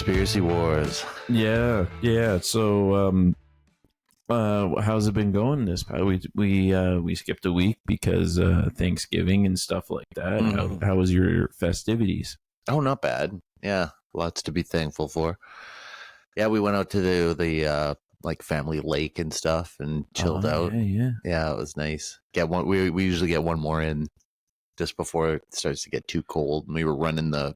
Conspiracy Wars. Yeah. So, how's it been going this past? We skipped a week because Thanksgiving and stuff like that. How was your festivities? Oh, not bad. Yeah, lots to be thankful for. Yeah, we went out to the like family lake and stuff and chilled out. Yeah, it was nice. We usually get one more in just before it starts to get too cold. And we were running the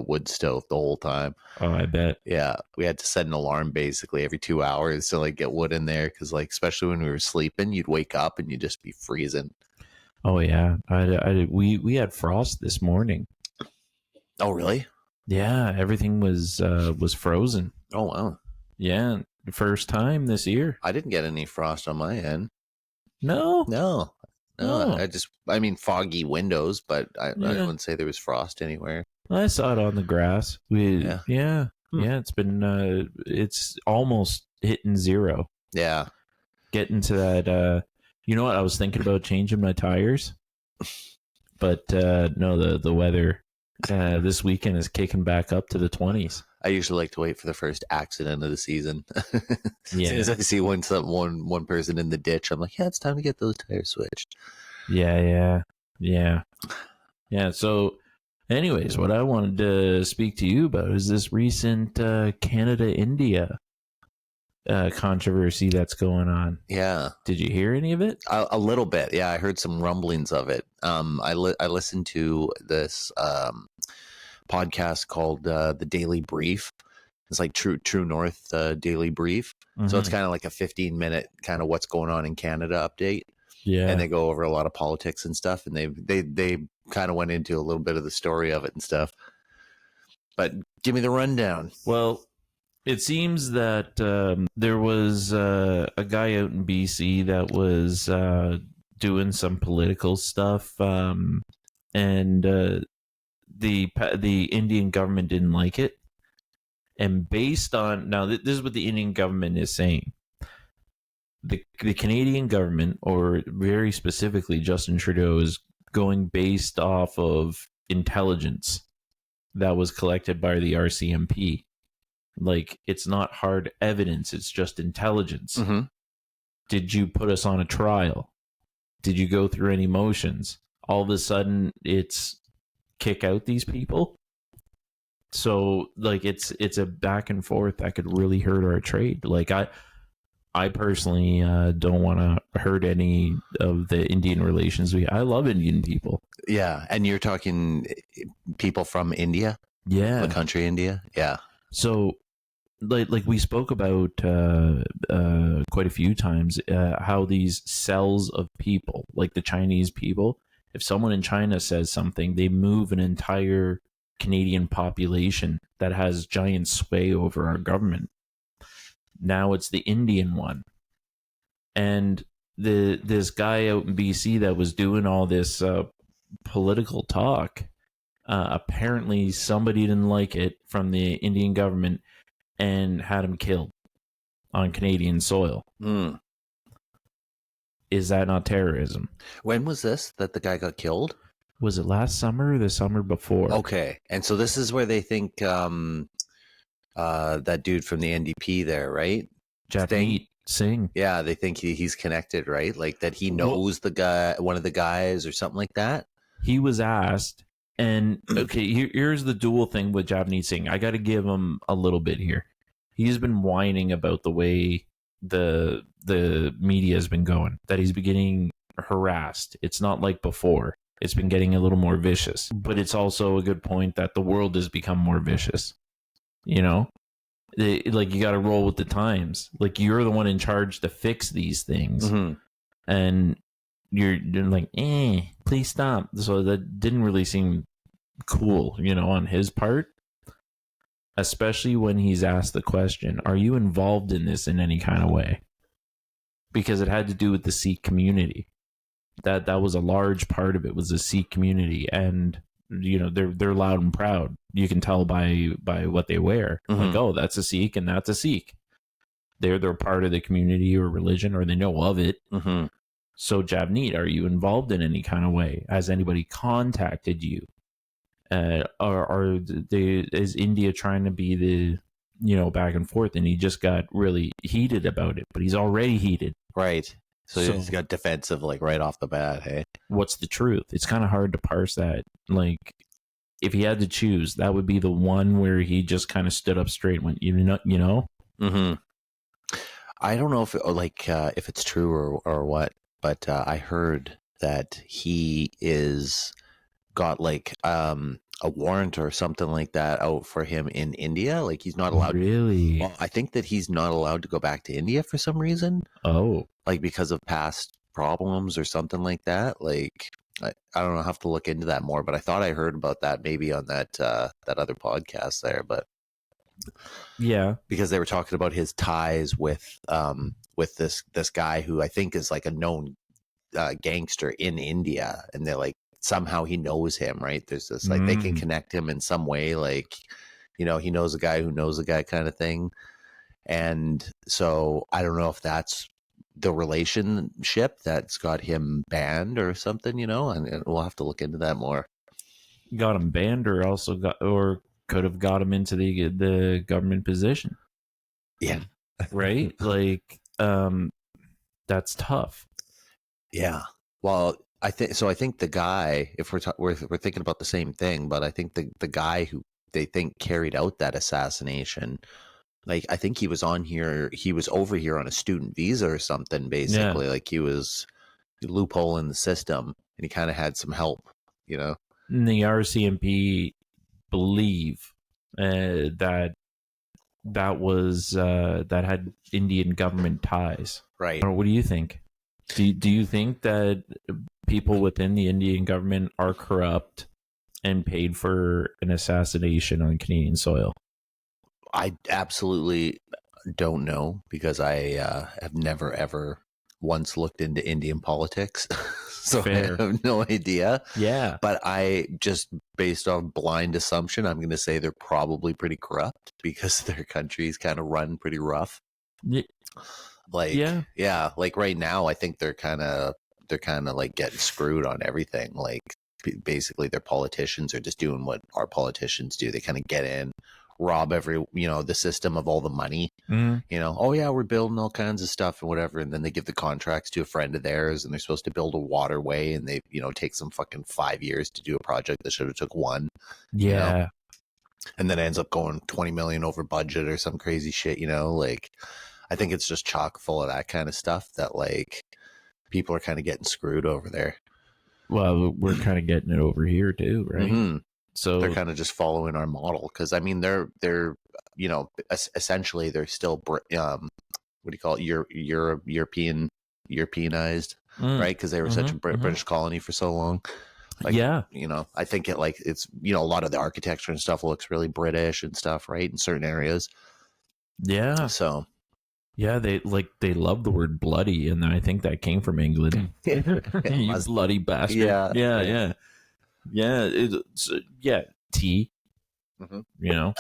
wood stove the whole time. Oh, I bet. Yeah, we had to set an alarm basically every 2 hours to like get wood in there because like especially when we were sleeping, you'd wake up and you'd just be freezing. Oh yeah, we had frost this morning. Oh really? Yeah, everything was frozen. Oh wow. Yeah, first time this year. I didn't get any frost on my end. No. I mean, foggy windows, but I wouldn't say there was frost anywhere. I saw it on the grass. Yeah. It's been it's almost hitting zero. Yeah, getting to that. You know what? I was thinking about changing my tires, but no, the weather this weekend is kicking back up to the 20s. I usually like to wait for the first accident of the season. Yeah. As soon as I see one person in the ditch, I'm like, yeah, it's time to get those tires switched. Yeah. So, anyways, what I wanted to speak to you about is this recent Canada-India controversy that's going on. Yeah. Did you hear any of it? A little bit. Yeah, I heard some rumblings of it. I listened to this podcast called The Daily Brief. It's like True North Daily Brief. Mm-hmm. So it's kind of like a 15-minute kind of what's going on in Canada update. Yeah. And they go over a lot of politics and stuff, and they kind of went into a little bit of the story of it and stuff. But give me the rundown. Well, it seems that there was a guy out in BC that was doing some political stuff, and the Indian government didn't like it. And based on now, this is what the Indian government is saying. The Canadian government, or very specifically Justin Trudeau, is going based off of intelligence that was collected by the RCMP. Like, it's not hard evidence, it's just intelligence. Mm-hmm. Did you put us on a trial? Did you go through any motions? All of a sudden, it's kick out these people? So, like, it's a back and forth that could really hurt our trade. Like, I personally don't want to hurt any of the Indian relations. I love Indian people. Yeah, and you're talking people from India? Yeah. The country India? Yeah. So, like we spoke about quite a few times, how these cells of people, like the Chinese people, if someone in China says something, they move an entire Canadian population that has giant sway over our government. Now it's the Indian one. And this guy out in BC that was doing all this political talk, apparently somebody didn't like it from the Indian government and had him killed on Canadian soil. Mm. Is that not terrorism? When was this that the guy got killed? Was it last summer or the summer before? Okay. And so this is where they think that dude from the NDP there, right? Japneet Singh. Yeah, they think he's connected, right? Like that he knows the guy, one of the guys or something like that. He was asked, and okay, here's the dual thing with Japneet Singh. I got to give him a little bit here. He's been whining about the way the media has been going, that he's been getting harassed. It's not like before. It's been getting a little more vicious. But it's also a good point that the world has become more vicious. You know? Like, you got to roll with the times. Like, you're the one in charge to fix these things. Mm-hmm. And you're like, please stop. So that didn't really seem cool, on his part. Especially when he's asked the question, are you involved in this in any kind of way? Because it had to do with the Sikh community. That was a large part of it, was the Sikh community. And, they're loud and proud. You can tell by what they wear. Mm-hmm. Like, oh, that's a Sikh and that's a Sikh. They're part of the community or religion, or they know of it. Mm-hmm. So, Javneet, are you involved in any kind of way? Has anybody contacted you? Is India trying to be the, back and forth, and he just got really heated about it, but he's already heated. Right. So he's got defensive like right off the bat, hey? What's the truth? It's kind of hard to parse that. Like, if he had to choose, that would be the one where he just kind of stood up straight and went, Mm-hmm. I don't know if it's true or what, but I heard that he got like a warrant or something like that out for him in India. Like he's not allowed. Really? Well, I think that he's not allowed to go back to India for some reason. Oh, like because of past problems or something like that. Like I don't know. I have to look into that more. But I thought I heard about that maybe on that other podcast there. But yeah, because they were talking about his ties with this guy who I think is like a known gangster in India, and they're like somehow he knows him, right? There's this like they can connect him in some way, like he knows a guy who knows a guy kind of thing. And so I don't know if that's the relationship that's got him banned or something, and we'll have to look into that more. Got him banned, or could have got him into the government position. Yeah. Right? Like, that's tough. Yeah. Well, I think the guy, if we're thinking about the same thing, but I think the guy who they think carried out that assassination, like I think he was over here on a student visa or something, basically. Yeah. Like he was loophole in the system, and he kind of had some help, And the RCMP believe that was that had Indian government ties, right? Or what do you think? Do you think that people within the Indian government are corrupt and paid for an assassination on Canadian soil? I absolutely don't know, because I have never ever once looked into Indian politics. So fair. I have no idea. Yeah. But I just, based on blind assumption, I'm going to say they're probably pretty corrupt, because their country's kind of run pretty rough. Yeah. Like, yeah, like right now, I think they're kind of like getting screwed on everything. Like basically their politicians are just doing what our politicians do. They kind of get in, rob the system of all the money, oh yeah, we're building all kinds of stuff and whatever. And then they give the contracts to a friend of theirs, and they're supposed to build a waterway, and they, take some fucking 5 years to do a project that should have took 1. Yeah. And then it ends up going 20 million over budget or some crazy shit, like, I think it's just chock full of that kind of stuff that like people are kind of getting screwed over there. Well, we're kind of getting it over here too, right? Mm-hmm. So they're kind of just following our model, because I mean they're essentially they're still what do you call it, Europeanized, right? Because they were such a British colony for so long. Like, yeah, I think it's a lot of the architecture and stuff looks really British and stuff, right, in certain areas. Yeah. So yeah, they love the word bloody, and I think that came from England. You bloody bastard. Yeah. Tea. Mm-hmm.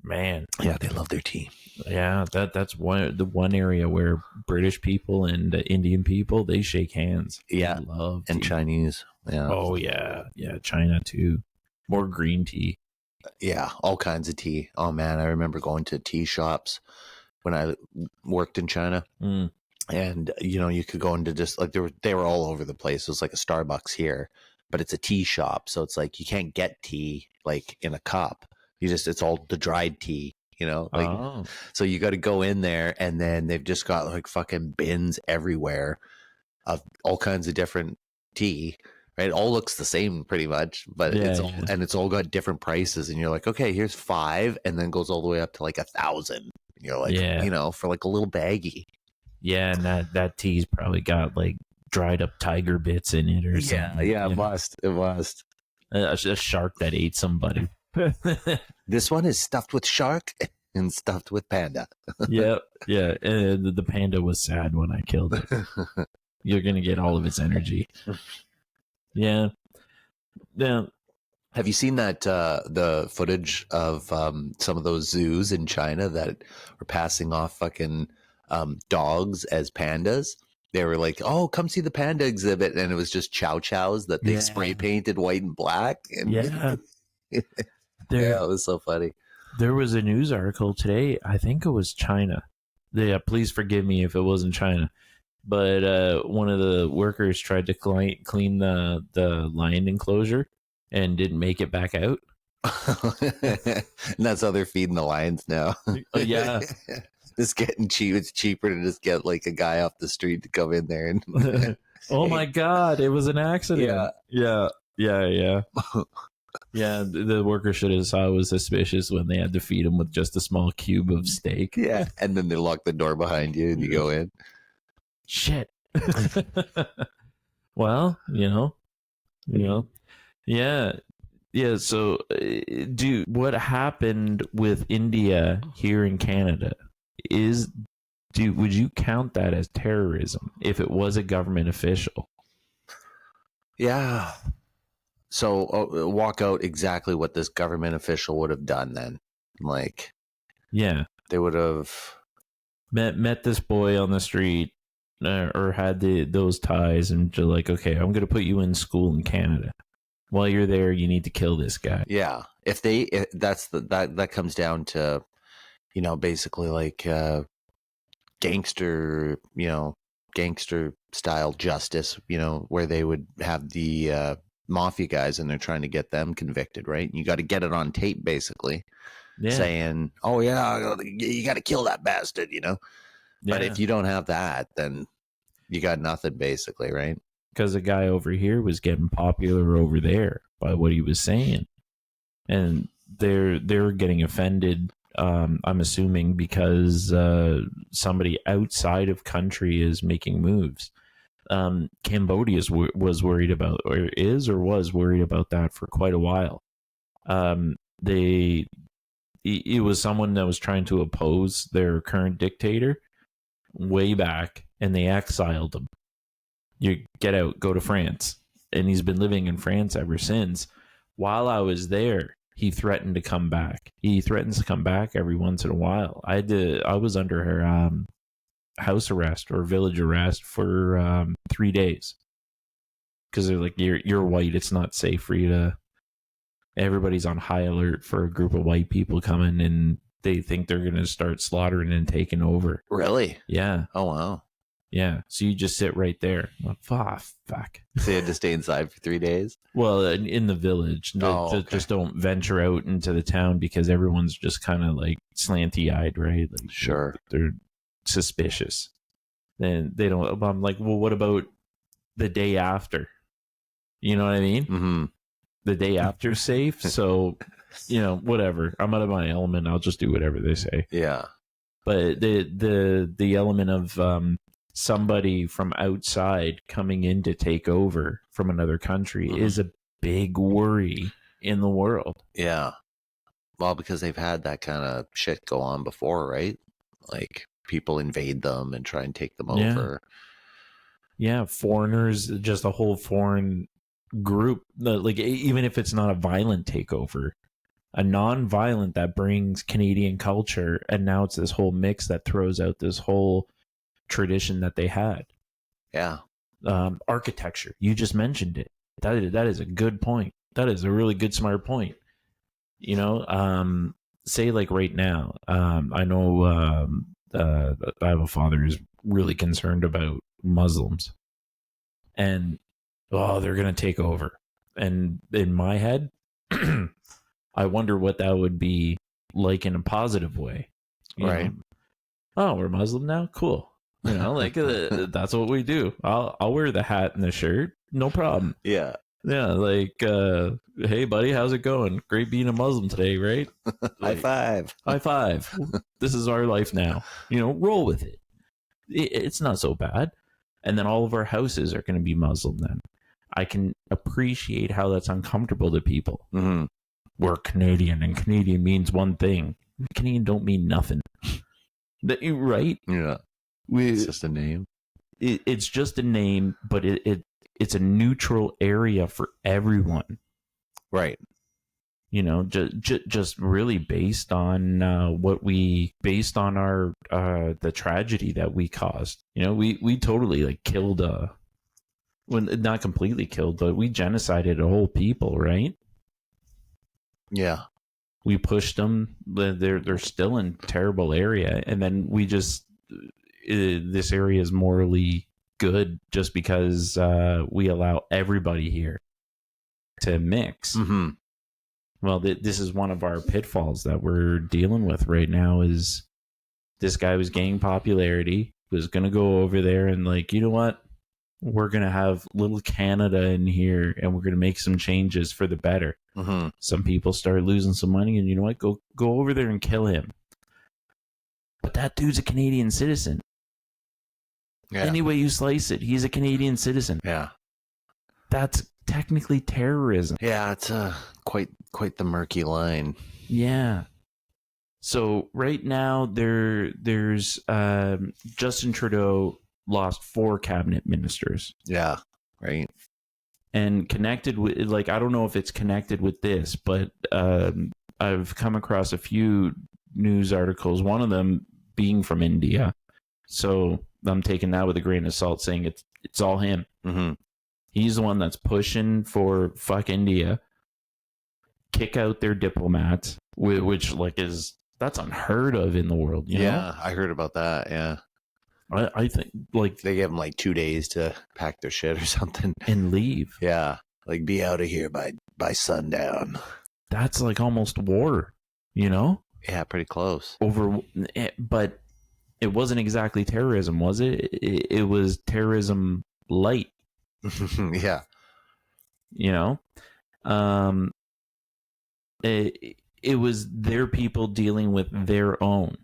Man. Yeah, they love their tea. Yeah, that's the one area where British people and Indian people, they shake hands. Yeah, love and tea. Chinese. Yeah. Oh yeah, China too. More green tea. Yeah, all kinds of tea. Oh man, I remember going to tea shops when I worked in China, and you could go into just like they were all over the place. It was like a Starbucks here, but it's a tea shop, so it's like you can't get tea like in a cup. It's all the dried tea, so you got to go in there, and then they've just got like fucking bins everywhere of all kinds of different tea. Right? It all looks the same pretty much, but it's all got different prices, and you're like, okay, here's 5, and then goes all the way up to like 1,000. And you're like, for like a little baggie. Yeah, and that tea's probably got like dried up tiger bits in it or something. Yeah, it must. A shark that ate somebody. This one is stuffed with shark and stuffed with panda. Yeah. And the panda was sad when I killed it. You're gonna get all of its energy. Yeah. Have you seen that the footage of some of those zoos in China that are passing off fucking dogs as pandas? They were like, "Oh, come see the panda exhibit," and it was just chow chows that they spray painted white and black. And Yeah, yeah, it was so funny. There was a news article today. I think it was China. Yeah, please forgive me if it wasn't China. But one of the workers tried to clean the lion enclosure and didn't make it back out. And that's how they're feeding the lions now. Yeah. It's getting cheap. It's cheaper to just get like a guy off the street to come in there and Oh my God, it was an accident. Yeah. Yeah. The worker should have saw it was suspicious when they had to feed him with just a small cube of steak. Yeah. And then they lock the door behind you and you go in. Shit. Well, yeah. Yeah, so what happened with India here in Canada would you count that as terrorism if it was a government official? Yeah. So walk out exactly what this government official would have done then. Like, yeah, they would have met this boy on the street or had those ties and just like, okay, I'm going to put you in school in Canada. While you're there, you need to kill this guy. Yeah. That comes down to, basically like gangster style justice, where they would have the mafia guys and they're trying to get them convicted, right? You got to get it on tape, basically, saying, "Oh yeah, you got to kill that bastard," But if you don't have that, then you got nothing, basically, right? Because the guy over here was getting popular over there by what he was saying, and they're getting offended. I'm assuming because somebody outside of country is making moves. Cambodia was worried about, or was worried about that for quite a while. It was someone that was trying to oppose their current dictator way back, and they exiled him. You get out, go to France. And he's been living in France ever since. While I was there, he threatened to come back. He threatens to come back every once in a while. I was under her house arrest or village arrest for 3 days. Because they're like, you're white, it's not safe for you to... Everybody's on high alert for a group of white people coming, and they think they're going to start slaughtering and taking over. Really? Yeah. Oh, wow. Yeah, so you just sit right there. Like, fuck. So you had to stay inside for 3 days? Well, in the village. Just don't venture out into the town because everyone's just kind of like slanty-eyed, right? Like, sure. They're suspicious. Then they don't... I'm like, well, what about the day after? You know what I mean? Mm-hmm. The day after safe, so, whatever. I'm out of my element. I'll just do whatever they say. Yeah. But the element of... somebody from outside coming in to take over from another country is a big worry in the world. Yeah. Well, because they've had that kind of shit go on before, right? Like people invade them and try and take them over. Yeah, foreigners, just a whole foreign group. Like, even if it's not a violent takeover, a non-violent that brings Canadian culture, and now it's this whole mix that throws out this whole tradition that they had. Yeah. Architecture, you just mentioned it. That is a good point. That is a really good, smart point. Say like right now, I know I have a father who's really concerned about Muslims, and they're gonna take over. And in my head, I wonder what that would be like in a positive way. Right. Oh, we're Muslim now? Cool. That's what we do. I'll wear the hat and the shirt. No problem. Yeah. Yeah, like, hey, buddy, how's it going? Great being a Muslim today, right? Like, high five. This is our life now. Roll with it. It's not so bad. And then all of our houses are going to be Muslim then. I can appreciate how that's uncomfortable to people. Mm-hmm. We're Canadian, and Canadian means one thing. Canadian don't mean nothing. Right? Yeah. It's just a name. It's just a name, but it's a neutral area for everyone. Right. just really based on based on our the tragedy that we caused. We totally like killed well, not completely killed, but we genocided a whole people, right? Yeah. We pushed them. They're still in terrible area, and then we just this area is morally good just because we allow everybody here to mix. Mm-hmm. Well, this is one of our pitfalls that we're dealing with right now. Is this guy was gaining popularity, was going to go over there and like, you know what? We're going to have little Canada in here and we're going to make some changes for the better. Mm-hmm. Some people start losing some money and you know what? Go over there and kill him. But that dude's a Canadian citizen. Yeah. Any way you slice it, he's a Canadian citizen. Yeah. That's technically terrorism. Yeah, it's quite the murky line. Yeah. So right now there's Justin Trudeau lost 4 cabinet ministers. Yeah, right. And connected with, like, I don't know if it's connected with this, but I've come across a few news articles, one of them being from India. So I'm taking that with a grain of salt, saying it's all him. Mm-hmm. He's the one that's pushing for fuck India, kick out their diplomats, which like that's unheard of in the world. You know? I heard about that. Yeah. I think like they gave them like 2 days to pack their shit or something and leave. Yeah, like be out of here by sundown. That's like almost war, you know? Yeah, pretty close. But it wasn't exactly terrorism, was it? It was terrorism light. Yeah, you know, it was their people dealing with their own.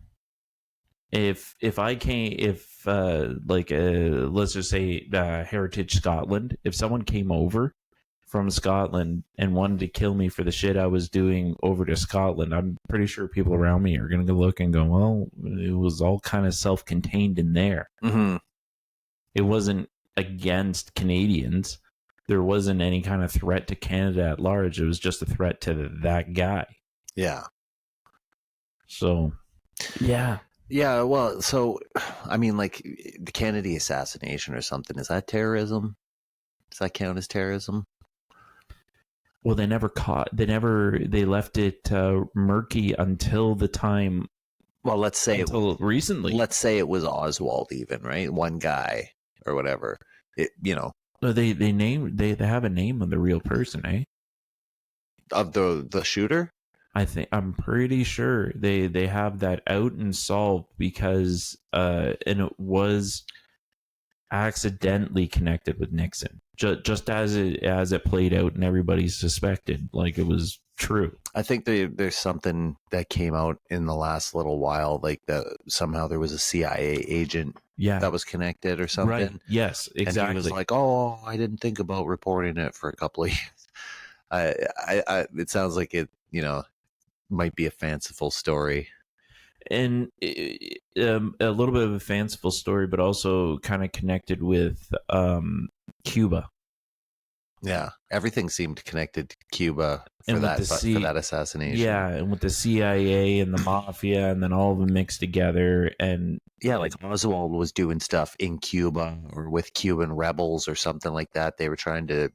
If let's just say Heritage Scotland, if someone came over from Scotland and wanted to kill me for the shit I was doing over to Scotland, I'm pretty sure people around me are going to look and go, well, it was all kind of self-contained in there. Mm-hmm. It wasn't against Canadians. There wasn't any kind of threat to Canada at large. It was just a threat to that guy. Yeah. So, yeah. Yeah, well, so, I mean, like, the Kennedy assassination or something, is that terrorism? Does that count as terrorism? Well, they left it murky until the time. Well, let's say recently. Let's say it was Oswald even, right? One guy or whatever. They have a name of the real person, eh? Of the shooter? I'm pretty sure they have that out and solved because and it was accidentally connected with Nixon, just as it played out and everybody suspected, like it was true. I think there's something that came out in the last little while, like that somehow there was a CIA agent that was connected or something. Right. Yes, exactly. And he was like, "Oh, I didn't think about reporting it for a couple of years." It sounds like it, might be a fanciful story. And a little bit of a fanciful story, but also kind of connected with Cuba. Yeah, everything seemed connected to Cuba for that assassination. Yeah, and with the CIA and the mafia, and then all of them mixed together. And yeah, like Oswald was doing stuff in Cuba or with Cuban rebels or something like that. They were trying to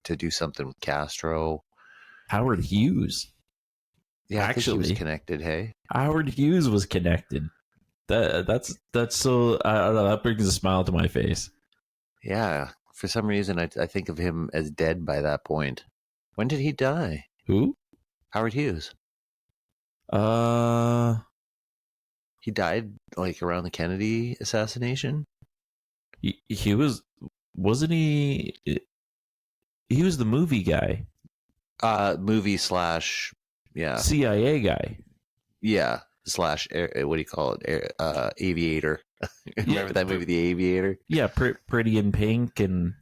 do something with Castro. Howard Hughes. Yeah, actually, he was connected. Hey, Howard Hughes was connected. That's so. I don't know. That brings a smile to my face. Yeah, for some reason, I think of him as dead by that point. When did he die? Who? Howard Hughes. He died like around the Kennedy assassination. He wasn't he? He was the movie guy. Movie / yeah, CIA guy. Yeah, / what do you call it? Aviator. Remember that movie, The Aviator? Yeah, Pretty in Pink and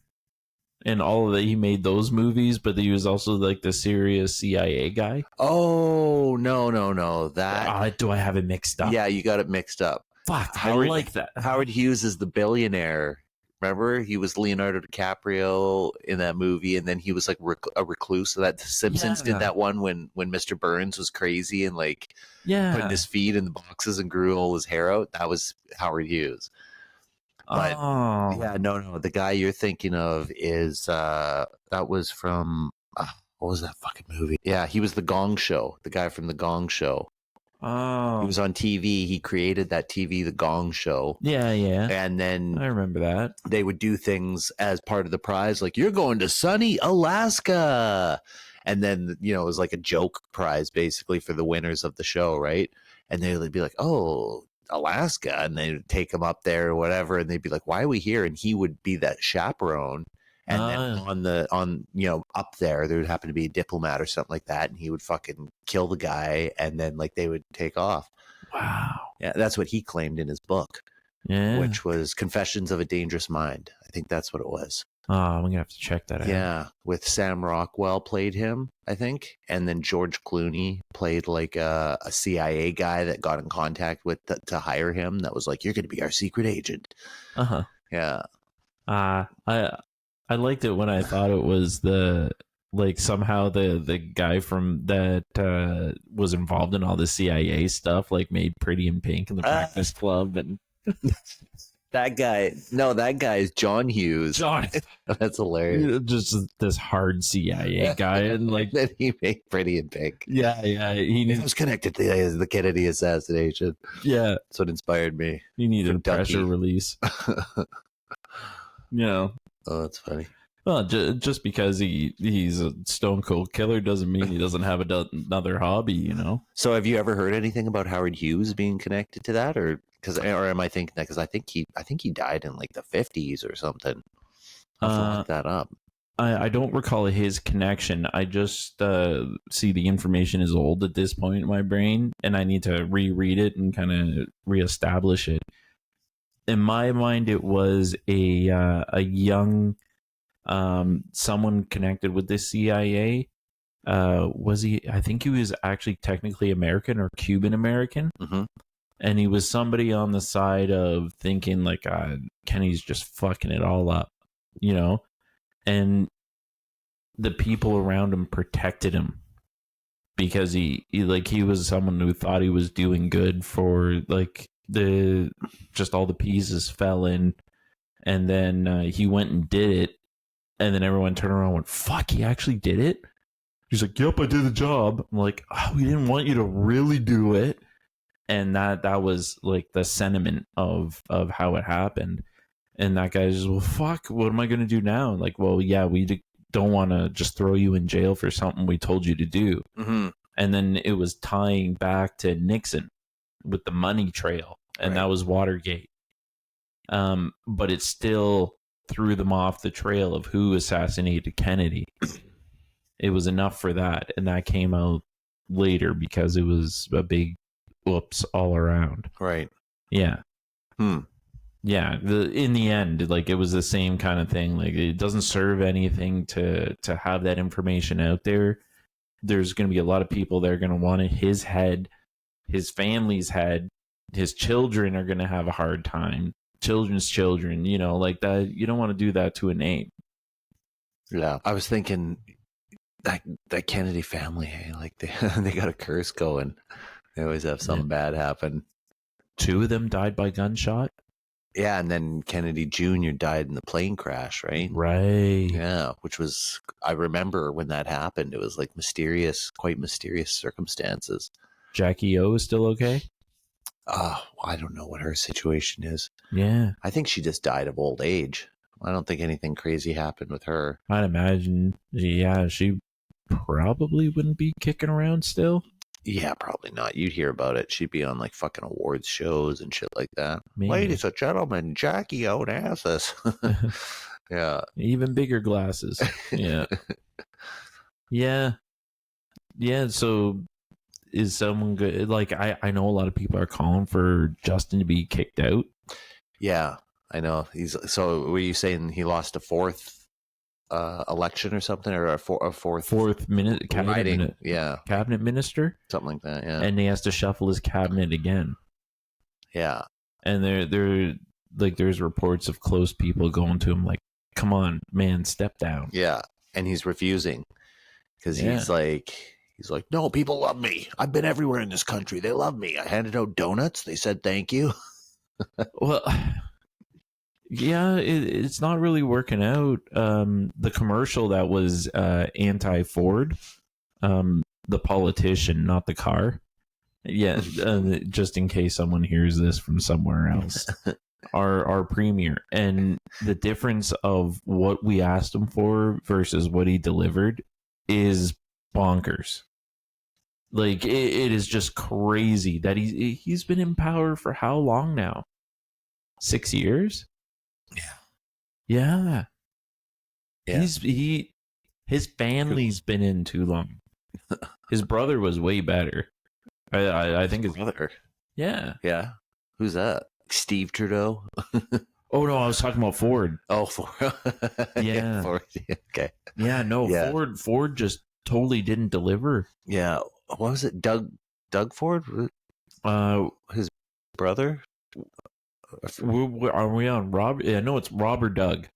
all of that. He made those movies, but he was also like the serious CIA guy. Oh no! That do I have it mixed up? Yeah, you got it mixed up. Fuck, I like that. Howard Hughes is the billionaire, Remember, he was Leonardo DiCaprio in that movie, and then he was like a recluse. So that Simpsons did that one when Mr. Burns was crazy and like putting his feet in the boxes and grew all his hair out. That was Howard Hughes. But yeah, no, the guy you're thinking of is that was from what was that fucking movie? Yeah, he was the Gong Show, the guy from the Gong Show. Oh, he was on TV. He created that TV, the Gong Show. Yeah. And then I remember that they would do things as part of the prize, like you're going to sunny Alaska, and then it was like a joke prize basically for the winners of the show, right? And they'd be like, "Oh, Alaska," and they'd take him up there or whatever, and they'd be like, "Why are we here?" And he would be that chaperone. And then up there would happen to be a diplomat or something like that, and he would fucking kill the guy, and then like they would take off. Wow. Yeah, that's what he claimed in his book. Yeah. Which was Confessions of a Dangerous Mind. I think that's what it was. Oh, I'm gonna have to check that out. Yeah, with Sam Rockwell played him, I think, and then George Clooney played like a CIA guy that got in contact with to hire him. That was like, "You're going to be our secret agent." Yeah. I liked it when I thought it was somehow the guy from that was involved in all the CIA stuff, like made Pretty in Pink in the Breakfast Club, and that guy is John Hughes. That's hilarious. Just this hard CIA guy, and like then he made Pretty in Pink. Yeah, he was connected to the Kennedy assassination. Yeah, that's what inspired me. He needed a pressure release. Oh, that's funny. Well, just because he's a stone cold killer doesn't mean he doesn't have another hobby, So, have you ever heard anything about Howard Hughes being connected to that, or am I thinking that? Because I think he died in like the 50s or something. I'll have to look that up. I don't recall his connection. I just see the information is old at this point in my brain, and I need to reread it and kind of reestablish it. In my mind, it was a young someone connected with the CIA. Was he? I think he was actually technically American or Cuban American, and he was somebody on the side of thinking like Kenny's just fucking it all up, and the people around him protected him because he was someone who thought he was doing good for like just all the pieces fell in, and then he went and did it, and then everyone turned around and went, "Fuck, he actually did it?" He's like, "Yep, I did the job." I'm like, "Oh, we didn't want you to really do it," and that was like the sentiment of how it happened. And that guy's just, "Well, fuck, what am I gonna do now?" Like, well, yeah, we don't want to just throw you in jail for something we told you to do. And then it was tying back to Nixon with the money trail, and that was Watergate. But it still threw them off the trail of who assassinated Kennedy. It was enough for that, and that came out later because it was a big whoops all around. Right. Yeah. Yeah. In the end, like it was the same kind of thing. Like it doesn't serve anything to have that information out there. There's going to be a lot of people that are going to want it. His head, his family's head, his children are going to have a hard time. Children's children, like that. You don't want to do that to a name. Yeah. I was thinking that Kennedy family, like they got a curse going. They always have something bad happen. 2 of them died by gunshot. Yeah, and then Kennedy Jr. died in the plane crash, right? Right. Yeah, which was, I remember when that happened, it was like quite mysterious circumstances. Jackie O is still okay? I don't know what her situation is. Yeah. I think she just died of old age. I don't think anything crazy happened with her. I'd imagine, she probably wouldn't be kicking around still. Yeah, probably not. You'd hear about it. She'd be on like fucking awards shows and shit like that. Maybe. Ladies and gentlemen, Jackie Onassis. Yeah. Even bigger glasses. Yeah. Yeah. So is someone good? Like I know a lot of people are calling for Justin to be kicked out. Yeah, I know. So were you saying he lost a fourth election or something, or a fourth minute cabinet, cabinet minister, something like that, yeah, and he has to shuffle his cabinet again. Yeah, and like there's reports of close people going to him like, come on, man, step down. Yeah. And he's refusing because he's like, no, people love me. I've been everywhere in this country. They love me. I handed out donuts. They said thank you. Well, yeah, it's not really working out. The commercial that was anti-Ford, the politician, not the car. Yeah, just in case someone hears this from somewhere else. Our premier, and the difference of what we asked him for versus what he delivered is bonkers. Like it is just crazy that he's been in power for how long now? 6 years? Yeah. His family's been in too long. His brother was way better. I think his brother. Yeah. Yeah. Who's that? Steve Trudeau? Oh no, I was talking about Ford. Oh, Ford. Yeah. Ford. Okay. Yeah, no, yeah. Ford just totally didn't deliver. Yeah. What was it? Doug Ford? His brother? Are we on Rob? Yeah, no, it's Rob or Doug.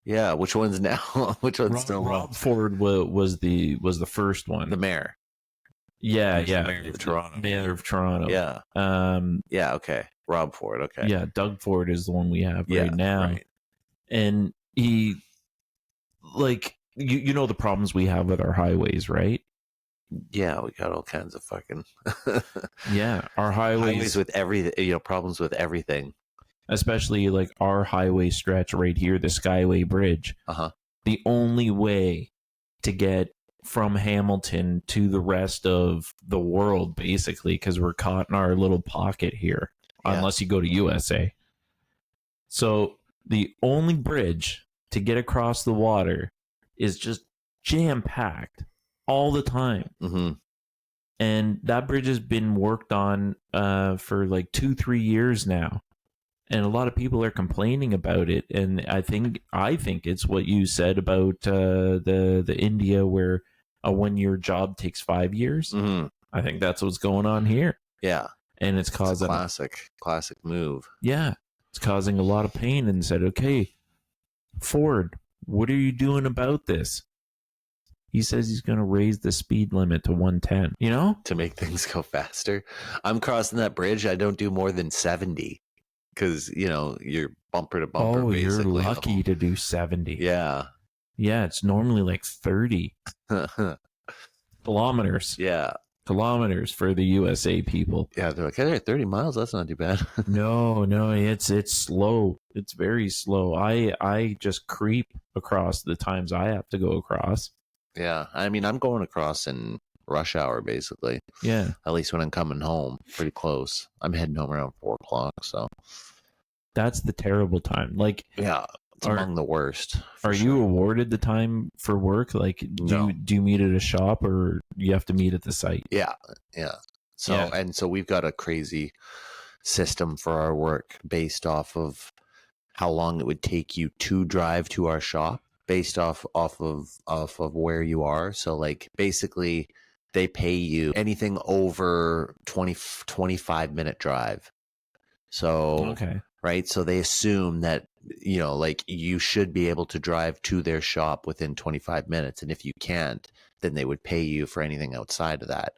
Yeah, which one's now? Which one's still Rob Ford was the first one. The mayor. Yeah, the mayor of Toronto. Mayor of Toronto. Yeah. Yeah, okay. Rob Ford, okay. Yeah, Doug Ford is the one we have right now. Right. And he, like, you know the problems we have with our highways, right? Yeah, we got all kinds of fucking... Yeah, our highways with everything, problems with everything. Especially, like, our highway stretch right here, the Skyway Bridge. Uh-huh. The only way to get from Hamilton to the rest of the world, basically, because we're caught in our little pocket here, unless you go to USA. So the only bridge to get across the water is just jam-packed all the time. Mm-hmm. And that bridge has been worked on for like 2-3 years now. And a lot of people are complaining about it. And I think it's what you said about the India where a 1-year job takes 5 years. Mm-hmm. I think that's what's going on here. Yeah. And it's causing a classic move. Yeah. It's causing a lot of pain and said, okay, Ford, what are you doing about this? He says he's going to raise the speed limit to 110, To make things go faster. I'm crossing that bridge. I don't do more than 70 because, you're bumper to bumper. Oh, basically. You're lucky to do 70. Yeah. Yeah, it's normally like 30 kilometers. Yeah. Kilometers for the USA people. Yeah, they're like, hey, 30 miles, that's not too bad. No, it's slow. It's very slow. I just creep across the times I have to go across. Yeah, I mean, I'm going across in rush hour, basically. Yeah. At least when I'm coming home, pretty close. I'm heading home around 4 o'clock, so. That's the terrible time. Like, yeah, it's among the worst. Are you awarded the time for work? Like, do you meet at a shop or you have to meet at the site? Yeah. So we've got a crazy system for our work based off of how long it would take you to drive to our shop, based off of where you are. So, like, basically, they pay you anything over 25-minute drive. So, okay. Right. So they assume that, like you should be able to drive to their shop within 25 minutes. And if you can't, then they would pay you for anything outside of that.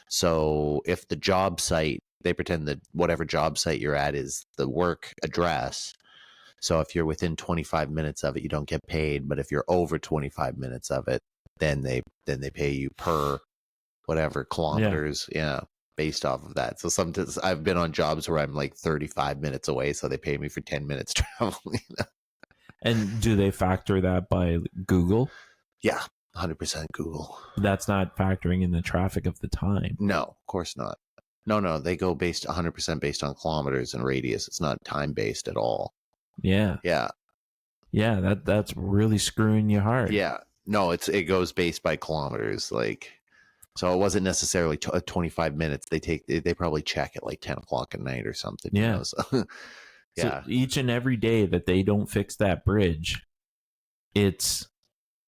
So if the job site, they pretend that whatever job site you're at is the work address. So if you're within 25 minutes of it, you don't get paid. But if you're over 25 minutes of it, then they pay you per whatever kilometers. Yeah. Based off of that. So sometimes I've been on jobs where I'm like 35 minutes away, so they pay me for 10 minutes traveling. And do they factor that by Google? Yeah, 100% Google. That's not factoring in the traffic of the time. No, of course not. No, they go 100% based on kilometers and radius. It's not time based at all. Yeah. Yeah. Yeah, that's really screwing you hard. Yeah. No, it goes based by kilometers, like. So it wasn't necessarily 25 minutes. They probably check at like 10 o'clock at night or something. Yeah. So, yeah. So each and every day that they don't fix that bridge, it's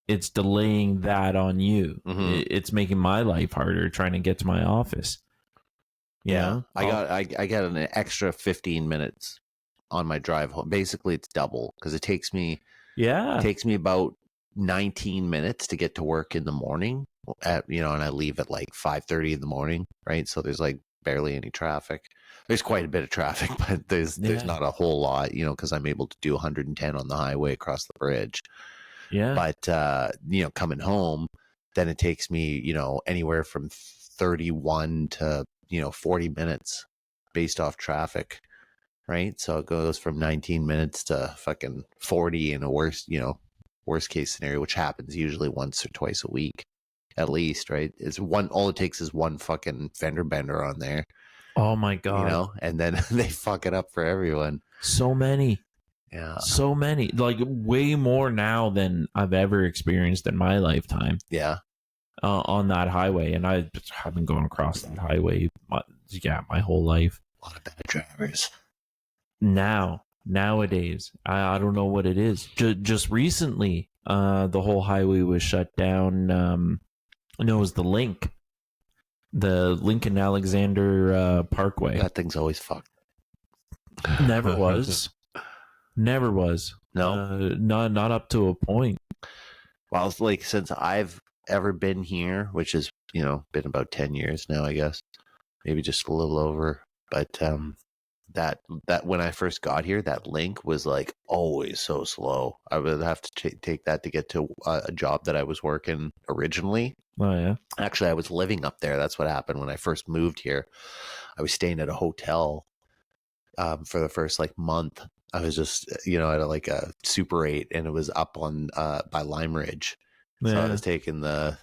delaying that on you. Mm-hmm. It's making my life harder trying to get to my office. Yeah. I got an extra 15 minutes on my drive home. Basically, it's double because it takes me about 19 minutes to get to work in the morning. And I leave at like 5:30 in the morning, right? So there's like barely any traffic. There's quite a bit of traffic, but there's not a whole lot, because I'm able to do 110 on the highway across the bridge. Yeah. But coming home, then it takes me, anywhere from 31 to 40 minutes based off traffic, right? So it goes from 19 minutes to fucking 40 in a worst case scenario, which happens usually once or twice a week at least, right? All it takes is one fucking fender bender on there. Oh my God. And then they fuck it up for everyone. So many. Yeah. So many. Like way more now than I've ever experienced in my lifetime. Yeah. On that highway. And I have been going across that highway my whole life. A lot of bad drivers. Nowadays, I don't know what it is. Just recently, the whole highway was shut down. It was the Lincoln Alexander Parkway. That thing's always fucked. Never was. Never was. No, not up to a point. Well, it's like since I've ever been here, which has been about 10 years now, I guess, maybe just a little over. But that when I first got here, that link was like always so slow. I would have to take that to get to a job that I was working originally. Oh yeah. Actually, I was living up there. That's what happened when I first moved here. I was staying at a hotel for the first like month. I was just at a Super 8, and it was up on by Lime Ridge. Yeah. So I was taking the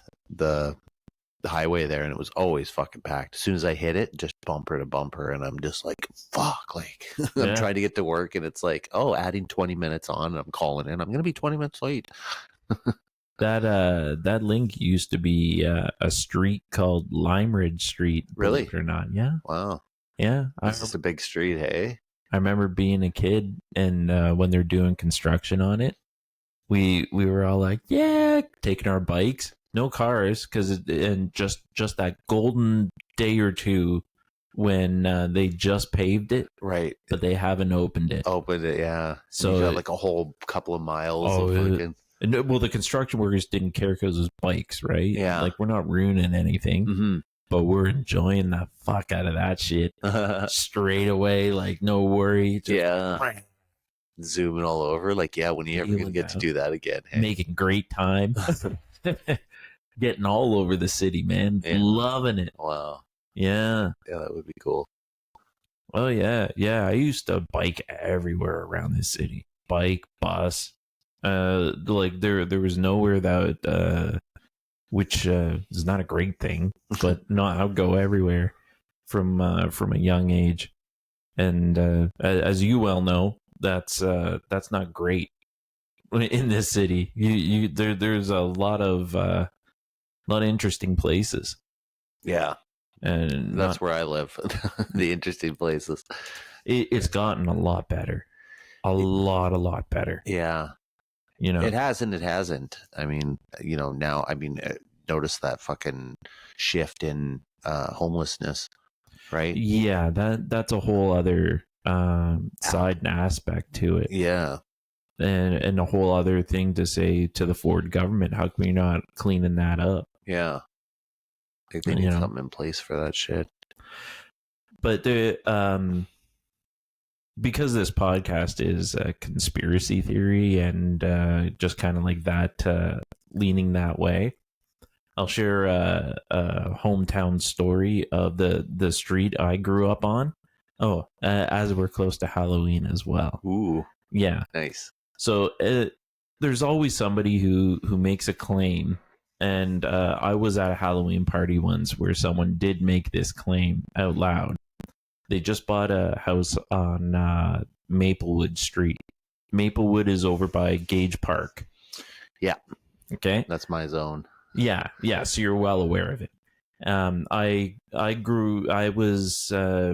highway there, and it was always fucking packed. As soon as I hit it, just bumper to bumper, and I'm just like, fuck, like I'm trying to get to work, and it's like, adding 20 minutes on, and I'm calling in. I'm going to be 20 minutes late. That link used to be a street called Lime Ridge Street. Really? Believe it or not. Yeah. Wow. Yeah. It's just a big street, hey? I remember being a kid, and when they're doing construction on it, we were all like, yeah, taking our bikes, no cars, and just that golden day or two when they just paved it, right? But they haven't opened it. Yeah. So you got like a whole couple of miles. Well, the construction workers didn't care because it was bikes, right? Yeah. Like we're not ruining anything. Mm-hmm. But we're enjoying the fuck out of that shit straight away, like no worry. Just zooming all over. Like, when are you ever going to get to do that again? Hey? Making great time. Getting all over the city, man. Yeah. Loving it. Wow. Yeah. Yeah, that would be cool. Oh, yeah. Yeah, I used to bike everywhere around this city. Bike, bus. Like, there was nowhere that... which is not a great thing, but no, I'll go everywhere from a young age, and as you well know, that's not great in this city. There's a lot of interesting places. Yeah, and that's where I live. The interesting places. It's gotten a lot better, a lot better. Yeah. It has and it hasn't. I mean, now, notice that fucking shift in homelessness, right? Yeah, that's a whole other side and aspect to it. Yeah. And a whole other thing to say to the Ford government, how come you're not cleaning that up? Yeah. Like they need something in place for that shit. But because this podcast is a conspiracy theory and just kind of like that, leaning that way, I'll share a hometown story of the street I grew up on. As we're close to Halloween as well. Ooh. Yeah. Nice. So there's always somebody who makes a claim. And I was at a Halloween party once where someone did make this claim out loud. They just bought a house on Maplewood Street. Maplewood is over by Gage Park. Yeah. Okay. That's my zone. Yeah. So you're well aware of it. I was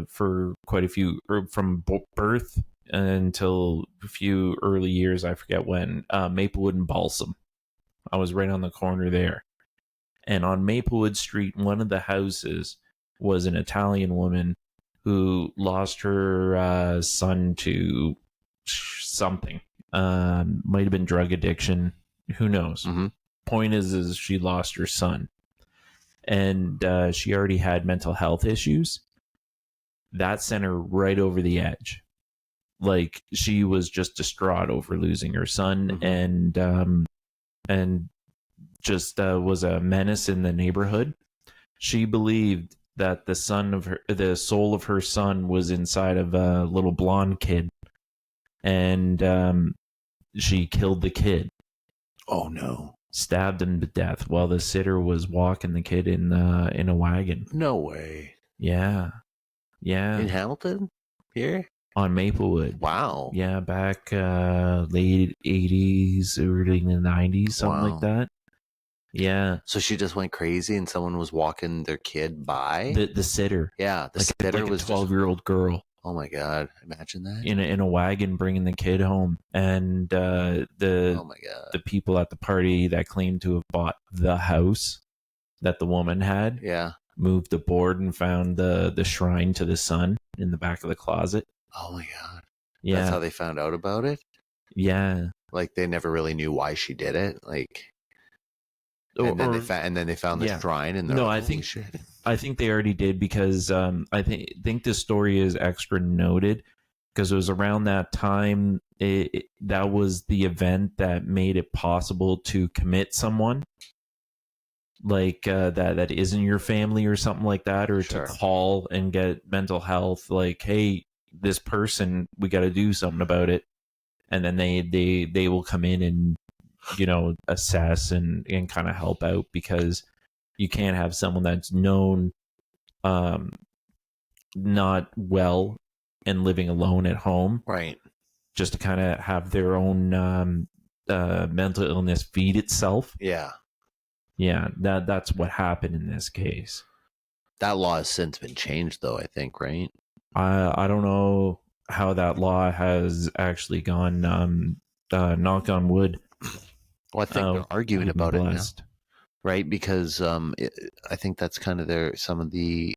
for quite a few, from birth until a few early years, I forget when, Maplewood and Balsam. I was right on the corner there. And on Maplewood Street, one of the houses was an Italian woman who lost her son to something. Might have been drug addiction. Who knows? Mm-hmm. Point is she lost her son. And she already had mental health issues. That sent her right over the edge. Like, she was just distraught over losing her son, and just was a menace in the neighborhood. She believed that the soul of her son was inside of a little blonde kid, and she killed the kid. Oh no! Stabbed him to death while the sitter was walking the kid in a wagon. No way. Yeah. In Hamilton? Here? On Maplewood. Wow. Yeah, back late 80s, early 90s, something like that. Yeah. So she just went crazy and someone was walking their kid by? The sitter. Yeah, the sitter was a 12-year-old girl. Oh my God! Imagine that in a wagon bringing the kid home, and oh my God, the people at the party that claimed to have bought the house that the woman had, moved the board and found the shrine to the sun in the back of the closet. Oh my God! Yeah, that's how they found out about it. Yeah, like they never really knew why she did it. Like, and then they found the shrine, and no, like, I think shit. I think they already did, because I think this story is extra noted because it was around that time that was the event that made it possible to commit someone like that isn't your family or something like that, or to call and get mental health, like, hey, this person, we got to do something about it, and then they will come in and, you know, assess and kind of help out, because you can't have someone that's known not well and living alone at home, right, just to kind of have their own mental illness feed itself. Yeah, that's what happened in this case. That law has since been changed, though, I think, right? I don't know how that law has actually gone. Knock on wood. Well, I think they're arguing about it now, right? Because I think that's kind of some of the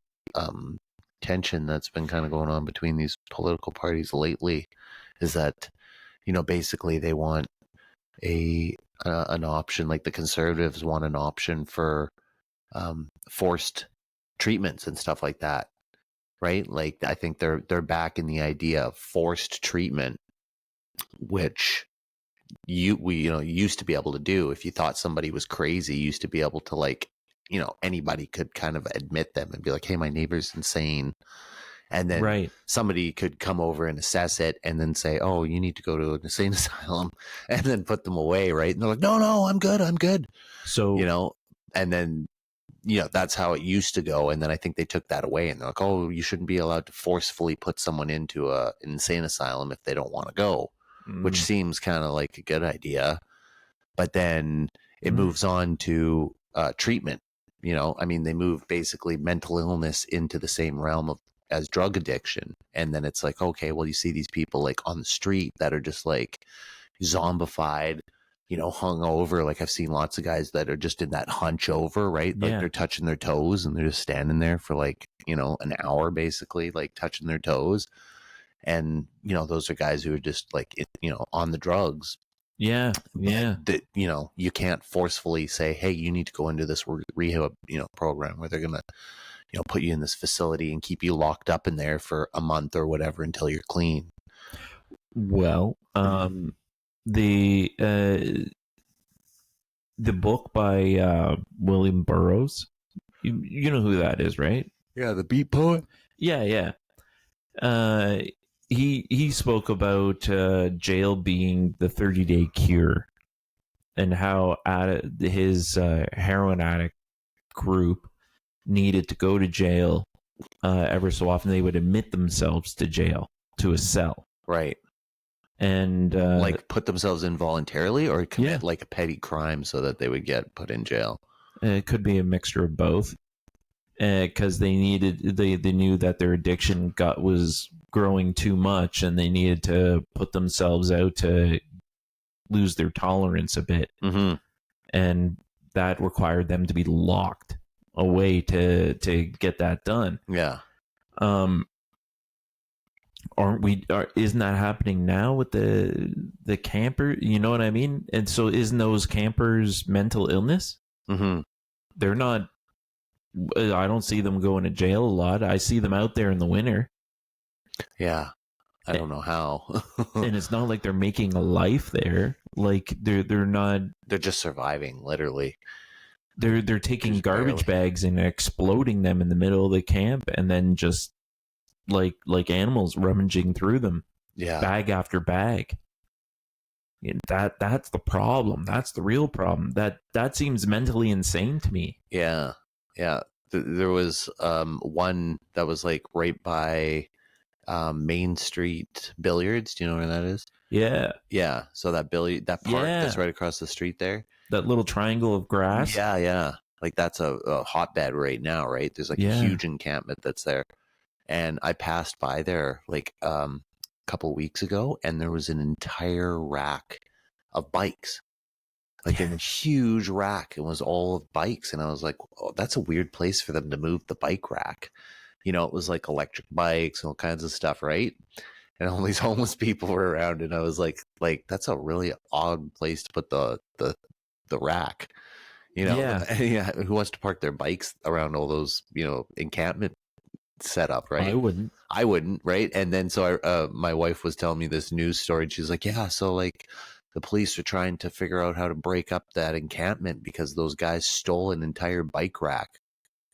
tension that's been kind of going on between these political parties lately, is that, you know, basically they want an option, like the Conservatives want an option for forced treatments and stuff like that, right? Like, I think they're back in the idea of forced treatment, which we used to be able to do. If you thought somebody was crazy, you used to be able to, like, you know, anybody could kind of admit them and be like, hey, my neighbor's insane. And then somebody could come over and assess it and then say, oh, you need to go to an insane asylum, and then put them away, right? And they're like, no, I'm good. So, you know, and then, you know, that's how it used to go. And then I think they took that away, and they're like, oh, you shouldn't be allowed to forcefully put someone into an insane asylum if they don't want to go, which seems kind of like a good idea. But then it moves on to treatment. You know, I mean, they move basically mental illness into the same realm as drug addiction. And then it's like, okay, well, you see these people like on the street that are just like zombified, you know, hung over. Like, I've seen lots of guys that are just in that hunch over, right? Like they're touching their toes and they're just standing there for, like, you know, an hour basically, like touching their toes. And, you know, those are guys who are just like, you know, on the drugs. Yeah. That, you know, you can't forcefully say, hey, you need to go into this rehab, you know, program where they're going to, you know, put you in this facility and keep you locked up in there for a month or whatever until you're clean. Well, the book by William Burroughs, you know who that is, right? Yeah, the beat poet. Yeah. He spoke about jail being the 30-day cure, and how his heroin addict group needed to go to jail ever so often. They would admit themselves to jail, to a cell, right? And like put themselves in voluntarily, or commit like a petty crime so that they would get put in jail. It could be a mixture of both, because they knew that their addiction was growing too much, and they needed to put themselves out to lose their tolerance a bit, and that required them to be locked away to get that done. Yeah. Isn't that happening now with the camper? You know what I mean? And so isn't those campers mental illness? Mm-hmm. They're not. I don't see them going to jail a lot. I see them out there in the winter. Yeah. I don't know how. And it's not like they're making a life there. Like they're not. They're just surviving, literally. They're taking Just garbage barely. bags and exploding them in the middle of the camp, and then just like animals rummaging through them, Yeah. bag after bag. And that's the problem. That's the real problem. That seems mentally insane to me. Yeah. Yeah. There was one that was like right by Main Street Billiards. Do you know where that is? Yeah. Yeah. So that park that's right across the street there. That little triangle of grass. Yeah, yeah. Like that's a hotbed right now, right? There's like a huge encampment that's there. And I passed by there like a couple weeks ago, and there was an entire rack of bikes. Like in a huge rack. It was all of bikes. And I was like, oh, that's a weird place for them to move the bike rack. You know, it was like electric bikes and all kinds of stuff, right? And all these homeless people were around, and I was like that's a really odd place to put the rack. You know, yeah. Who wants to park their bikes around all those, encampment setup, right? I wouldn't, right? And then so my wife was telling me this news story, and she's like, yeah, so like the police are trying to figure out how to break up that encampment because those guys stole an entire bike rack.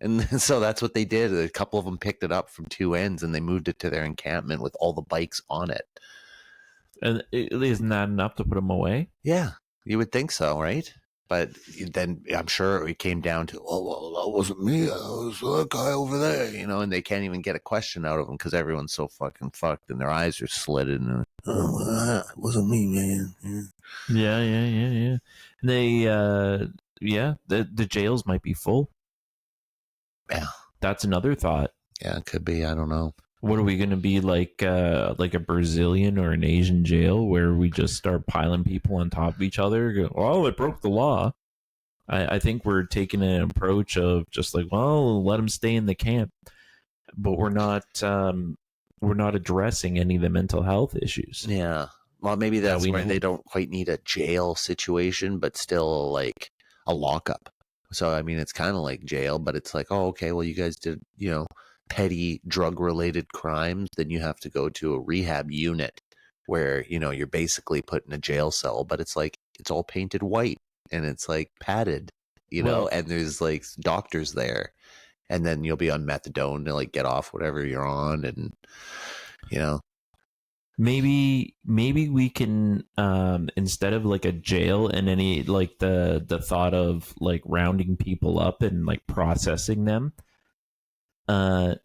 And so that's what they did. A couple of them picked it up from two ends, and they moved it to their encampment with all the bikes on it. And isn't that enough to put them away? Yeah, you would think so, right? But then I'm sure it came down to, oh, well, that wasn't me. That was that guy over there, and they can't even get a question out of them because everyone's so fucking fucked and their eyes are slitted. And, oh, it wasn't me, man. Yeah. And they, the jails might be full. Yeah. That's another thought. Yeah, it could be. I don't know. What are we going to be like a Brazilian or an Asian jail where we just start piling people on top of each other? Oh, it broke the law. I think we're taking an approach of just like, well, let them stay in the camp, but we're not addressing any of the mental health issues. Yeah. Well, maybe that's why they don't quite need a jail situation, but still like a lockup. So, I mean, it's kind of like jail, but it's like, oh, okay, well, you guys did, petty drug-related crimes, then you have to go to a rehab unit where, you're basically put in a jail cell, but it's like, it's all painted white and it's like padded, and there's like doctors there, and then you'll be on methadone to like get off whatever you're on, and, Maybe we can instead of like a jail and any like the thought of like rounding people up and like processing them,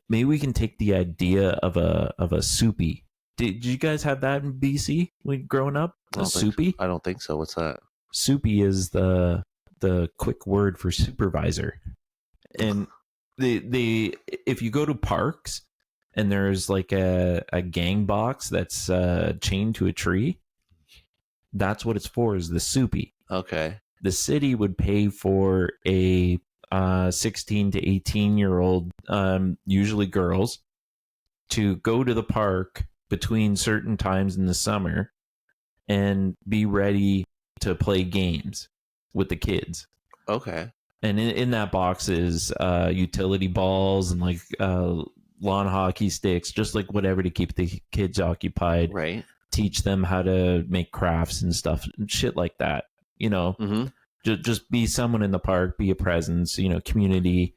maybe we can take the idea of a soupy. Did you guys have that in BC when growing up? A soupy? I don't think so. What's that? Soupy is the quick word for supervisor. And the if you go to parks and there's like a gang box that's chained to a tree, that's what it's for, is the soupy. Okay. The city would pay for a 16 to 18-year-old, usually girls, to go to the park between certain times in the summer and be ready to play games with the kids. Okay. And in that box is utility balls and like lawn hockey sticks, just like whatever to keep the kids occupied. Right. Teach them how to make crafts and stuff, and shit like that. Mm-hmm. Just be someone in the park, be a presence, community.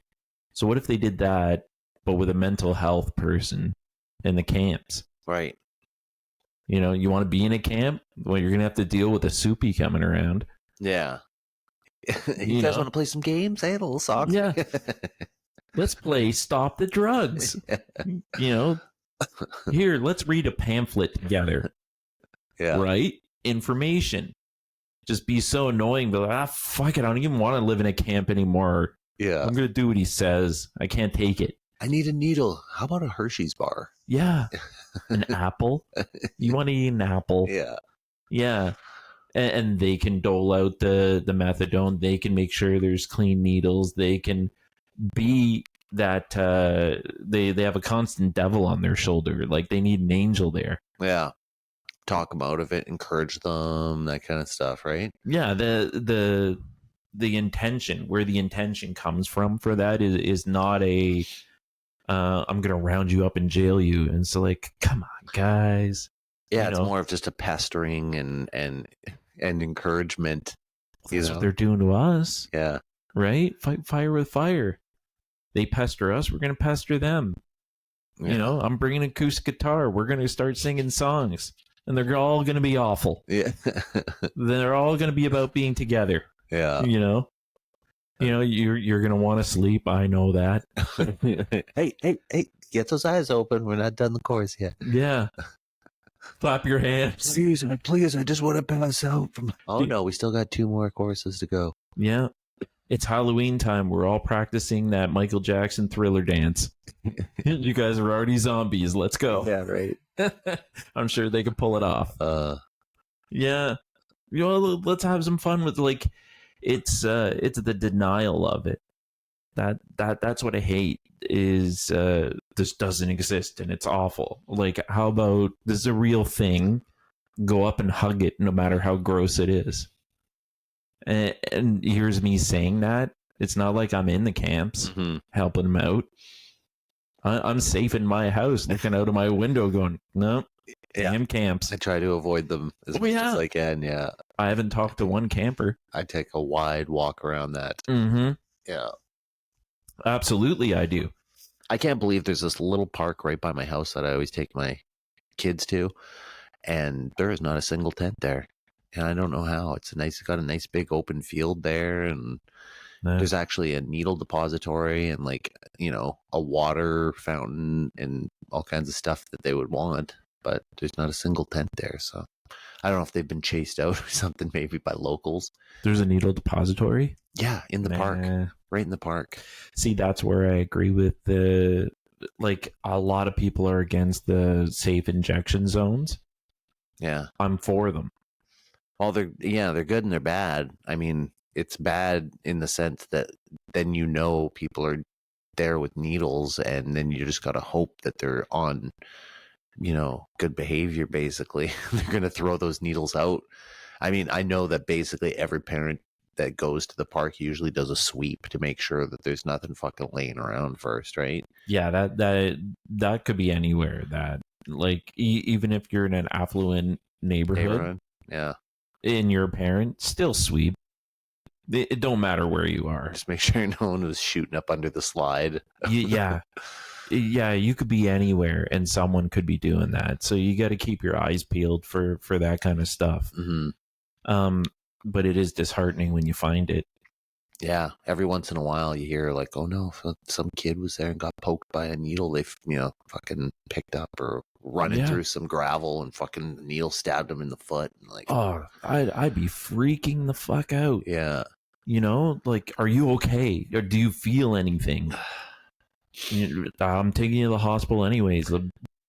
So what if they did that, but with a mental health person in the camps? Right. You want to be in a camp? Well, you're going to have to deal with a soupy coming around. Yeah. You guys want to play some games? Hey, a little soccer? Yeah. Let's play Stop the Drugs. Here, let's read a pamphlet together. Yeah. Right? Information. Just be so annoying, but like, fuck it, I don't even want to live in a camp anymore. Yeah. I'm going to do what he says. I can't take it. I need a needle. How about a Hershey's bar? Yeah. An apple? You want to eat an apple? Yeah. Yeah. And they can dole out the methadone. They can make sure there's clean needles. They can be that they have a constant devil on their shoulder. Like they need an angel there. Yeah. Talk them out of it, encourage them, that kind of stuff, right? Yeah, the intention, where the intention comes from for that is not a I'm gonna round you up and jail you. And so like, come on, guys. Yeah, it's more of just a pestering and encouragement. That's what they're doing to us. Yeah. Right? Fight fire with fire. They pester us, we're gonna pester them. Yeah. You know, I'm bringing an acoustic guitar. We're gonna start singing songs. And they're all going to be awful. Yeah. They're all going to be about being together. Yeah. You know, you're going to want to sleep. I know that. Hey, get those eyes open. We're not done the chorus yet. Yeah. Clap your hands. Please, I just want to pass out. No, we still got 2 more choruses to go. Yeah. It's Halloween time. We're all practicing that Michael Jackson Thriller dance. You guys are already zombies. Let's go. Yeah, right. I'm sure they could pull it off. Yeah. You know, let's have some fun with it's the denial of it. That's what I hate is this doesn't exist and it's awful. Like, how about this is a real thing? Go up and hug it, no matter how gross it is. And here's me saying that. It's not like I'm in the camps helping them out. I'm safe in my house, looking out of my window, going, no, damn camps. I try to avoid them as much as I can. Yeah, I haven't talked to one camper. I take a wide walk around that. Mm-hmm. Yeah, absolutely, I do. I can't believe there's this little park right by my house that I always take my kids to, and there is not a single tent there. And I don't know how. It's got a nice big open field there, and there's actually a needle depository and a water fountain and all kinds of stuff that they would want, but there's not a single tent there. So I don't know if they've been chased out or something, maybe by locals. There's a needle depository? Yeah, in the park. Right in the park. See, that's where I agree with a lot of people are against the safe injection zones. Yeah. I'm for them. Well, they're good and they're bad. I mean, it's bad in the sense that then people are there with needles, and then you just got to hope that they're on, good behavior, basically. They're going to throw those needles out. I mean, I know that basically every parent that goes to the park usually does a sweep to make sure that there's nothing fucking laying around first, right? Yeah, that could be anywhere. That, even if you're in an affluent neighborhood. Yeah. And you're a parent, still sweep. It don't matter where you are. Just make sure no one was shooting up under the slide. Yeah. Yeah, you could be anywhere and someone could be doing that. So you got to keep your eyes peeled for that kind of stuff. Mm-hmm. But it is disheartening when you find it. Yeah, every once in a while you hear oh no, some kid was there and got poked by a needle they fucking picked up, or running through some gravel and fucking the needle stabbed him in the foot. And I'd be freaking the fuck out. Yeah. Are you okay? Or do you feel anything? I'm taking you to the hospital anyways.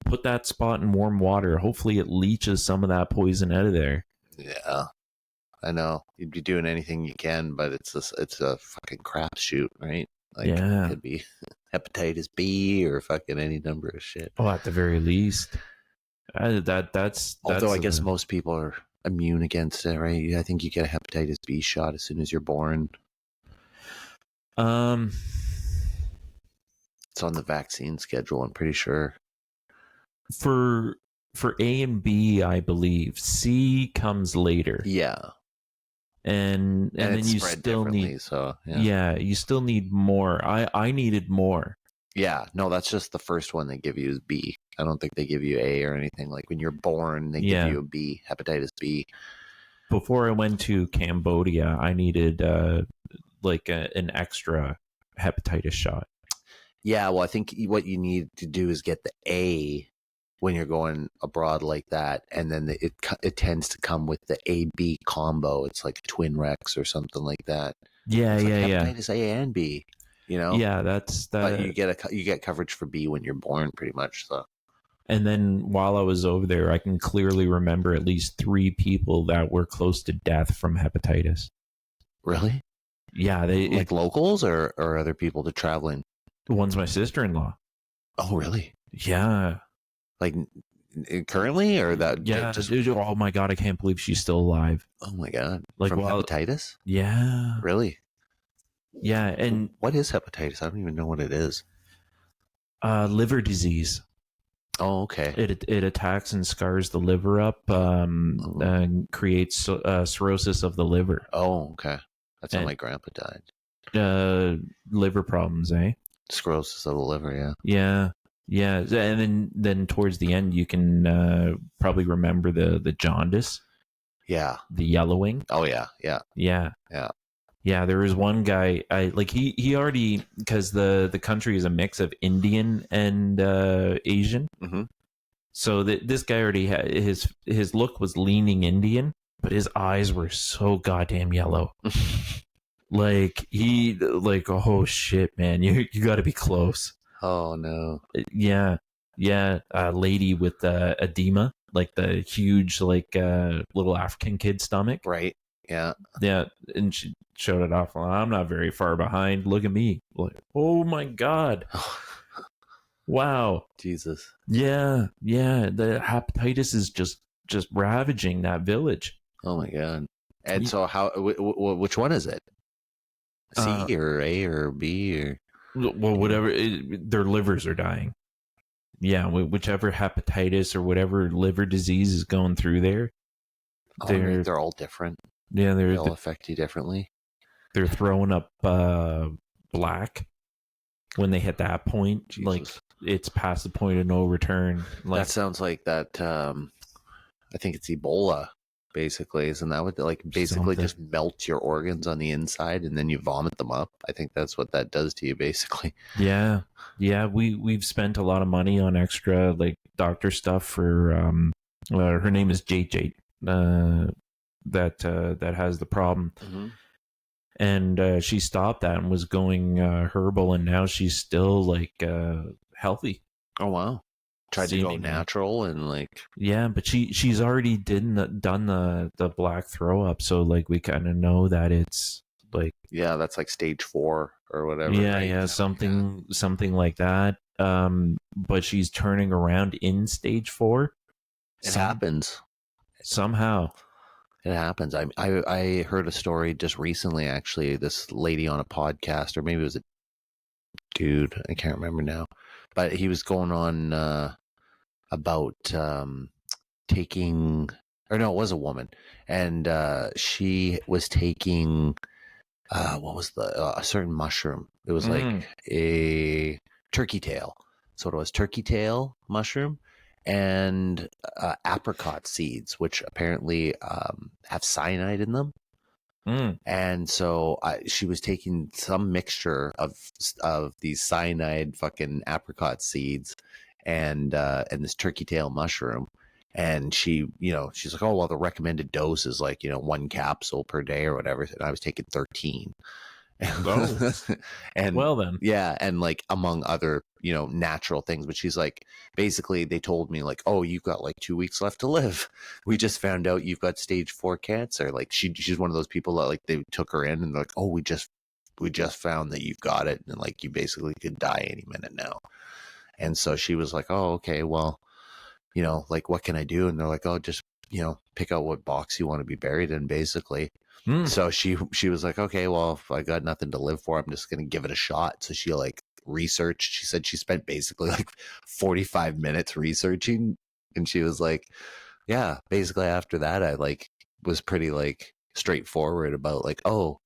Put that spot in warm water. Hopefully it leaches some of that poison out of there. Yeah. I know you'd be doing anything you can, but it's a fucking crapshoot, right? It could be hepatitis B or fucking any number of shit. Oh, at the very least, that's. Although I guess most people are immune against it, right? I think you get a hepatitis B shot as soon as you're born. It's on the vaccine schedule, I'm pretty sure. For A and B, I believe C comes later. Yeah. And then you still need you still need more. I needed more. Yeah, no, that's just the first one they give you is B. I don't think they give you A or anything. Like when you're born, they give you a B, hepatitis B. Before I went to Cambodia, I needed an extra hepatitis shot. Yeah, well, I think what you need to do is get the A when you're going abroad like that, and then it tends to come with the A-B combo. It's like Twin Rex or something like that. Yeah, it's hepatitis A and B, Yeah, that's that. But you get coverage for B when you're born, pretty much. So. And then while I was over there, I can clearly remember at least 3 people that were close to death from hepatitis. Really? Yeah, locals or other people that traveling. One's my sister-in-law. Oh, really? Yeah. Like currently, or that? Yeah. Oh my God, I can't believe she's still alive. Oh my God. Like, from hepatitis? Yeah. Really? Yeah, and what is hepatitis? I don't even know what it is. Liver disease. Oh, okay. It attacks and scars the liver up, and creates cirrhosis of the liver. Oh, okay. That's how my grandpa died. Liver problems, eh? Cirrhosis of the liver, yeah. Yeah, yeah, and then towards the end, you can probably remember the jaundice. Yeah. The yellowing. Oh yeah, yeah, yeah, yeah. Yeah, there was one guy. He already, because the country is a mix of Indian and Asian. Mm-hmm. So this guy already had his look was leaning Indian, but his eyes were so goddamn yellow. Oh shit, man, you got to be close. Oh no. Yeah, lady with edema, like the huge little African kid stomach. Right. Yeah. Yeah, and she showed it off. I'm not very far behind. Look at me. Like, oh my God. Wow. Jesus. Yeah. The hepatitis is just ravaging that village. Oh my God. And so how? Which one is it? C or A or B or? Well, whatever. Their livers are dying. Yeah, whichever hepatitis or whatever liver disease is going through there. They're all different. Yeah, they all affect you differently. They're throwing up black when they hit that point. Jesus. Like, it's past the point of no return. That sounds like that. I think it's Ebola, basically. Isn't that what basically just melt your organs on the inside and then you vomit them up? I think that's what that does to you, basically. Yeah. We've spent a lot of money on extra doctor stuff for her name is JJ. That has the problem. Mm-hmm. And she stopped that and was going herbal, and now she's still healthy. Oh wow! Tried to go natural and yeah, but she's already done the black throw up, so we kind of know that it's that's stage 4 or whatever. Yeah, right? Yeah, something like that. But she's turning around in stage 4. It happens somehow. It happens. I heard a story just recently, actually. This lady on a podcast, or maybe it was a dude, I can't remember now, but he was going on about taking, or no, it was a woman, and she was taking what was a certain mushroom. It was like a turkey tail. So it was turkey tail mushroom and apricot seeds, which apparently have cyanide in them. And so she was taking some mixture of these cyanide fucking apricot seeds and this turkey tail mushroom. And she's like, oh, well, the recommended dose is 1 capsule per day or whatever. And I was taking 13. And well then, yeah, and among other natural things, but she's basically they told me oh, you've got 2 weeks left to live. We just found out you've got stage 4 cancer. She's one of those people that they took her in and they're oh, we just found that you've got it, and you basically could die any minute now. And so she was like, oh, okay, well, what can I do? And they're like, oh, just pick out what box you want to be buried in, basically. So she was like, okay, well, if I got nothing to live for, I'm just going to give it a shot. So she researched. She said she spent basically 45 minutes researching. And she was like, yeah, basically after that, I was pretty straightforward about oh,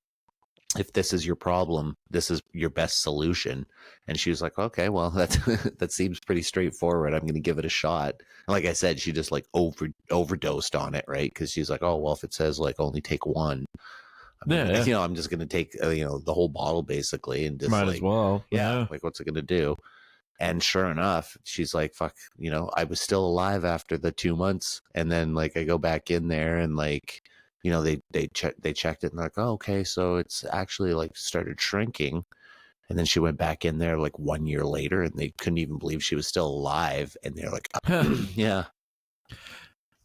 if this is your problem, this is your best solution. And she was like, okay, well, that seems pretty straightforward. I'm going to give it a shot. And like I said, she just overdosed on it, right? Because she's like, oh, well, if it says only take 1, I'm just going to take the whole bottle basically, and just might as well. Yeah, what's it going to do? And sure enough, she's like, fuck, I was still alive after the 2 months, and then I go back in there and they checked it and they're like, oh, okay, so it's actually started shrinking. And then she went back in there 1 year later, and they couldn't even believe she was still alive. And they're like, yeah.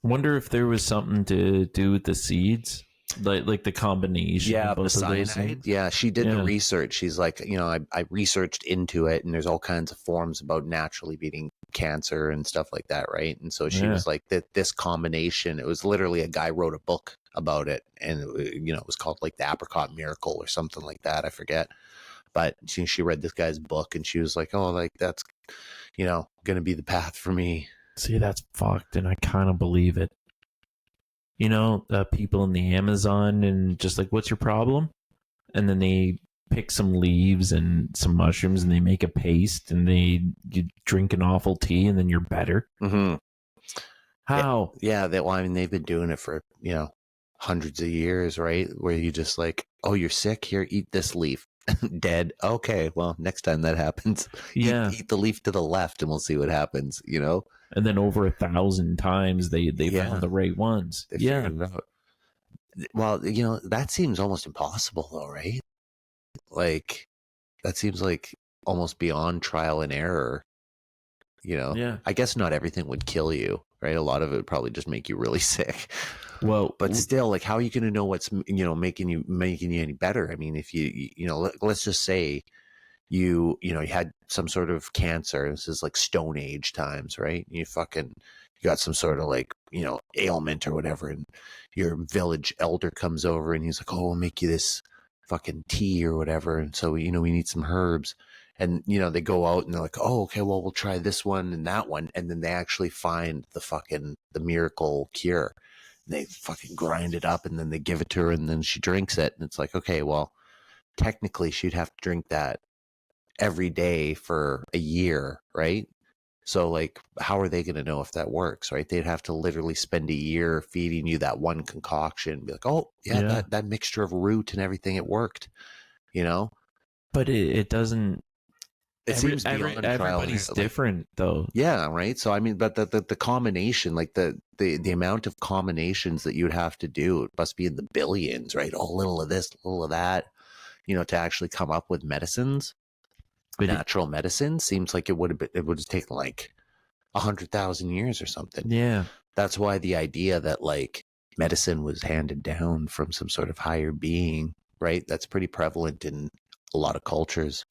Wonder if there was something to do with the seeds. like the combination Yeah, of the both of those cyanide. things. Yeah, she did the Yeah. research. She's like, I researched into it, and there's all kinds of forms about naturally beating cancer and stuff like that, right? And so she Yeah. was like, that this combination. It was literally a guy wrote a book about it, and it was called like the Apricot Miracle or something like that. I forget, but she read this guy's book, and she was like, oh, like that's going to be the path for me. See, that's fucked, and I kind of believe it. People in the Amazon and just like, what's your problem? And then they pick some leaves and some mushrooms and they make a paste and you drink an awful tea and then you're better. Mm-hmm. How? Yeah. Well, I mean, they've been doing it for, hundreds of years, right? Where you just like, oh, you're sick? Here, eat this leaf. Dead. Okay, well, next time that happens, Yeah. eat the leaf to the left and we'll see what happens, And then over 1,000 times they Yeah. found the right ones. They Yeah. figured it out. Well, that seems almost impossible though, right? Like, that seems like almost beyond trial and error, Yeah. I guess not everything would kill you, right? A lot of it would probably just make you really sick. Well, But still, like, how are you going to know what's, making you any better? I mean, if let's just say you had some sort of cancer. This is like Stone Age times, right? You got some sort of like, ailment or whatever. And your village elder comes over and he's like, oh, we'll make you this fucking tea or whatever. And so, we need some herbs. And, they go out and they're like, oh, okay, well, we'll try this one and that one. And then they actually find the miracle cure. And they fucking grind it up and then they give it to her and then she drinks it. And it's like, okay, well, technically she'd have to drink that every day for a year, right? So like, how are they going to know if that works, right? They'd have to literally spend a year feeding you that one concoction, be like, oh yeah. That mixture of root and everything, it worked, But it doesn't. It seems beyond everybody's trial, different though. Yeah, right. So I mean, but the combination, like the amount of combinations that you'd have to do, it must be in the billions, right? Oh, a little of this, a little of that, to actually come up with medicines. Natural medicine seems like it would have taken like 100,000 years or something. Yeah. That's why the idea that like medicine was handed down from some sort of higher being, right? That's pretty prevalent in a lot of cultures.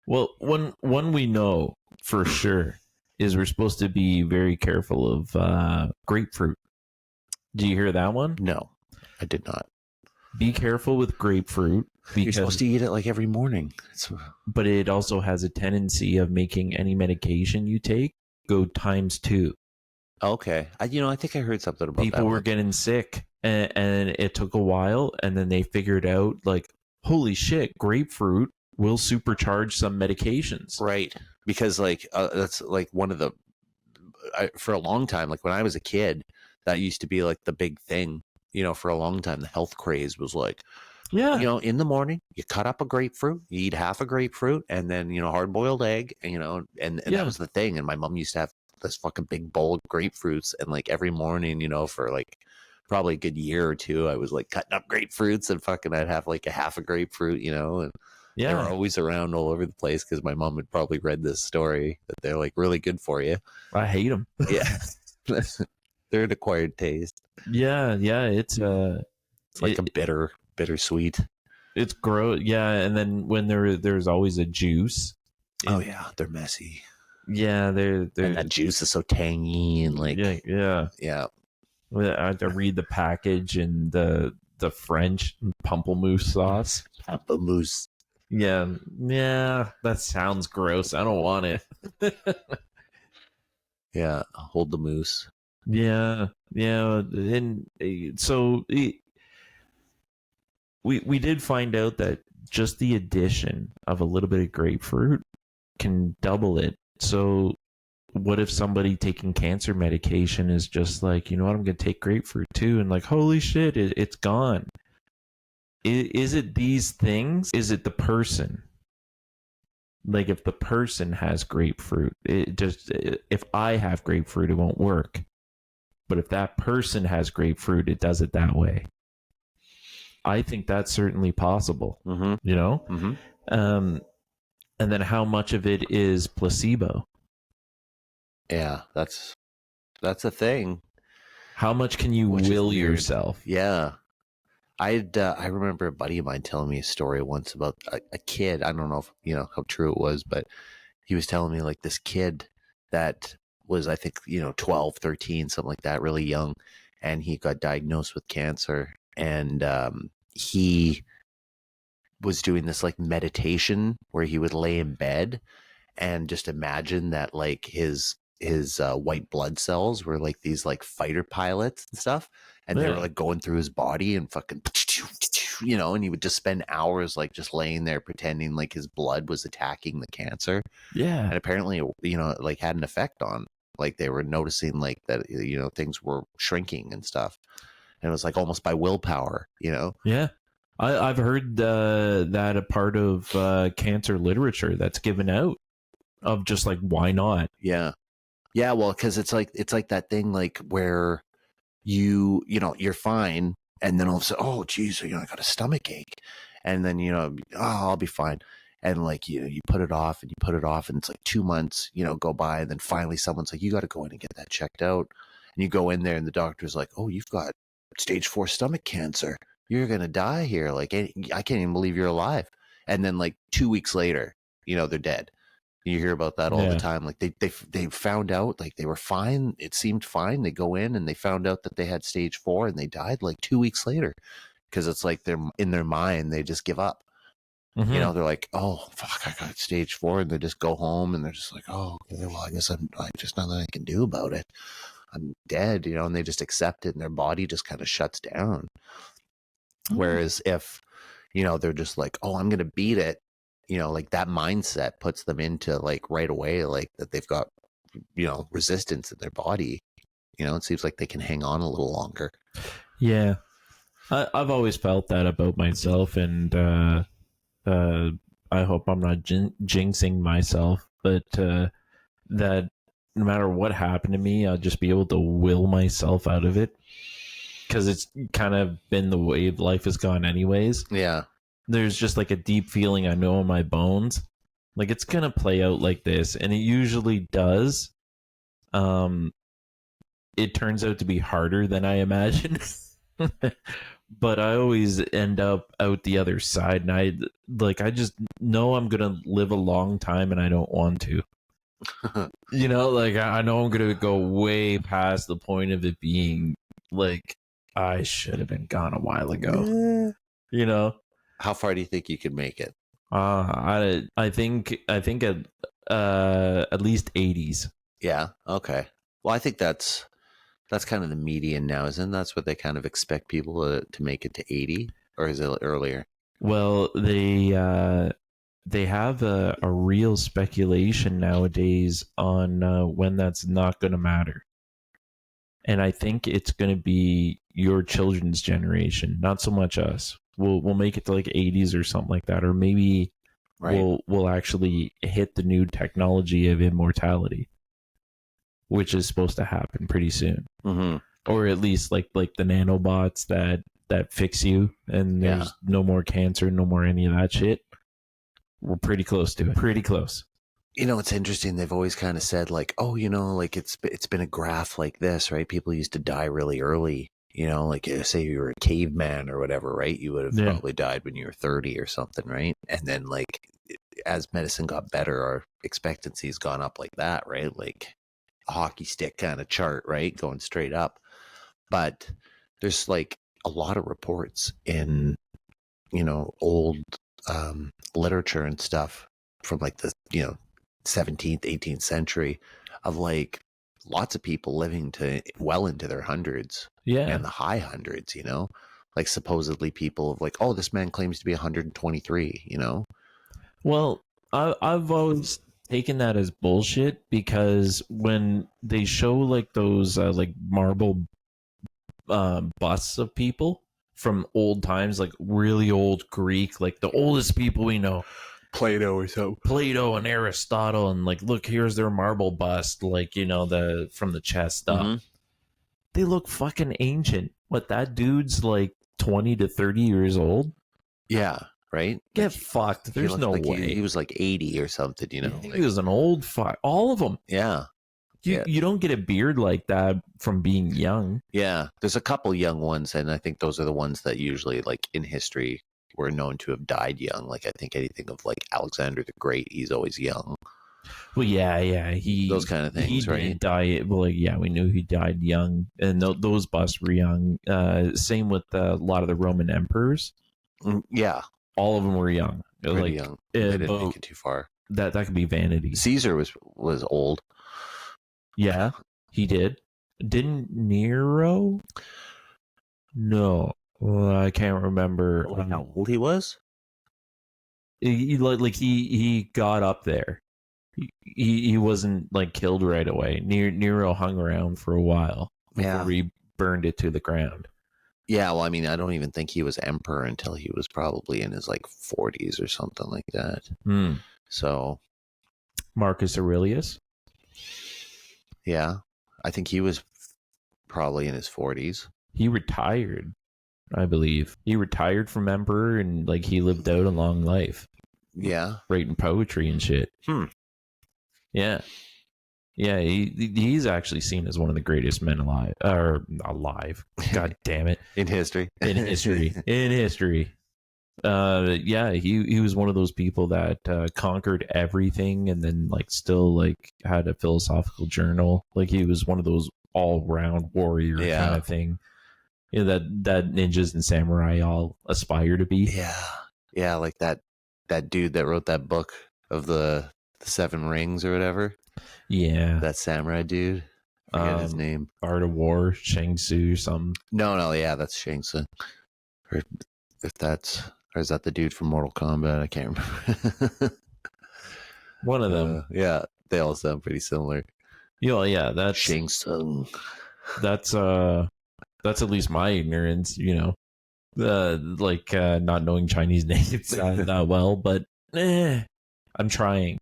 Well, one we know for sure is we're supposed to be very careful of grapefruit. Do you hear that one? No, I did not. Be careful with grapefruit. You're supposed to eat it like every morning. But it also has a tendency of making any medication you take go ×2. Okay. I think I heard something about People were getting sick and it took a while and then they figured out like, holy shit, grapefruit will supercharge some medications. Right. Because like, that's like one of the, for a long time, like when I was a kid, that used to be like the big thing, for a long time, the health craze was like, yeah, in the morning, you cut up a grapefruit, you eat half a grapefruit, and then, hard boiled egg, and that was the thing. And my mom used to have this fucking big bowl of grapefruits. And like every morning, for like probably a good year or two, I was like cutting up grapefruits and fucking I'd have like a half a grapefruit, and they were always around all over the place because my mom had probably read this story that they're like really good for you. I hate them. Yeah. They're an acquired taste. Yeah. It's like a bittersweet. It's gross. Yeah. And then when there's always a juice. Oh yeah. They're messy. Yeah. They're and that juice is so tangy and like, yeah. I had to read the package and the French pamplemousse sauce. Pamplemousse. Yeah, that sounds gross. I don't want it. Yeah, hold the moose. Yeah, and so we did find out that just the addition of a little bit of grapefruit can double it. So what if somebody taking cancer medication is just like, you know what, I'm going to take grapefruit too, and like, holy shit, it's gone. Is it these things? Is it the person? Like if the person has grapefruit, if I have grapefruit, it won't work. But if that person has grapefruit, it does it that way. I think that's certainly possible. Mm-hmm. Mm-hmm. And then how much of it is placebo? Yeah, that's a thing. How much can you will yourself? Yeah. I remember a buddy of mine telling me a story once about a kid. I don't know if how true it was, but he was telling me like this kid that was, I think, 12, 13, something like that, really young, and he got diagnosed with cancer, and he was doing this like meditation where he would lay in bed and just imagine that like his white blood cells were like these like fighter pilots and stuff, and they were like going through his body and fucking and he would just spend hours like just laying there pretending like his blood was attacking the cancer. And apparently like had an effect on, like they were noticing like that things were shrinking and stuff, and it was like almost by willpower. I've heard that a part of cancer literature that's given out of just like, why not? Yeah, well, because it's like that thing like where you're fine, and then all of a sudden, oh geez, I got a stomach ache, and then oh, I'll be fine, and like you put it off and you put it off, and it's like 2 months go by, and then finally someone's like, you got to go in and get that checked out, and you go in there and the doctor's like, oh, you've got stage 4 stomach cancer, you're gonna die here, like I can't even believe you're alive, and then like 2 weeks later they're dead. You hear about that all the time. Like they found out like they were fine. It seemed fine. They go in and they found out that they had stage 4 and they died like 2 weeks later, because it's like they're in their mind, they just give up. Mm-hmm. They're like, oh fuck, I got stage 4, and they just go home and they're just like, oh, okay, well, I guess I just nothing I can do about it. I'm dead, and they just accept it, and their body just kind of shuts down. Mm-hmm. Whereas if they're just like, oh, I'm gonna beat it. Like that mindset puts them into like right away, like that they've got, resistance in their body. It seems like they can hang on a little longer. Yeah. I've always felt that about myself, and I hope I'm not jinxing myself, but that no matter what happened to me, I'll just be able to will myself out of it, because it's kind of been the way life has gone anyways. Yeah. There's just like a deep feeling I know in my bones, like it's gonna play out like this, and it usually does. It turns out to be harder than I imagined, but I always end up out the other side, and I just know I'm gonna live a long time, and I don't want to. Like I know I'm gonna go way past the point of it being like I should have been gone a while ago. How far do you think you could make it? I think at least 80s. Yeah. Okay. Well, I think that's kind of the median now, isn't that's what they kind of expect people to make it to 80, or is it earlier? Well, they have a real speculation nowadays on when that's not going to matter. And I think it's going to be your children's generation, not so much us. We'll make it to like 80s or something like that, or maybe we'll actually hit the new technology of immortality, which is supposed to happen pretty soon. Mm-hmm. Or at least like the nanobots that fix you, and there's no more cancer, no more any of that shit. We're pretty close to it. Pretty close. It's interesting. They've always kind of said like, oh, like it's been a graph like this, right? People used to die really early. Like say you were a caveman or whatever, right? You would have probably died when you were 30 or something, right? And then like as medicine got better, our expectancy's gone up like that, right? Like a hockey stick kind of chart, right? Going straight up. But there's like a lot of reports in, old literature and stuff from like the, 17th, 18th century of like lots of people living to well into their hundreds, and the high hundreds, like supposedly people of like, oh, this man claims to be 123, Well, I've always taken that as bullshit, because when they show like those like marble busts of people from old times, like really old Greek, like the oldest people we know, Plato or so. Plato and Aristotle, and like, look, here's their marble bust, like, the from the chest up. Mm-hmm. They look fucking ancient. What, that dude's like 20 to 30 years old? Yeah, right? Get fucked. There's no way. He was like 80 or something, He was an old fuck. All of them. Yeah. You don't get a beard like that from being young. Yeah, there's a couple young ones, and I think those are the ones that usually, like in history, were known to have died young. Like I think anything of like Alexander the Great, he's always young. Well, yeah, those kind of things, he right? did die. Well, like, yeah, we knew he died young, and those busts were young. Same with a lot of the Roman emperors. Yeah, all of them were young. Pretty young. They didn't make it too far. That could be vanity. Caesar was old. Yeah, he did. Didn't Nero? No, I can't remember how old he was. He got up there. He wasn't like killed right away. Nero hung around for a while before he burned it to the ground. Yeah, well, I mean, I don't even think he was emperor until he was probably in his like 40s or something like that. So, Marcus Aurelius. Yeah, I think he was probably in his 40s. He retired, I believe. He retired from emperor and like he lived out a long life. Yeah, writing poetry and shit. Yeah. Yeah, he's actually seen as one of the greatest men alive. God damn it. In history. In history. Yeah, he was one of those people that conquered everything and then like still like had a philosophical journal. Like he was one of those all-round warrior kind of thing. You know, that ninjas and samurai all aspire to be. Yeah, like that dude that wrote that book of the Seven Rings or whatever. Yeah. That samurai dude. I forget his name. Art of War, Shang Tzu, something. No, yeah, that's Shang Tzu. Or is that the dude from Mortal Kombat? I can't remember. One of them. Yeah, they all sound pretty similar. Yeah, that's Shang Tsung. That's at least my ignorance, you know. Not knowing Chinese names that well, but I'm trying.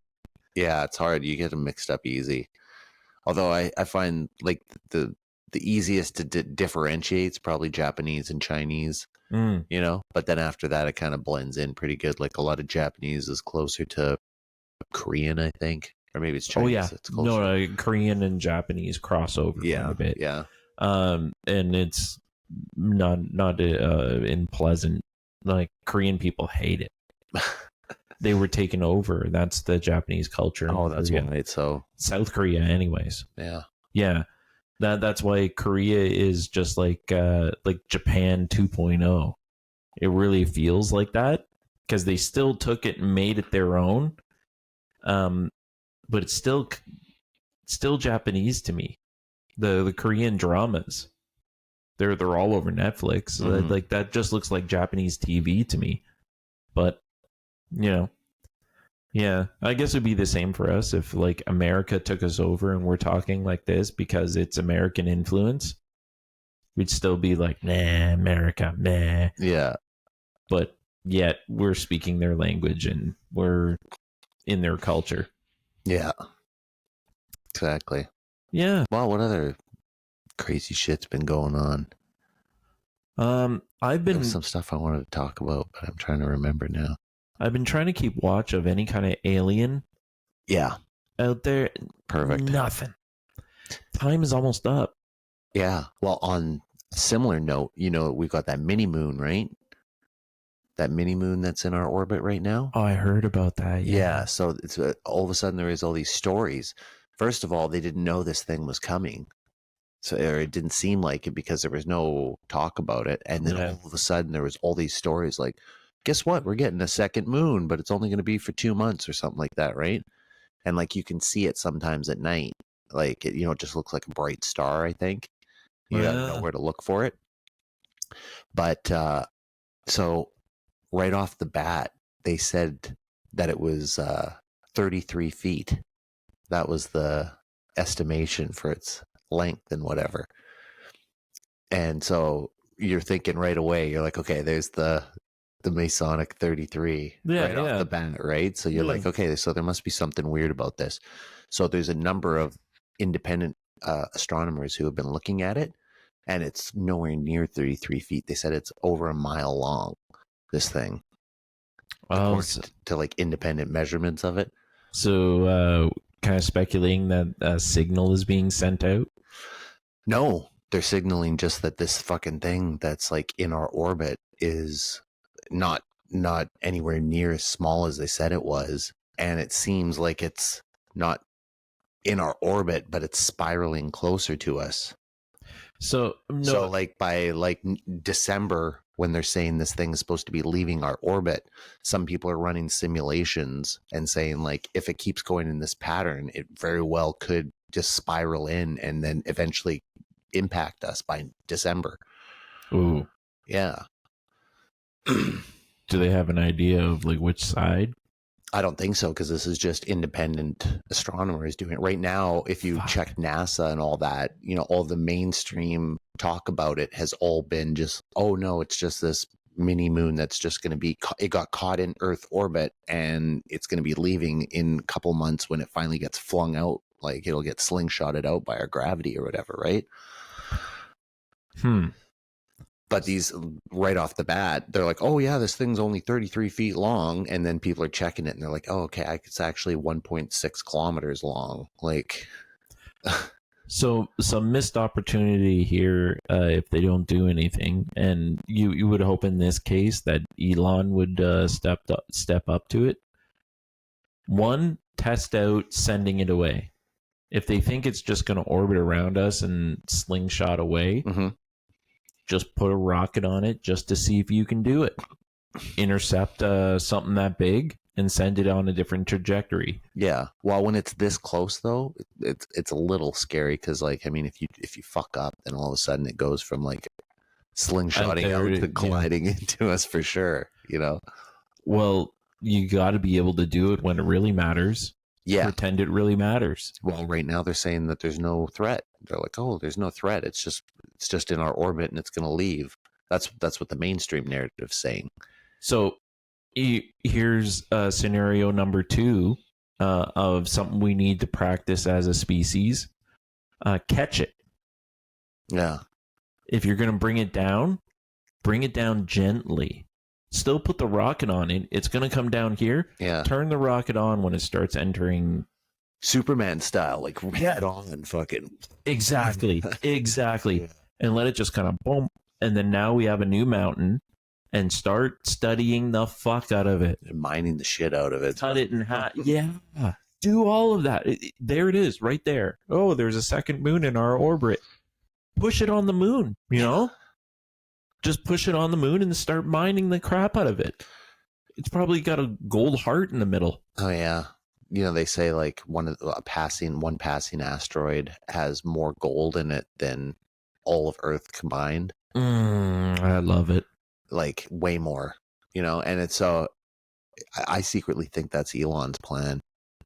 Yeah, it's hard. You get them mixed up easy. Although I find like the easiest to differentiate is probably Japanese and Chinese, you know, but then after that it kind of blends in pretty good. Like a lot of Japanese is closer to Korean, I think, or maybe it's Chinese. Oh yeah, it's closer. No, Korean and Japanese crossover quite a bit. Yeah, and it's not unpleasant. Like Korean people hate it. They were taken over. That's the Japanese culture. Oh, that's right. So South Korea, anyways. Yeah. That's why Korea is just like Japan 2.0. It really feels like that because they still took it and made it their own. But it's still Japanese to me. The Korean dramas, they're all over Netflix. Like that just looks like Japanese TV to me. But you know, yeah, I guess it'd be the same for us if like America took us over and we're talking like this because it's American influence. We'd still be like, nah, America, nah. Yeah. But yet we're speaking their language and we're in their culture. Yeah. Exactly. Yeah. Well, what other crazy shit's been going on? There's some stuff I wanted to talk about, but I'm trying to remember now. I've been trying to keep watch of any kind of alien. Yeah. Out there. Perfect. Nothing. Time is almost up. Yeah. Well, on a similar note, you know, we've got that mini moon, right? That mini moon that's in our orbit right now. Oh, I heard about that. Yeah. So it's all of a sudden there is all these stories. First of all, they didn't know this thing was coming. So it didn't seem like it because there was no talk about it. And then all of a sudden there was all these stories like, guess what? We're getting a second moon, but it's only going to be for 2 months or something like that, right? And like you can see it sometimes at night. Like it, it just looks like a bright star, I think. You gotta know where to look for it. But so right off the bat, they said that it was 33 feet. That was the estimation for its length and whatever. And so you're thinking right away, you're like, okay, there's the Masonic 33 off the bat, right? So you're like, okay, so there must be something weird about this. So there's a number of independent astronomers who have been looking at it, and it's nowhere near 33 feet. They said it's over a mile long, this thing. To like independent measurements of it. So kind of speculating that a signal is being sent out? No, they're signaling just that this fucking thing that's like in our orbit is not anywhere near as small as they said it was, and it seems like it's not in our orbit, but it's spiraling closer to us. So no, So like by like December, when they're saying this thing is supposed to be leaving our orbit, some people are running simulations and saying like if it keeps going in this pattern, it very well could just spiral in and then eventually impact us by December. ooh, Yeah. do they have an idea of like which side? I don't think so, because this is just independent astronomers doing it right now. If you check NASA and all that, you know, all the mainstream talk about it has all been just, oh no, it's just this mini moon that's just going to be, it got caught in Earth orbit and it's going to be leaving in a couple months when it finally gets flung out. Like it'll get slingshotted out by our gravity or whatever, right? But these, right off the bat, they're like, oh yeah, this thing's only 33 feet long. And then people are checking it and they're like, oh, okay, it's actually 1.6 kilometers long. Like, so some missed opportunity here if they don't do anything. And you would hope in this case that Elon would step up to it. One, test out sending it away. If they think it's just going to orbit around us and slingshot away, just put a rocket on it just to see if you can do it. Intercept something that big and send it on a different trajectory. Yeah. Well, when it's this close though, it's a little scary because, like, I mean, if you fuck up, then all of a sudden it goes from like slingshotting out to colliding into us for sure. You know. Well, you got to be able to do it when it really matters. Yeah. Pretend it really matters. Well, right now they're saying that there's no threat. They're like, oh, there's no threat. It's just in our orbit and it's going to leave. That's what the mainstream narrative is saying. So here's scenario number 2 of something we need to practice as a species. Catch it. Yeah. If you're going to bring it down gently. Still put the rocket on it. It's going to come down here. Yeah. Turn the rocket on when it starts entering. Superman style, like head on fucking. Exactly. Yeah. And let it just kind of boom. And then now we have a new mountain and start studying the fuck out of it. And mining the shit out of it. Cut it in half. Yeah. Do all of that. There it is, right there. Oh, there's a second moon in our orbit. Push it on the moon, you know? Just push it on the moon and start mining the crap out of it. It's probably got a gold heart in the middle. Oh yeah. You know, they say like one passing asteroid has more gold in it than all of Earth combined. I love it. Like way more, you know, and it's so I secretly think that's Elon's plan.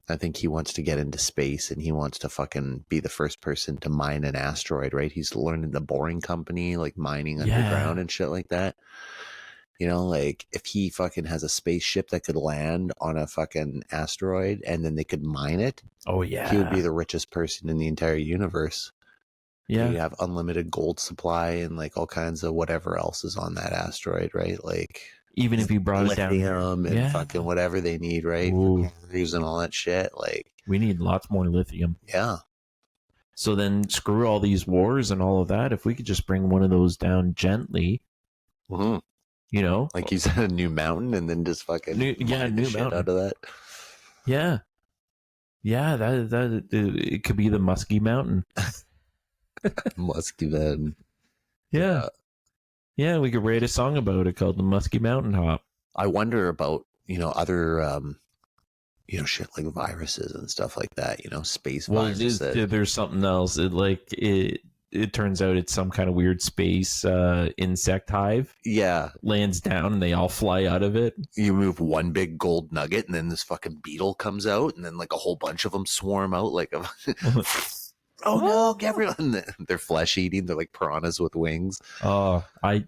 I think he wants to get into space and he wants to fucking be the first person to mine an asteroid, right? He's learning the Boring Company, like mining underground and shit like that. You know, like if he fucking has a spaceship that could land on a fucking asteroid and then they could mine it. Oh yeah. He would be the richest person in the entire universe. Yeah. You have unlimited gold supply and like all kinds of whatever else is on that asteroid, right? Like even if you brought it down and fucking whatever they need, right? Using all that shit, like we need lots more lithium. Yeah. So then screw all these wars and all of that. If we could just bring one of those down gently, you know, like you said, a new mountain, and then just fucking new mountain out of that. Yeah, that it could be the Musky Mountain. Musky Mountain. Yeah, we could write a song about it called the Musky Mountain Hop. I wonder about, you know, other, you know, shit like viruses and stuff like that, you know, space viruses. There's something else. It turns out it's some kind of weird space insect hive. Yeah. Lands down and they all fly out of it. You move one big gold nugget and then this fucking beetle comes out and then like a whole bunch of them swarm out like a... Oh no, everyone! They're flesh eating. They're like piranhas with wings. Oh, I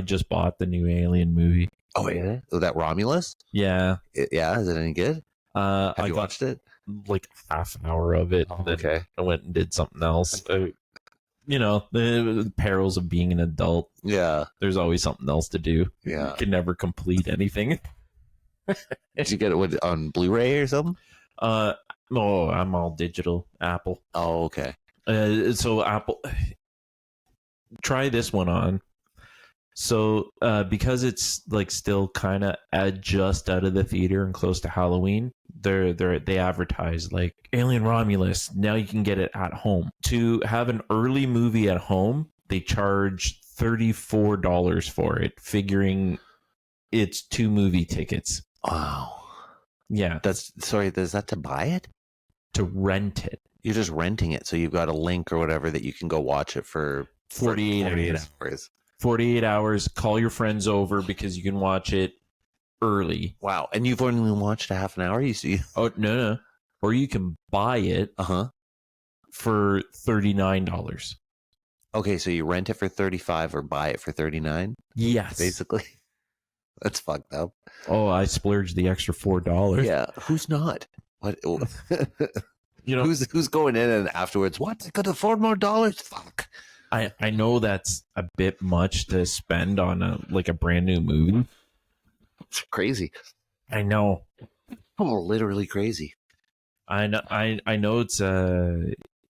just bought the new Alien movie. Oh yeah, that Romulus. Yeah, yeah. Is it any good? Have you watched it? Like half an hour of it. Oh, okay. I went and did something else. You know, the perils of being an adult. Yeah, there's always something else to do. Yeah, you can never complete anything. Did you get it on Blu-ray or something? Oh, I'm all digital. Apple. Oh, okay. So Apple, try this one on. So because it's like still kind of just out of the theater and close to Halloween, they advertise like Alien Romulus. Now you can get it at home. To have an early movie at home, they charge $34 for it, figuring it's 2 movie tickets. Wow. Yeah. Is that to buy it? To rent it. You're just renting it, so you've got a link or whatever that you can go watch it for 48 hours. 48 hours. Call your friends over because you can watch it early. Wow. And you've only watched a half an hour, you see? Oh, no. Or you can buy it for $39. Okay, so you rent it for $35 or buy it for $39? Yes. Basically. That's fucked up. Oh, I splurged the extra $4. Yeah. Who's not? What? You know, who's going in and afterwards, what? I could afford more dollars? Fuck. I know that's a bit much to spend on a brand new movie. It's crazy. I know. Oh, literally crazy. I know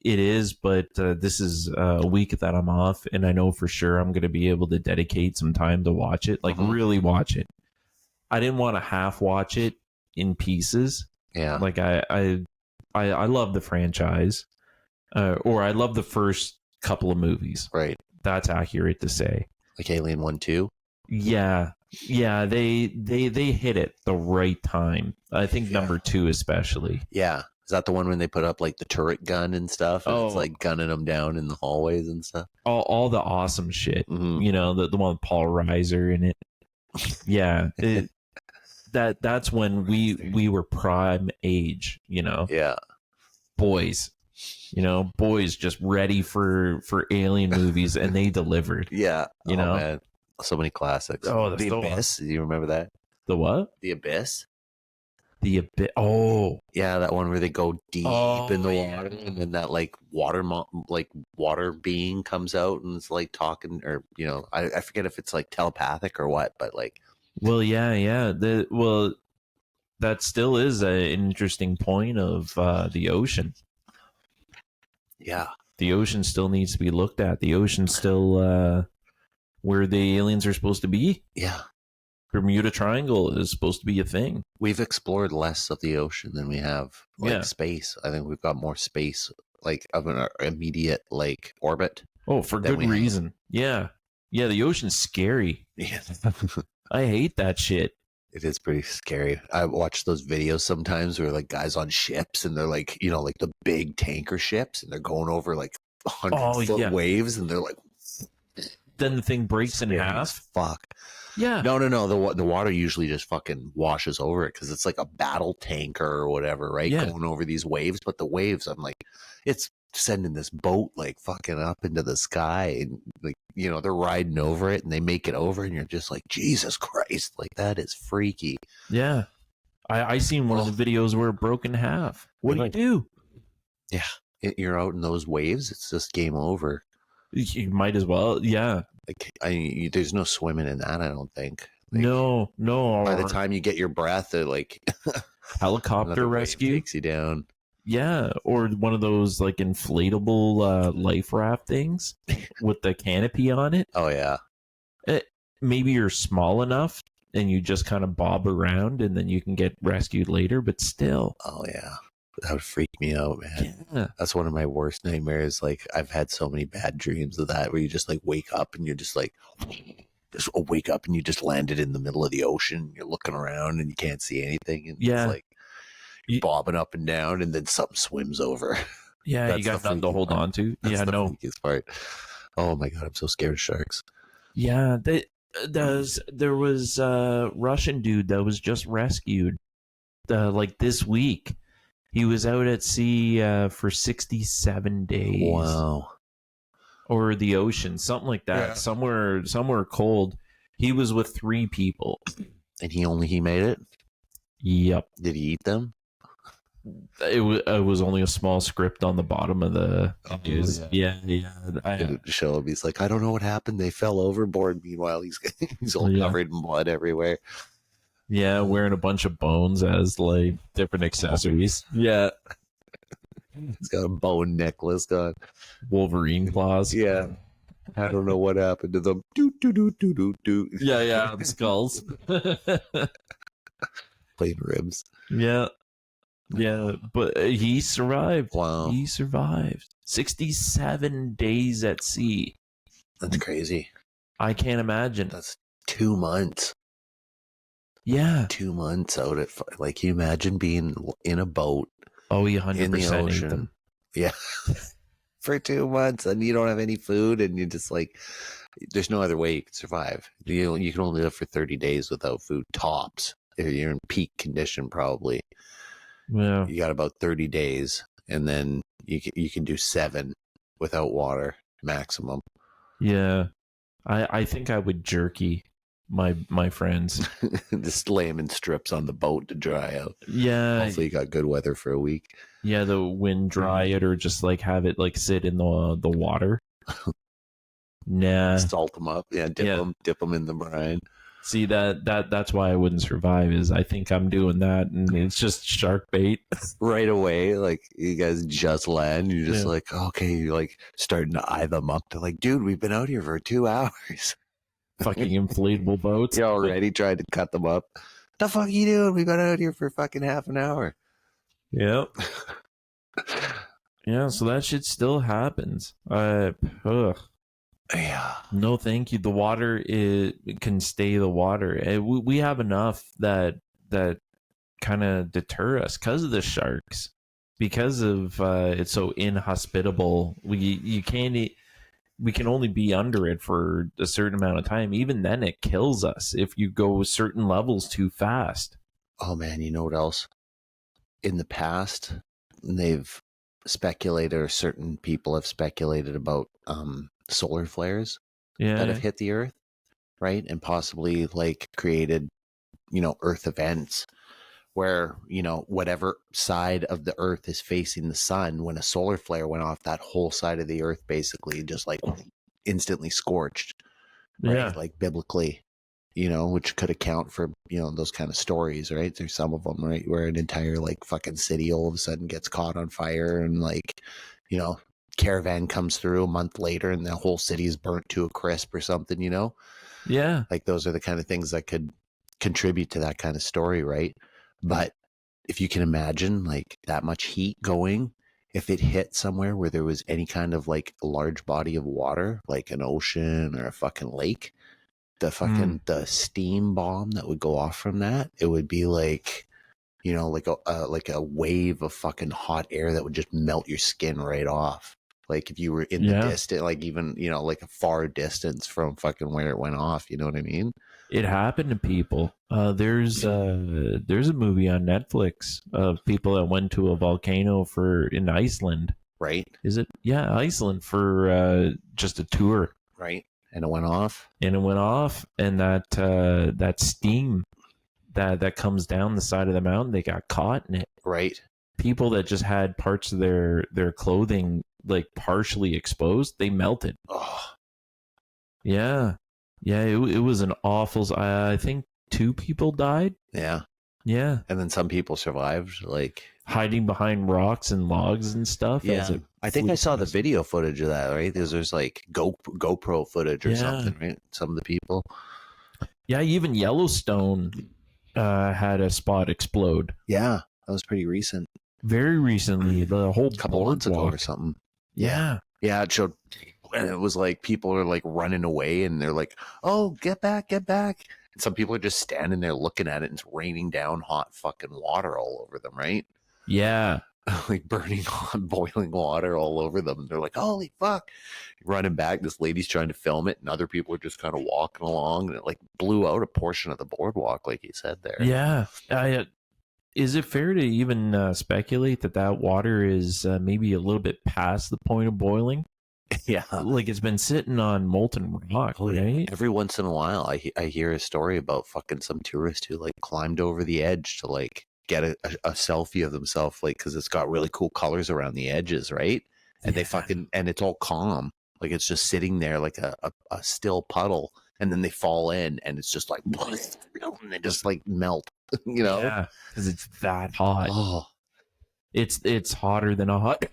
it is, but this is a week that I'm off, and I know for sure I'm going to be able to dedicate some time to watch it, like really watch it. I didn't want to half watch it in pieces. Yeah. Like I love the franchise, or I love the first couple of movies. Right. That's accurate to say. Like Alien 1, 2? Yeah. They hit it the right time. I think number 2 especially. Yeah. Is that the one when they put up like the turret gun and stuff? And it's like gunning them down in the hallways and stuff. All the awesome shit. Mm-hmm. You know, the one with Paul Reiser in it. Yeah. That's when we were prime age, you know. Yeah. Boys just ready for alien movies, and they delivered. Yeah. You know, man. So many classics. Oh, The Abyss. Do you remember that? The what? The Abyss. The Abyss. Oh, yeah, that one where they go deep in the water, and then that like water being comes out and it's like talking, or you know, I forget if it's like telepathic or what, but like. Well, yeah. That still is an interesting point of the ocean. Yeah. The ocean still needs to be looked at. The ocean's still where the aliens are supposed to be. Yeah. Bermuda Triangle is supposed to be a thing. We've explored less of the ocean than we have space. I think we've got more space like of an immediate like orbit. Oh, for good reason. Yeah. Yeah, the ocean's scary. Yeah. I hate that shit. It is pretty scary. I watch those videos sometimes where like guys on ships and they're like, you know, like the big tanker ships and they're going over like 100-foot waves and they're like. Then the thing breaks in half. Fuck. Yeah. No. The water usually just fucking washes over it because it's like a battle tanker or whatever, right? Yeah. Going over these waves. But the waves, I'm like, it's sending this boat like fucking up into the sky and like, you know, they're riding over it and they make it over and you're just like, Jesus Christ, like that is freaky. Yeah. I seen one of the videos where it broke in half. What do you do? Yeah. You're out in those waves. It's just game over. You might as well. Yeah. Like, there's no swimming in that, I don't think. Like, no. By the time you get your breath, it like helicopter rescue takes you down. Yeah, or one of those like inflatable life raft things with the canopy on it. Oh yeah. Maybe you're small enough and you just kind of bob around and then you can get rescued later, but still. Oh yeah. That would freak me out, man. Yeah. That's one of my worst nightmares. Like I've had so many bad dreams of that where you just like wake up and you're just like wake up and you just landed in the middle of the ocean. You're looking around and you can't see anything. And it's like you're bobbing up and down and then something swims over. Yeah, you got nothing to hold on to. That's the freakiest part. Oh my God, I'm so scared of sharks. Yeah, there was a Russian dude that was just rescued like this week. He was out at sea for 67 days. Wow. Over the ocean, something like that. Yeah. Somewhere cold. He was with 3 people. And he made it? Yep. Did he eat them? It was only a small script on the bottom of the news. Yeah. Show him. He's like, I don't know what happened. They fell overboard. Meanwhile, he's all covered in blood everywhere. Yeah, wearing a bunch of bones as like different accessories. Yeah. He's got a bone necklace. Got Wolverine claws. yeah. I don't know what happened to them. Do do do do do do. Yeah, the skulls. Plain ribs. Yeah. Yeah, but he survived. Wow, He survived. 67 days at sea. that's crazy. I can't imagine. That's 2 months. Yeah. 2 months out at like. Can you imagine being in a boat? Oh, he 100% in the ate ocean. them. Yeah. For 2 months, and you don't have any food, and you just like, there's no other way you can survive. You can only live for 30 days without food, tops. If you're in peak condition, probably. Yeah. You got about 30 days, and then you can do 7 without water maximum. Yeah. I think I would jerky my friends. Just lay them in strips on the boat to dry out. Yeah. Hopefully you got good weather for a week. Yeah, the wind dry it or just like have it like sit in the water. Nah. Salt them up. Yeah, dip them in the brine. See that's why I wouldn't survive is I think I'm doing that and it's just shark bait. Right away, like you guys just land, you're just like, okay, you're like starting to eye them up. They're like, dude, we've been out here for 2 hours. Fucking inflatable boats. You're already trying to cut them up. The fuck you doing? We've been out here for fucking half an hour. Yep. Yeah, so that shit still happens. Yeah. No, thank you. The water it can stay the water. We have enough that kind of deter us because of the sharks, because of it's so inhospitable. We can only be under it for a certain amount of time. Even then, it kills us if you go certain levels too fast. Oh man, you know what else? In the past, they've speculated, or certain people have speculated about solar flares that have hit the Earth, right? And possibly like created, Earth events where, whatever side of the Earth is facing the sun, when a solar flare went off, that whole side of the Earth basically just like instantly scorched, right? Yeah. Like biblically, which could account for, those kind of stories, right? There's some of them, right, where an entire like fucking city all of a sudden gets caught on fire, and like, caravan comes through a month later and the whole city is burnt to a crisp or something, Yeah. Like those are the kind of things that could contribute to that kind of story, right? But if you can imagine like that much heat going, if it hit somewhere where there was any kind of like a large body of water, like an ocean or a fucking lake, the steam bomb that would go off from that, it would be like, like a wave of fucking hot air that would just melt your skin right off. Like if you were in the distance, like even, like a far distance from fucking where it went off, you know what I mean? It happened to people. There's a movie on Netflix of people that went to a volcano in Iceland. Right. Is it? Yeah, Iceland for just a tour. Right. And it went off. And that steam that comes down the side of the mountain, they got caught in it. Right. People that just had parts of their clothing like partially exposed, they melted. Oh. Yeah. Yeah, it was an awful... I think 2 people died. Yeah. Yeah. And then some people survived, like... hiding behind rocks and logs and stuff. Yeah. I think I saw the video footage of that, right? There's like GoPro footage or something, right? Some of the people. Yeah, even Yellowstone had a spot explode. Yeah, that was pretty recent. Very recently. The whole couple months ago or something. Yeah. Yeah, it showed... And it was like people are like running away and they're like, oh, get back, get back. And some people are just standing there looking at it and it's raining down hot fucking water all over them, right? Yeah. Like burning hot, boiling water all over them. They're like, holy fuck. Running back, this lady's trying to film it and other people are just kind of walking along, and it like blew out a portion of the boardwalk, like you said there. Yeah. Is it fair to even speculate that water is maybe a little bit past the point of boiling? Yeah, like it's been sitting on molten rock, right? Every once in a while, I hear a story about fucking some tourist who like climbed over the edge to like get a selfie of themselves, like because it's got really cool colors around the edges, right? And they fucking, and it's all calm, like it's just sitting there like a still puddle, and then they fall in, and it's just like, and they just like melt, you know? Yeah, because it's that hot. Oh, It's hotter than a hot.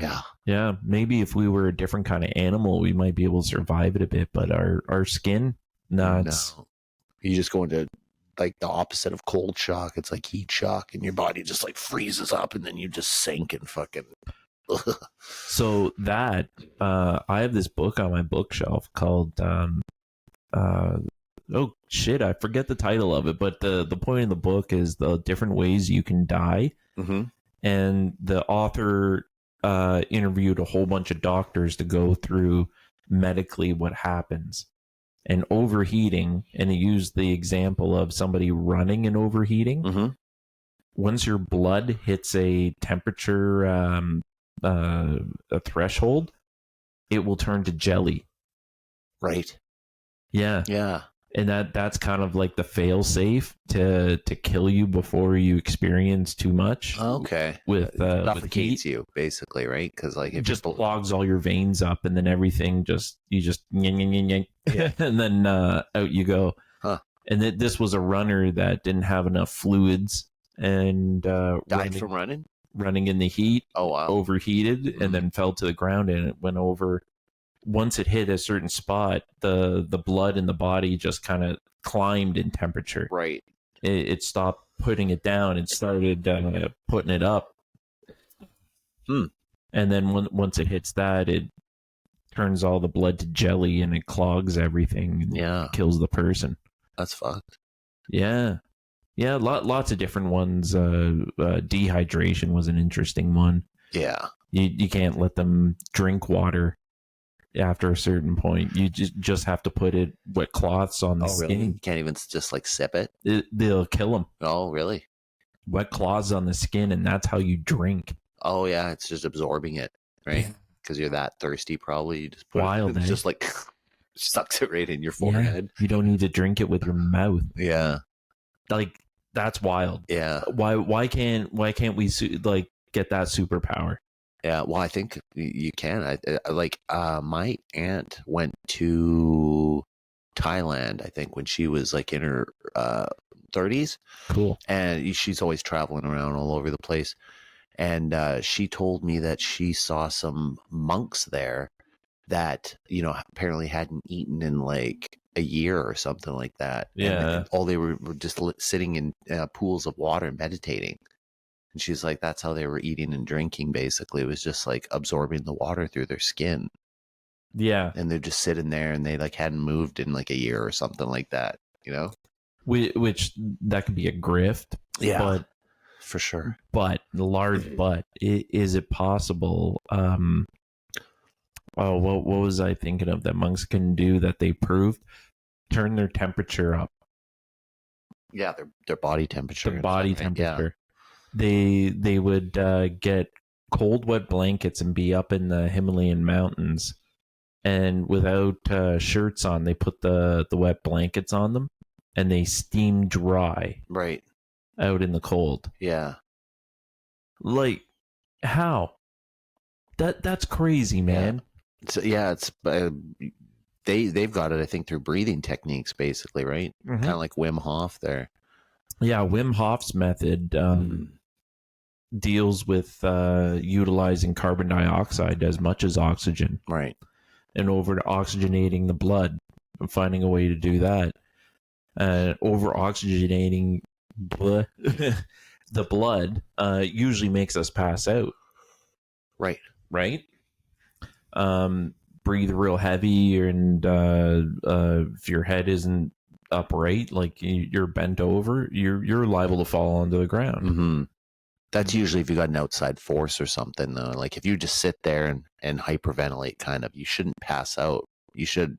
yeah. Yeah, maybe if we were a different kind of animal, we might be able to survive it a bit. But our skin, No. it's You just go into like the opposite of cold shock. It's like heat shock, and your body just like freezes up, and then you just sink and fucking. So that I have this book on my bookshelf called oh shit, I forget the title of it, but the point of the book is the different ways you can die. Mm-hmm. And the author interviewed a whole bunch of doctors to go through medically what happens. And overheating, and he used the example of somebody running and overheating. Mm-hmm. Once your blood hits a temperature a threshold, it will turn to jelly. Right. Yeah. Yeah. And that's kind of like the fail safe to kill you before you experience too much. Okay. With suffocates heat. You basically, right? Because like It if just clogs all your veins up, and then everything you just yeah. And then out you go. Huh. And this was a runner that didn't have enough fluids and died from running in the heat. Oh wow. Overheated and then fell to the ground, and it went over. Once it hit a certain spot, the blood in the body just kind of climbed in temperature. Right. It stopped putting it down and started putting it up. And then once it hits that, it turns all the blood to jelly, and it clogs everything. And kills the person. That's fucked. Yeah. Yeah, lots of different ones. Dehydration was an interesting one. Yeah. You can't let them drink water after a certain point. You just have to put wet cloths on the skin. Really? You can't even just like sip it? They'll kill them. Oh, really? Wet cloths on the skin, and that's how you drink. Oh, yeah. It's just absorbing it, right? Because you're that thirsty, probably. You just put Wild, it, just like sucks it right in your forehead. Yeah. You don't need to drink it with your mouth. Yeah. Like, that's wild. Yeah. Why can't we like get that superpower? Yeah, well, I think you can. My aunt went to Thailand, I think, when she was like in her 30s. Cool. And she's always traveling around all over the place. And she told me that she saw some monks there that, apparently hadn't eaten in like a year or something like that. Yeah. And all they were just sitting in pools of water and meditating. And she's like, that's how they were eating and drinking, basically. It was just like absorbing the water through their skin. Yeah. And they're just sitting there, and they like hadn't moved in like a year or something like that, Which that could be a grift. Yeah. But for sure. But the large but, is it possible? What was I thinking of that monks can do that they proved? Turn their temperature up. Yeah, their body temperature. Their body temperature. Yeah. They would get cold, wet blankets and be up in the Himalayan mountains, and without shirts on, they put the wet blankets on them, and they steam dry. Right. Out in the cold. Yeah. Like, how? That's crazy, man. Yeah. It's they've got it, I think, through breathing techniques, basically, right? Mm-hmm. Kind of like Wim Hof there. Yeah, Wim Hof's method deals with utilizing carbon dioxide as much as oxygen. Right. And over oxygenating the blood, and finding a way to do that. Over oxygenating the blood usually makes us pass out. Right. Right? Breathe real heavy, and if your head isn't upright, like you're bent over, you're liable to fall onto the ground. Mm-hmm. That's usually if you got an outside force or something, though. Like if you just sit there and hyperventilate, kind of, you shouldn't pass out. You should,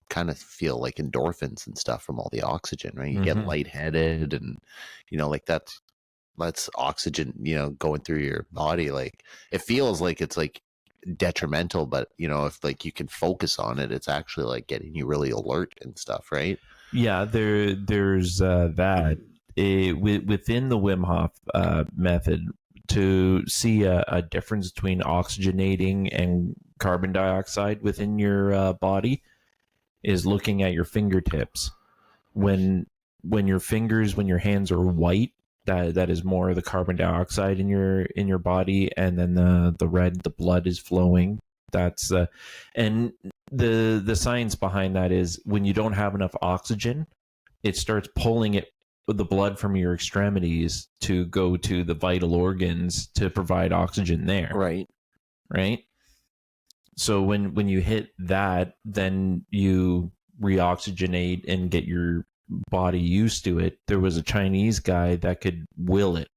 kind of feel like endorphins and stuff from all the oxygen, right? You get lightheaded, and like that's oxygen, going through your body. Like it feels like it's like detrimental, but if like you can focus on it, it's actually like getting you really alert and stuff, right? Yeah, there's that within the Wim Hof method to see a difference between oxygenating and carbon dioxide within your body is looking at your fingertips. When your hands are white, that is more of the carbon dioxide in your body, and then the red, the blood is flowing. That's and the science behind that is when you don't have enough oxygen, it starts pulling the blood from your extremities to go to the vital organs to provide oxygen there. Right. So when you hit that, then you reoxygenate and get your body used to it. There was a Chinese guy that could will it.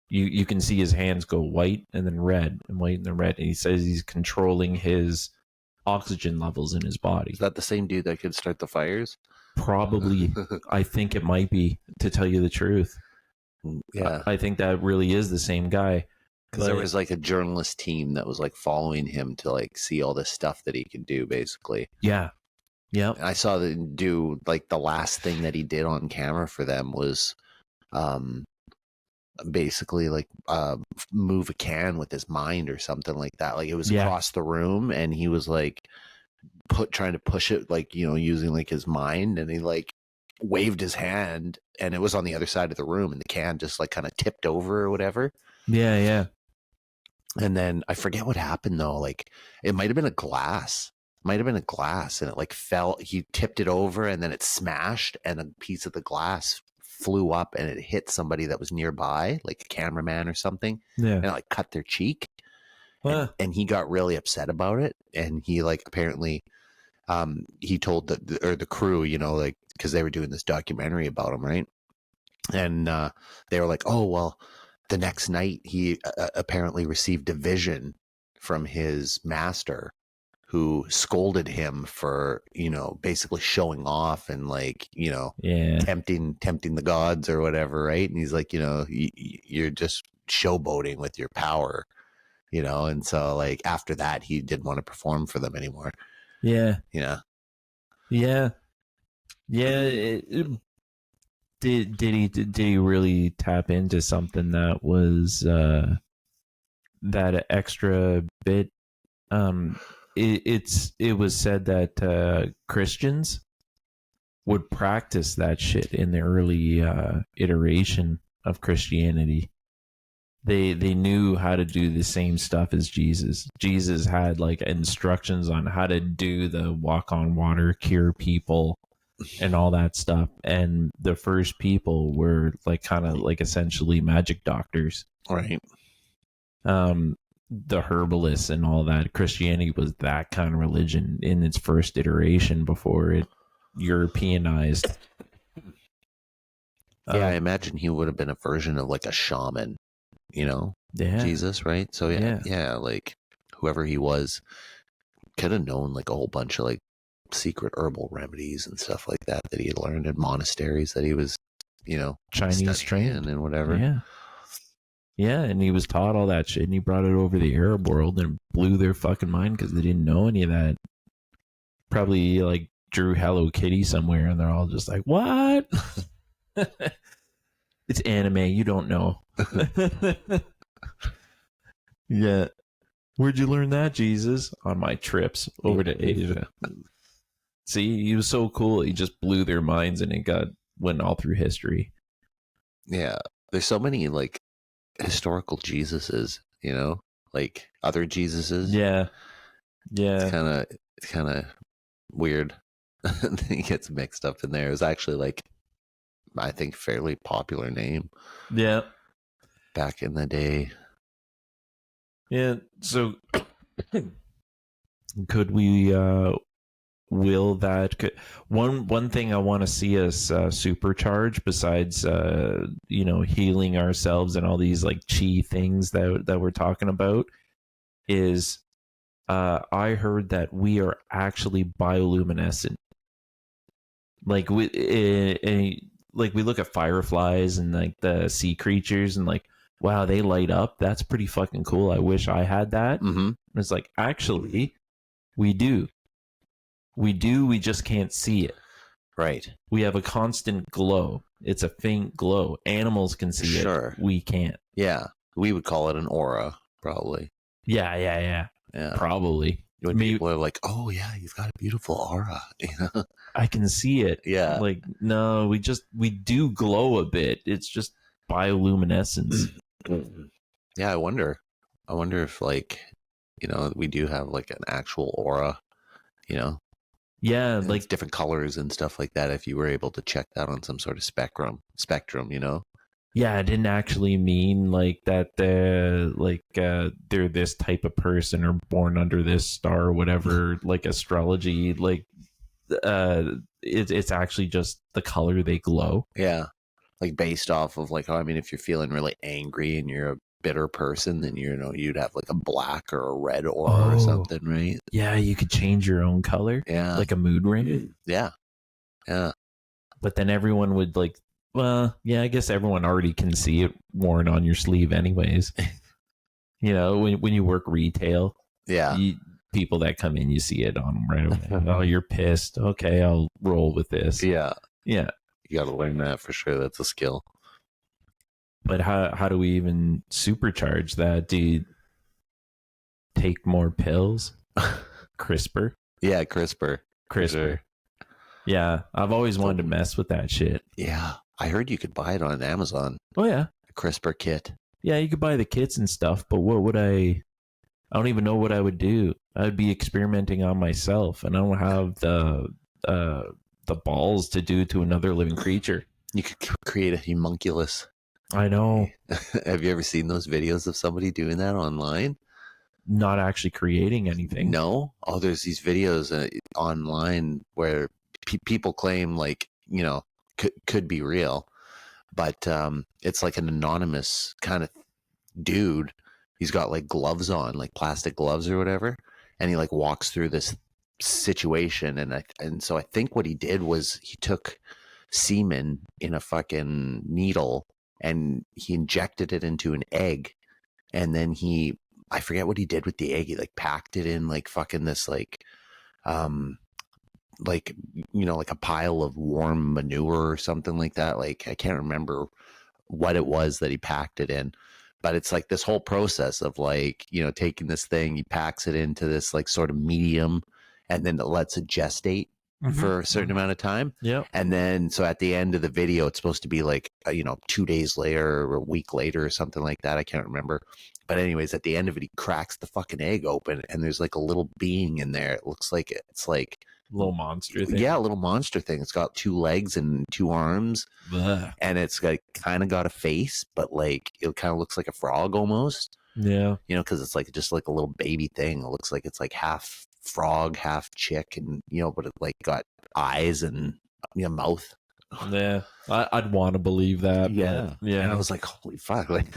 You can see his hands go white and then red and white and then red, and he says he's controlling his oxygen levels in his body. Is that the same dude that could start the fires? Probably. I think it might be, to tell you the truth. Yeah, I think that really is the same guy. Because there was like a journalist team that was like following him to like see all this stuff that he could do, basically. Yeah. Yeah. I saw them do like the last thing that he did on camera for them was basically like move a can with his mind or something like that. Like it was across the room, and he was like trying to push it, like, you know, using like his mind, and he like waved his hand and it was on the other side of the room, and the can just like kind of tipped over or whatever. Yeah. And then I forget what happened though. Like it might have been a glass. And it like fell. He tipped it over, and then it smashed, and a piece of the glass flew up, and it hit somebody that was nearby, like a cameraman or something. Yeah. And it like cut their cheek. And he got really upset about it. And he like apparently he told the crew, you know, like, because they were doing this documentary about him, right? And they were like, oh, well, the next night he apparently received a vision from his master, who scolded him for, you know, basically showing off and like, you know, tempting the gods or whatever, right? And he's like, you know, you're just showboating with your power, you know. And so like after that, he didn't want to perform for them anymore. Yeah. Yeah. Did he really tap into something that was that extra bit? It was said that Christians would practice that shit in the early iteration of Christianity. They knew how to do the same stuff as Jesus. Jesus had like instructions on how to do the walk on water, cure people, and all that stuff. And the first people were like kind of like essentially magic doctors. Right. The herbalists and all that. Christianity was that kind of religion in its first iteration before it Europeanized. Yeah, I imagine he would have been a version of like a shaman, you know? Yeah. Jesus, right? So yeah, like whoever he was could have known like a whole bunch of like secret herbal remedies and stuff like that he had learned in monasteries that he was, you know, Chinese trained and whatever. Yeah, and he was taught all that shit, and he brought it over the Arab world and blew their fucking mind because they didn't know any of that. Probably like drew Hello Kitty somewhere, and they're all just like, "What?" It's anime, you don't know. Yeah. Where'd you learn that, Jesus? On my trips over to Asia. See, he was so cool. He just blew their minds, and it went all through history. Yeah, there's so many like historical Jesuses, you know, like other Jesuses. Yeah. It's kind of weird. He gets mixed up in there. It was actually like, I think, fairly popular name. Yeah. Back in the day. Yeah. So could we will that one thing I want to see us supercharge besides you know, healing ourselves and all these like chi things that we're talking about is I heard that we are actually bioluminescent. Like we look at fireflies and like the sea creatures and like, wow, they light up. That's pretty fucking cool. I wish I had that. Mm-hmm. It's like, actually, we do. We just can't see it. Right. We have a constant glow. It's a faint glow. Animals can see it. We can't. Yeah. We would call it an aura, probably. Yeah. Probably. When people are like, "Oh yeah, you've got a beautiful aura," I can see it. Yeah. Like, no, we do glow a bit. It's just bioluminescence. Yeah, I wonder if like, we do have like an actual aura, Yeah, and like it's different colors and stuff like that. If you were able to check that on some sort of spectrum, yeah, I didn't actually mean like that they're this type of person or born under this star or whatever, like astrology, like it's actually just the color they glow. Yeah, like based off of like, if you're feeling really angry and you're a bitter person, then you'd have like a black or a red aura or something, right? Yeah, you could change your own color. Yeah, like a mood ring. Yeah. But then everyone would like, well, yeah, I guess everyone already can see it worn on your sleeve anyways. When you work retail, Yeah. People that come in, you see it on them right away. Oh, you're pissed. Okay, I'll roll with this. Yeah. Yeah. You got to learn that for sure. That's a skill. But how do we even supercharge that? Do you take more pills? CRISPR? Yeah, CRISPR. Sure. Yeah, I've always wanted to mess with that shit. Yeah, I heard you could buy it on Amazon. Oh, yeah. A CRISPR kit. Yeah, you could buy the kits and stuff, but what would I don't even know what I would do. I would be experimenting on myself, and I don't have the balls to do to another living creature. You could create a homunculus. I know. Have you ever seen those videos of somebody doing that online? Not actually creating anything. No? Oh, there's these videos online where people claim like, could be real, but it's like an anonymous kind of dude. He's got like gloves on, like plastic gloves or whatever, and he like walks through this situation, and so I think what he did was he took semen in a fucking needle and he injected it into an egg, and then I forget what he did with the egg. He like packed it in like fucking this like like like a pile of warm manure or something like that. Like I can't remember what it was that he packed it in, but it's like this whole process of like, taking this thing, he packs it into this like sort of medium, and then it lets it gestate for a certain amount of time. Yeah. And then, so at the end of the video, it's supposed to be like, 2 days later or a week later or something like that. I can't remember. But anyways, at the end of it, he cracks the fucking egg open and there's like a little being in there. It looks like it's like a little monster thing. Yeah, a little monster thing. It's got 2 legs and 2 arms. Ugh. And it's like kind of got a face, but like it kind of looks like a frog almost. Yeah. Because it's like just like a little baby thing. It looks like it's like half frog, half chick, and but it like got eyes and mouth. Yeah, I'd want to believe that. Yeah. And I was like, holy fuck, like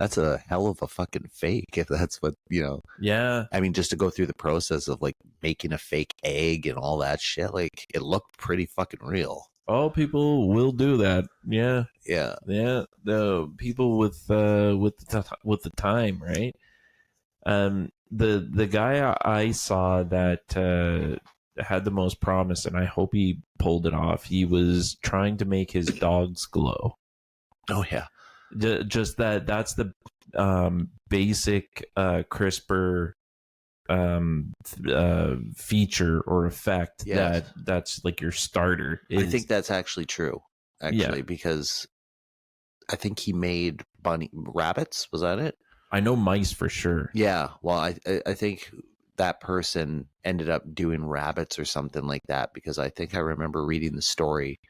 that's a hell of a fucking fake if that's what Yeah. I mean, just to go through the process of like making a fake egg and all that shit, like it looked pretty fucking real. Oh, people will do that. Yeah. Yeah. The people with the time, right? The guy I saw that had the most promise, and I hope he pulled it off. He was trying to make his dogs glow. Oh yeah. Just that's the basic CRISPR feature or effect. Yes. That's like your starter. I think that's actually true. Because I think he made rabbits. Was that it? I know mice for sure. Yeah. Well, I think that person ended up doing rabbits or something like that, because I think I remember reading the story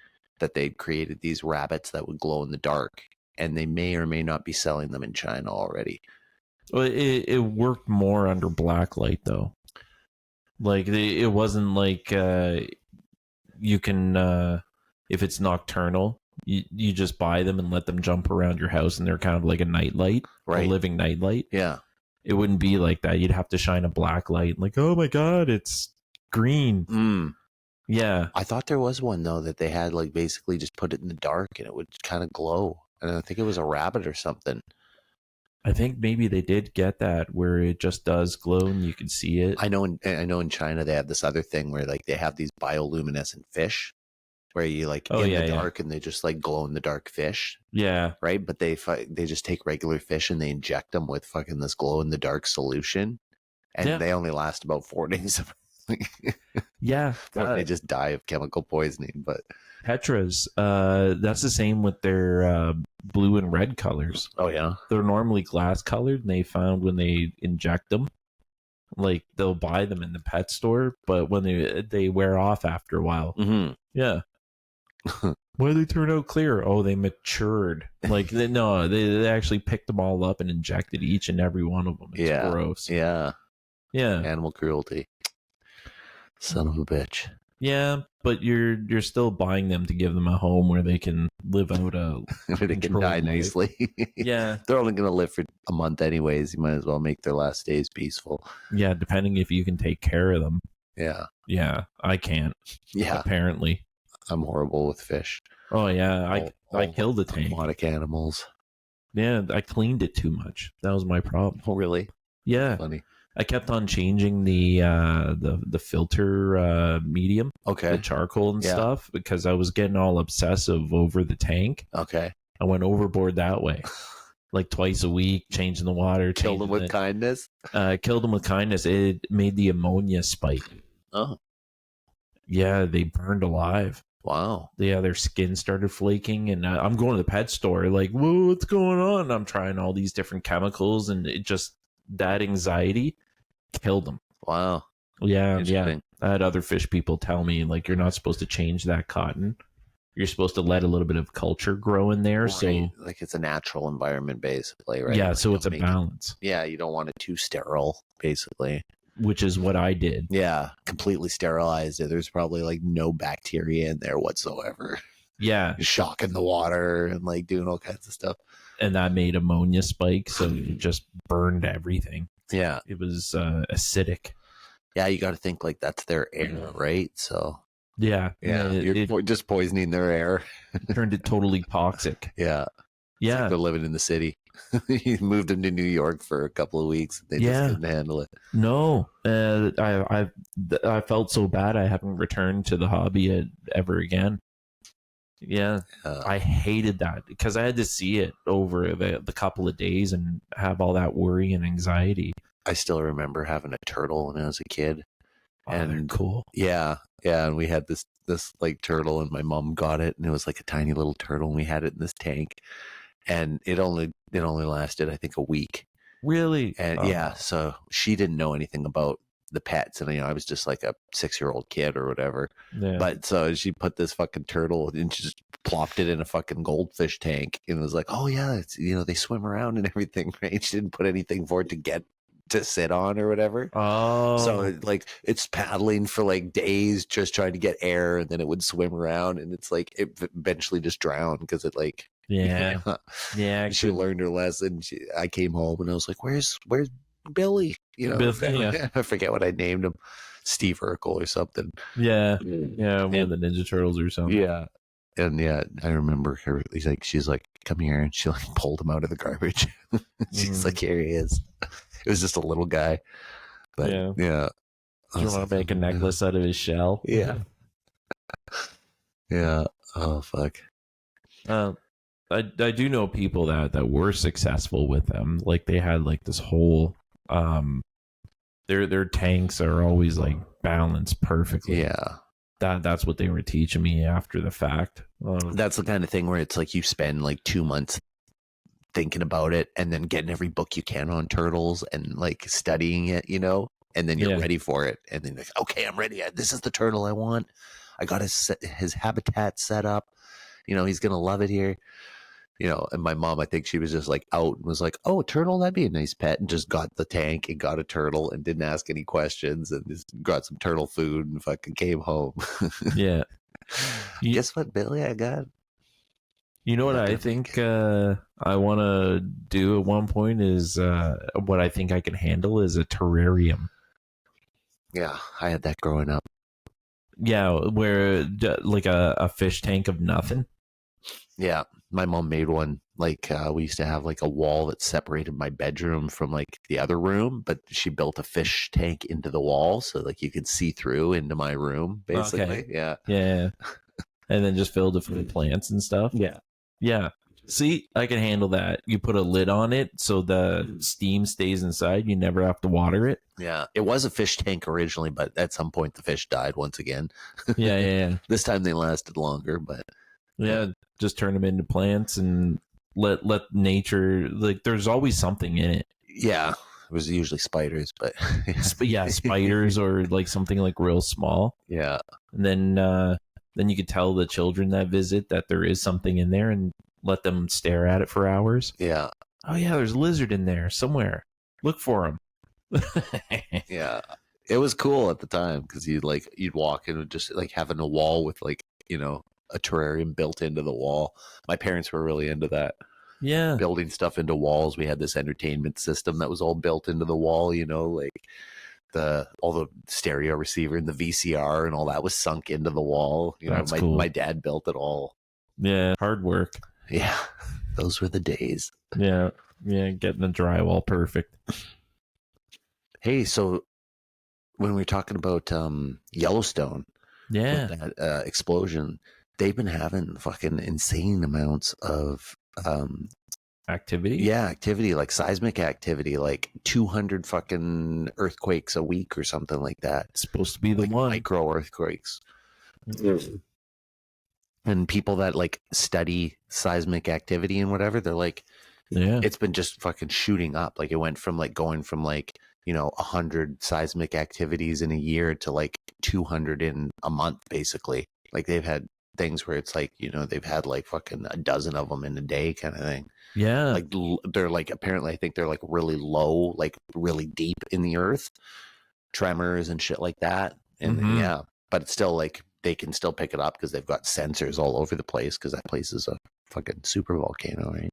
that they'd created these rabbits that would glow in the dark, and they may or may not be selling them in China already. Well, it worked more under blacklight though. Like it wasn't like you can if it's nocturnal, you just buy them and let them jump around your house, and they're kind of like a nightlight, right? A living nightlight. Yeah. It wouldn't be like that. You'd have to shine a black light. Like, oh my god, it's green. Yeah. I thought there was one though that they had like basically just put it in the dark and it would kind of glow. And I think it was a rabbit or something. I think maybe they did get that where it just does glow and you can see it. I know in China they have this other thing where like they have these bioluminescent fish, where you like Oh, in yeah, the yeah. dark and they just like glow in the dark fish, Yeah. right? But they just take regular fish and they inject them with fucking this glow in the dark solution, and Yeah. they only last about 4 days. Yeah. Or they just die of chemical poisoning. But Petras, that's the same with their blue and red colors. oh yeah, They're normally glass colored, and they found when they inject them, like they'll buy them in the pet store, but when they wear off after a while. mm-hmm. Yeah. Why did they turn out clear? Oh, they matured. Like they actually picked them all up and injected each and every one of them. It's gross. Yeah. Yeah. Animal cruelty. Son of a bitch. Yeah, but you're still buying them to give them a home where they can live out a where they can die nicely. Yeah. They're only going to live for a month anyways. You might as well make their last days peaceful. Yeah, depending if you can take care of them. Yeah. Yeah, I can't. Yeah. Apparently. I'm horrible with fish. Oh, yeah. I killed the tank. Aquatic animals. Yeah, I cleaned it too much. That was my problem. Oh, really? Yeah. Funny. I kept on changing the filter medium, okay, the charcoal and stuff, because I was getting all obsessive over the tank. Okay, I went overboard that way, like twice a week, changing the water. Killed them with kindness. Killed them with kindness. It made the ammonia spike. Oh, yeah, they burned alive. Wow. Yeah, their skin started flaking, and I'm going to the pet store, like, whoa, what's going on? I'm trying all these different chemicals, and it just that anxiety killed them. Wow. Yeah. I had other fish people tell me, like, you're not supposed to change that cotton. You're supposed to let a little bit of culture grow in there. Right. So, like, it's a natural environment, basically, right? Yeah, like, so it's a balance. You don't want it too sterile, basically. Which is what I did. Yeah, completely sterilized it. There's probably, like, no bacteria in there whatsoever. Yeah. Shocking the water and, like, doing all kinds of stuff. And that made ammonia spike, so it just burned everything. Yeah. It was acidic. Yeah, you got to think, like, that's their air, right? So... Yeah. You're just poisoning their air. Turned it totally toxic. Yeah. Yeah. Like they're living in the city. You moved them to New York for a couple of weeks. They just couldn't handle it. No. I felt so bad I haven't returned to the hobby ever again. Yeah. I hated that because I had to see it over the couple of days and have all that worry and anxiety. I still remember having a turtle when I was a kid. Oh, and cool. Yeah, and we had this like turtle, and my mom got it, and it was like a tiny little turtle, and we had it in this tank, and it only lasted, I think, a week. Really? And so she didn't know anything about the pets, and I was just like a 6-year-old kid or whatever. Yeah. But so she put this fucking turtle and she just plopped it in a fucking goldfish tank, and it was like, oh yeah, it's they swim around and everything, right? She didn't put anything for it to sit on or whatever. Oh, so like it's paddling for like days just trying to get air, and then it would swim around, and it's like it eventually just drowned because it like she learned her lesson. I came home and I was like, where's Billy? I forget what I named him, Steve Urkel or something. Yeah, one of the Ninja Turtles or something. Yeah. And I remember her. She's like, come here, and she like pulled him out of the garbage. She's like, here he is. It was just a little guy, but yeah. Do you want to make a necklace out of his shell? Yeah. Yeah. Oh fuck. I do know people that were successful with them. Like they had like this whole their tanks are always like balanced perfectly. Yeah. That's what they were teaching me after the fact. That's the kind of thing where it's like you spend like 2 months thinking about it and then getting every book you can on turtles and like studying it, and then you're ready for it. And then like, okay, I'm ready. This is the turtle I want. I got his habitat set up. He's going to love it here. And my mom, I think she was just like out and was like, oh, a turtle, that'd be a nice pet. And just got the tank and got a turtle and didn't ask any questions and just got some turtle food and fucking came home. Yeah. Guess what, Billy, I got? You know what I think I want to do at one point is what I think I can handle is a terrarium. Yeah, I had that growing up. Yeah, where like a fish tank of nothing. Yeah, my mom made one. Like we used to have like a wall that separated my bedroom from like the other room, but she built a fish tank into the wall so like you could see through into my room, basically. Okay. Yeah. and then just filled it full of plants and stuff. Yeah. See, I can handle that. You put a lid on it so the steam stays inside. You never have to water it. Yeah. It was a fish tank originally, but at some point the fish died once again. Yeah. This time they lasted longer, but yeah, just turn them into plants and let nature, like, there's always something in it. Yeah. It was usually spiders, but yeah, spiders or like something like real small. Yeah. And then you could tell the children that visit that there is something in there and let them stare at it for hours. Yeah. Oh yeah, there's a lizard in there somewhere. Look for him. Yeah. It was cool at the time because you'd walk in and just like having a wall with like, a terrarium built into the wall. My parents were really into that. Yeah. Building stuff into walls. We had this entertainment system that was all built into the wall, like all the stereo receiver and the VCR and all that was sunk into the wall. That's cool. My dad built it all. Yeah, hard work. Yeah, those were the days. Yeah, getting the drywall perfect. Hey, so when we were talking about Yellowstone, that explosion, they've been having fucking insane amounts of activity. Yeah, activity, like seismic activity, like 200 fucking earthquakes a week or something like that. It's supposed to be the like one micro earthquakes. And people that like study seismic activity and whatever, they're like, it's been just fucking shooting up. Like it went from like going from like 100 seismic activities in a year to like 200 in a month, basically. Like they've had things where it's like they've had like fucking a dozen of them in a day, kind of thing. Yeah, like they're like, apparently I think they're like really low, like really deep in the earth, tremors and shit like that. And but it's still like they can still pick it up because they've got sensors all over the place because that place is a fucking super volcano, right?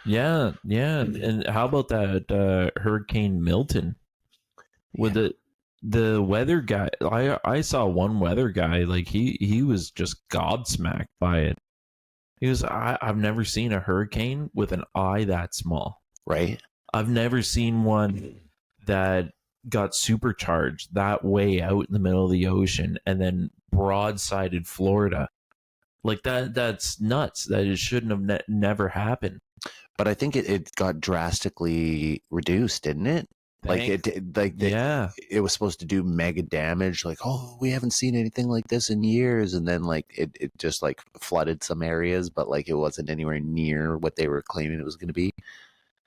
Yeah. And how about that Hurricane Milton? With the weather guy, I saw one weather guy, like he was just gobsmacked by it. He was, I've never seen a hurricane with an eye that small. Right. I've never seen one that got supercharged that way out in the middle of the ocean and then broadsided Florida. Like that's nuts. That it shouldn't have never happened. But I think it got drastically reduced, didn't it? It was supposed to do mega damage. Like, oh, we haven't seen anything like this in years, and then like it just like flooded some areas, but like it wasn't anywhere near what they were claiming it was going to be.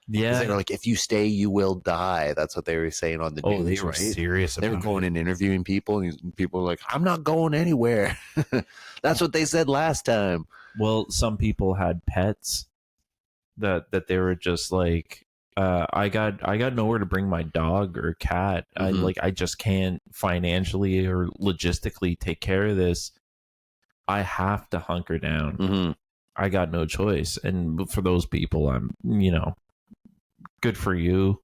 Yeah, they were like, if you stay, you will die. That's what they were saying on the news. They were serious. They were going and interviewing people, and people were like, "I'm not going anywhere." That's what they said last time. Well, some people had pets that they were just like, I got nowhere to bring my dog or cat. I just can't financially or logistically take care of this. I have to hunker down. I got no choice. And for those people, I'm, good for you.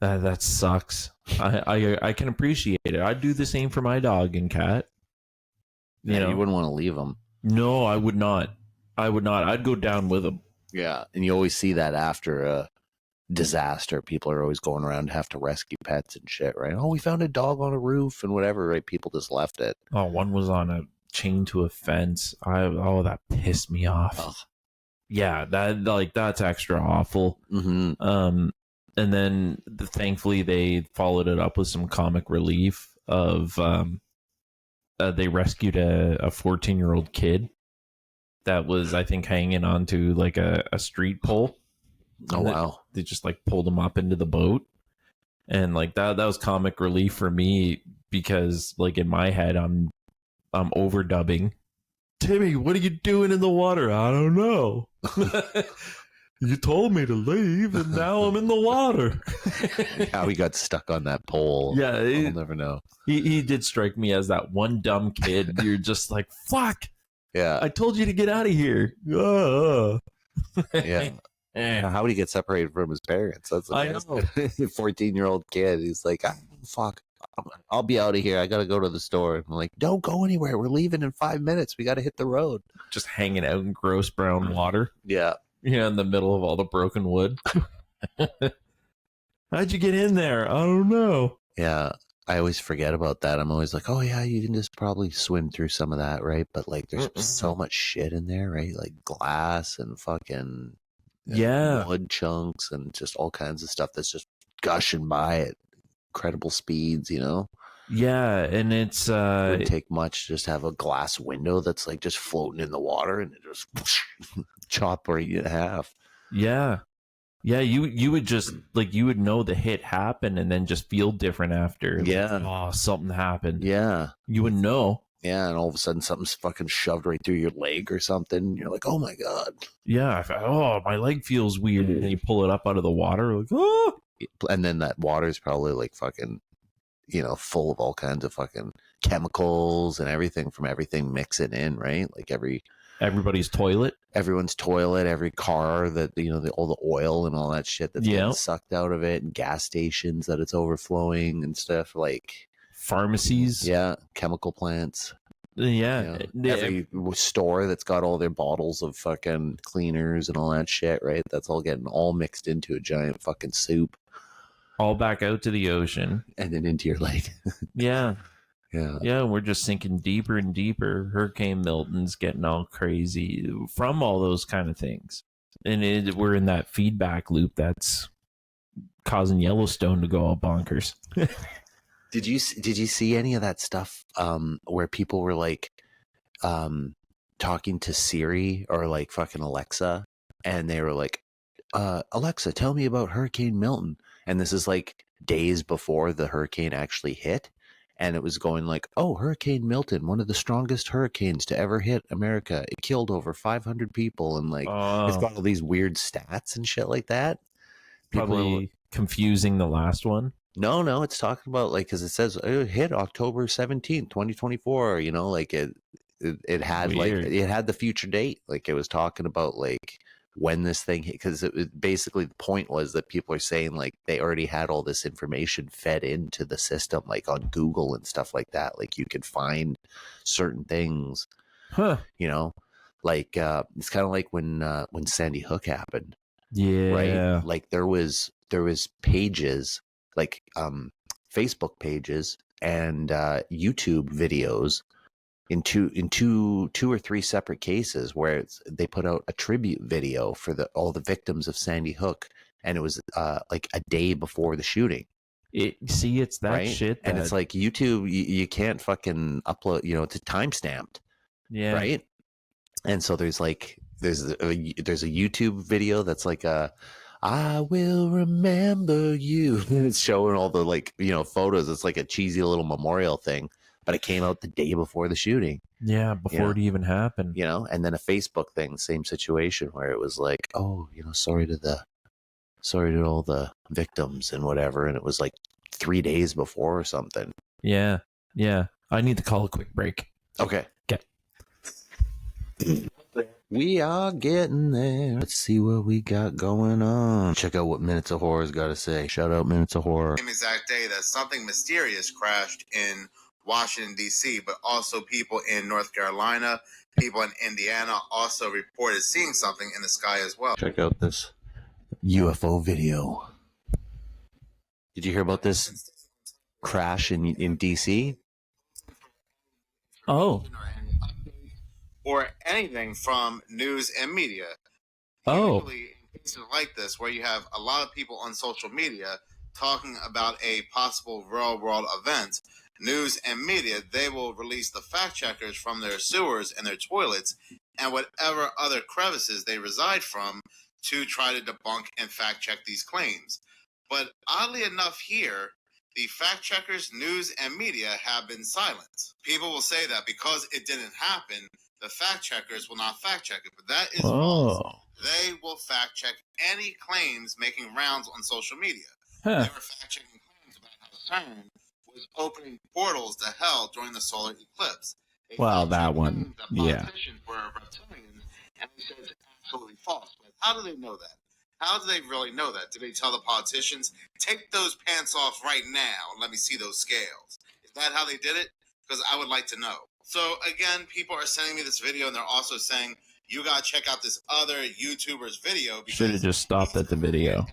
That sucks. I can appreciate it. I'd do the same for my dog and cat. You wouldn't want to leave them. No, I would not. I'd go down with them. Yeah, and you always see that after a disaster. People are always going around to have to rescue pets and shit, right? Oh, we found a dog on a roof and whatever, right? People just left it. Oh, one was on a chain to a fence. That pissed me off. Ugh. Yeah, that's extra awful. And then thankfully they followed it up with some comic relief of they rescued a 14-year-old kid that was, I think, hanging onto like a street pole. Oh, wow. They just like pulled him up into the boat. And like that was comic relief for me because like in my head I'm overdubbing. Timmy, what are you doing in the water? I don't know. You told me to leave and now I'm in the water. How he got stuck on that pole. Yeah. I'll never know. He did strike me as that one dumb kid. You're just like, fuck. Yeah. I told you to get out of here. Yeah. How would he get separated from his parents? That's I know. 14-year-old kid. He's like, fuck, I'll be out of here. I got to go to the store. I'm like, don't go anywhere. We're leaving in 5 minutes. We got to hit the road. Just hanging out in gross brown water. Yeah. Yeah, in the middle of all the broken wood. How'd you get in there? I don't know. Yeah. I always forget about that. I'm always like, oh yeah, you can just probably swim through some of that, right? But like, there's so much shit in there, right? Like glass and fucking wood chunks and just all kinds of stuff that's just gushing by at incredible speeds, you know? Yeah, and it's It wouldn't take much to just have a glass window that's like just floating in the water and it just chop right in half. Yeah. Yeah, you would just like you would know the hit happened and then just feel different after. Yeah. Like, oh, something happened. Yeah. You wouldn't know. Yeah, and all of a sudden something's fucking shoved right through your leg or something. You're like, oh my God. Yeah. Oh, my leg feels weird. And then you pull it up out of the water, like, oh. And then that water's probably like fucking, you know, full of all kinds of fucking chemicals and everything from everything mixing in, right? Like everybody's toilet, everyone's toilet, every car that, you know, all the oil and all that shit that's getting sucked out of it, and gas stations that it's overflowing and stuff, like pharmacies. Yeah. Chemical plants. Yeah. You know, every store that's got all their bottles of fucking cleaners and all that shit, right? That's all getting all mixed into a giant fucking soup. All back out to the ocean. And then into your leg. Yeah. Yeah. Yeah, we're just sinking deeper and deeper. Hurricane Milton's getting all crazy from all those kind of things. And we're in that feedback loop that's causing Yellowstone to go all bonkers. Did you see any of that stuff where people were like talking to Siri or like fucking Alexa, and they were like, Alexa, tell me about Hurricane Milton. And this is like days before the hurricane actually hit. And it was going like, oh, Hurricane Milton, one of the strongest hurricanes to ever hit America. It killed over 500 people. And like, it's got all these weird stats and shit like that. Probably confusing the last one. No, it's talking about like, because it says it hit October 17th, 2024. You know, like it had weird. Like, it had the future date. Like it was talking about like when this thing hit, because it was basically the point was that people are saying like they already had all this information fed into the system, like on Google and stuff like that. Like you could find certain things, you know, like it's kind of like when Sandy Hook happened. Yeah. Right. Like there was pages, like Facebook pages and YouTube videos in two or three separate cases where they put out a tribute video for all the victims of Sandy Hook, and it was like a day before the shooting. It's that right? Shit that... and it's like YouTube, you can't fucking upload, you know, it's time-stamped. Yeah. Right. And so there's a YouTube video that's like I will remember you. It's showing all the like, you know, photos. It's like a cheesy little memorial thing, but it came out the day before the shooting. Yeah, before it even happened. You know, and then a Facebook thing, same situation where it was like, oh, you know, sorry to all the victims and whatever, and it was like 3 days before or something. Yeah. Yeah. I need to call a quick break. Okay. Okay. We are getting there. Let's see what we got going on. Check out what Minutes of Horror's got to say. Shout out Minutes of Horror. Same exact day that something mysterious crashed in Washington, D.C., but also people in North Carolina, people in Indiana also reported seeing something in the sky as well. Check out this UFO video. Did you hear about this crash in D.C.? Oh. Or anything from news and media. Oh. Usually in cases like this, where you have a lot of people on social media talking about a possible real world event, news and media, they will release the fact checkers from their sewers and their toilets and whatever other crevices they reside from to try to debunk and fact check these claims. But oddly enough here, the fact checkers, news, and media have been silent. People will say that because it didn't happen, the fact checkers will not fact check it, but that is false. They will fact check any claims making rounds on social media. They were fact checking claims about how CERN was opening portals to hell during the solar eclipse. Well, that one, yeah. Politicians were reptilians, and they said it's absolutely false. But how do they know that? How do they really know that? Did they tell the politicians, take those pants off right now and let me see those scales? Is that how they did it? Because I would like to know. So again, people are sending me this video and they're also saying, you got to check out this other YouTuber's video. Should have just stopped at the video.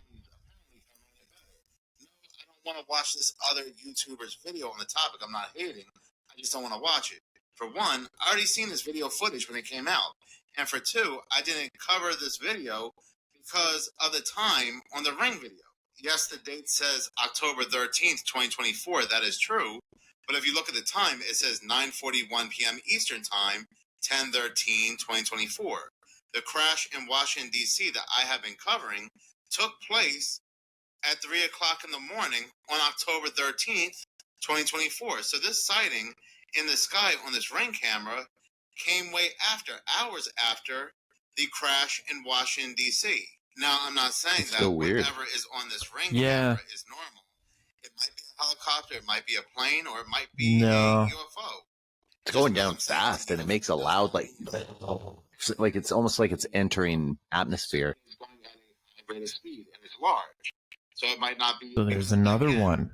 want to watch this other YouTuber's video on the topic. I'm not hating. I just don't want to watch it. For one, I already seen this video footage when it came out. And for two, I didn't cover this video because of the time on the Ring video. Yes, the date says October 13th, 2024. That is true. But if you look at the time, it says 9:41 p.m. Eastern Time, 10/13/2024. The crash in Washington, D.C. that I have been covering took place at 3 o'clock in the morning on October 13th, 2024. So this sighting in the sky on this Ring camera came way after, hours after the crash in Washington, D.C. Now, I'm not saying it's that so weird. whatever is on this Ring camera is normal. It might be a helicopter, it might be a plane, or it might be a UFO. It's going down fast, and it makes a loud, like it's almost like it's entering atmosphere. It's going at a rate of speed, and it's large. So it might not be. So there's another one.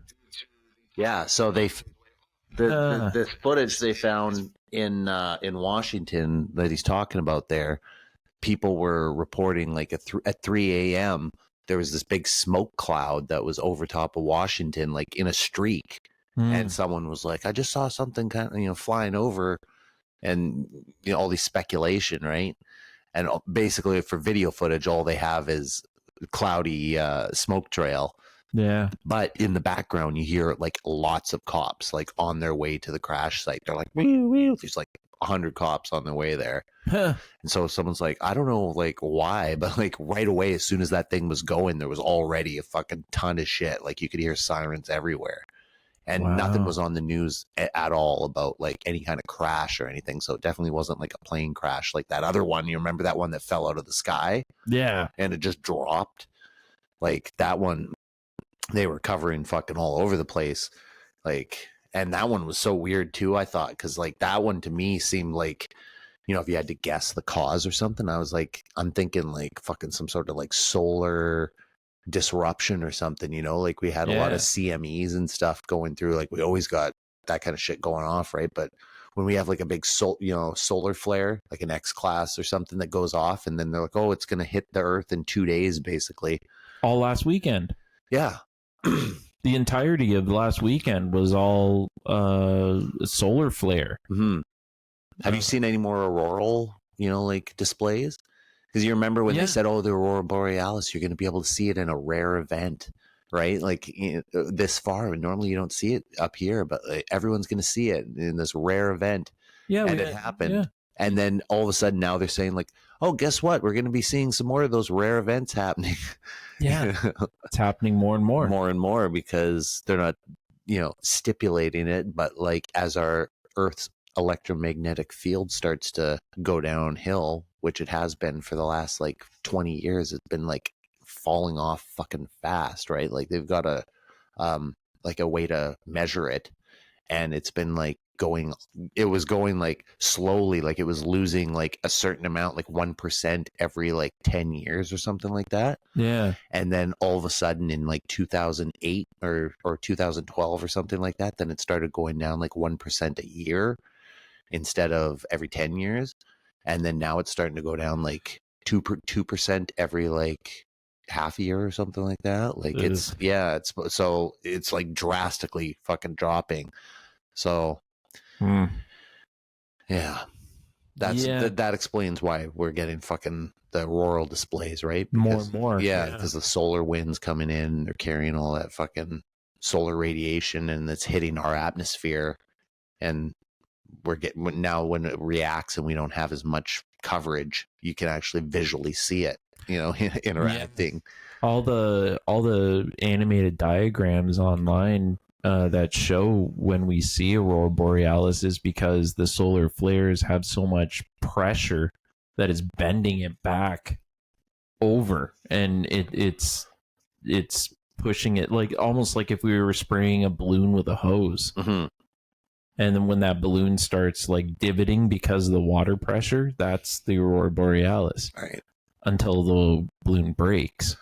Yeah, so the footage they found in Washington that he's talking about there, people were reporting like at 3 a.m. there was this big smoke cloud that was over top of Washington, like in a streak, and someone was like, "I just saw something kind of flying over," and all these speculation, right? And basically, for video footage, all they have is cloudy smoke trail. Yeah. But in the background, you hear like lots of cops like on their way to the crash site. They're like, wee, wee. There's like 100 cops on their way there. Huh. And so someone's like, I don't know like why, but like right away, as soon as that thing was going, there was already a fucking ton of shit. Like you could hear sirens everywhere. And nothing was on the news at all about like any kind of crash or anything. So it definitely wasn't like a plane crash like that other one. You remember that one that fell out of the sky? Yeah. And it just dropped. Like that one, they were covering fucking all over the place. Like, and that one was so weird too, I thought, because like that one to me seemed like, if you had to guess the cause or something, I was like, I'm thinking like fucking some sort of like solar disruption or something, like we had a lot of CMEs and stuff going through, like we always got that kind of shit going off, right? But when we have like a big solar flare, like an X-class or something that goes off, and then they're like, oh, it's going to hit the earth in 2 days, basically. All last weekend. Yeah. The entirety of last weekend was all solar flare. Mm-hmm. Have you seen any more auroral, like displays? Because you remember when they said, oh, the Aurora Borealis, you're going to be able to see it in a rare event, right? Like this far. And normally you don't see it up here, but everyone's going to see it in this rare event. Yeah. And it happened. Yeah. And then all of a sudden now they're saying like, oh, guess what? We're going to be seeing some more of those rare events happening. Yeah. It's happening more and more. More and more because they're not, stipulating it. But like as our Earth's electromagnetic field starts to go downhill, which it has been for the last like 20 years, it's been like falling off fucking fast, right? Like they've got a way to measure it, and it's been like it was going like slowly, like it was losing like a certain amount, like 1% every like 10 years or something like that. Yeah. And then all of a sudden in like 2008 or 2012 or something like that, then it started going down like 1% a year instead of every 10 years. And then now it's starting to go down like 2% every like half a year or something like that. Like it's like drastically fucking dropping. So yeah, that explains why we're getting fucking the auroral displays, right? More and more. Yeah, because the solar winds coming in, they're carrying all that fucking solar radiation, and it's hitting our atmosphere, and we're getting now when it reacts and we don't have as much coverage, you can actually visually see it, interacting. Yeah. All the animated diagrams online that show when we see aurora borealis is because the solar flares have so much pressure that is bending it back over, and it's pushing it like almost like if we were spraying a balloon with a hose. Mm-hmm. And then when that balloon starts like divoting because of the water pressure, that's the aurora borealis. Right. Until the balloon breaks.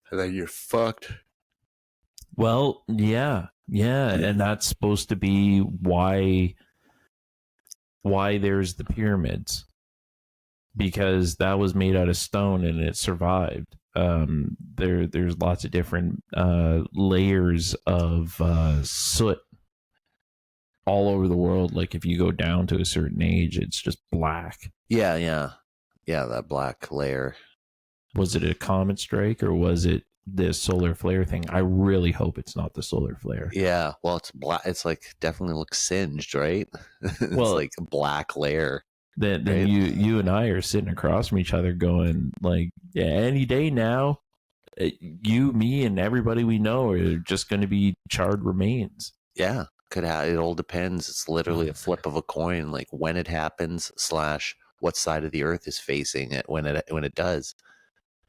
And then you're fucked. Well, yeah, and that's supposed to be why there's the pyramids, because that was made out of stone and it survived. there's lots of different layers of soot all over the world. Like if you go down to a certain age, it's just black. Yeah, that black layer. Was it a comet strike or was it this solar flare thing? I really hope it's not the solar flare. Yeah, well, it's black. It's like definitely looks singed, right? It's Well, like a black layer. Then right? you and I are sitting across from each other, going like, yeah, any day now, you, me, and everybody we know are just going to be charred remains. Yeah, could have. It all depends. It's literally a flip of a coin, like when it happens / what side of the earth is facing it when it does.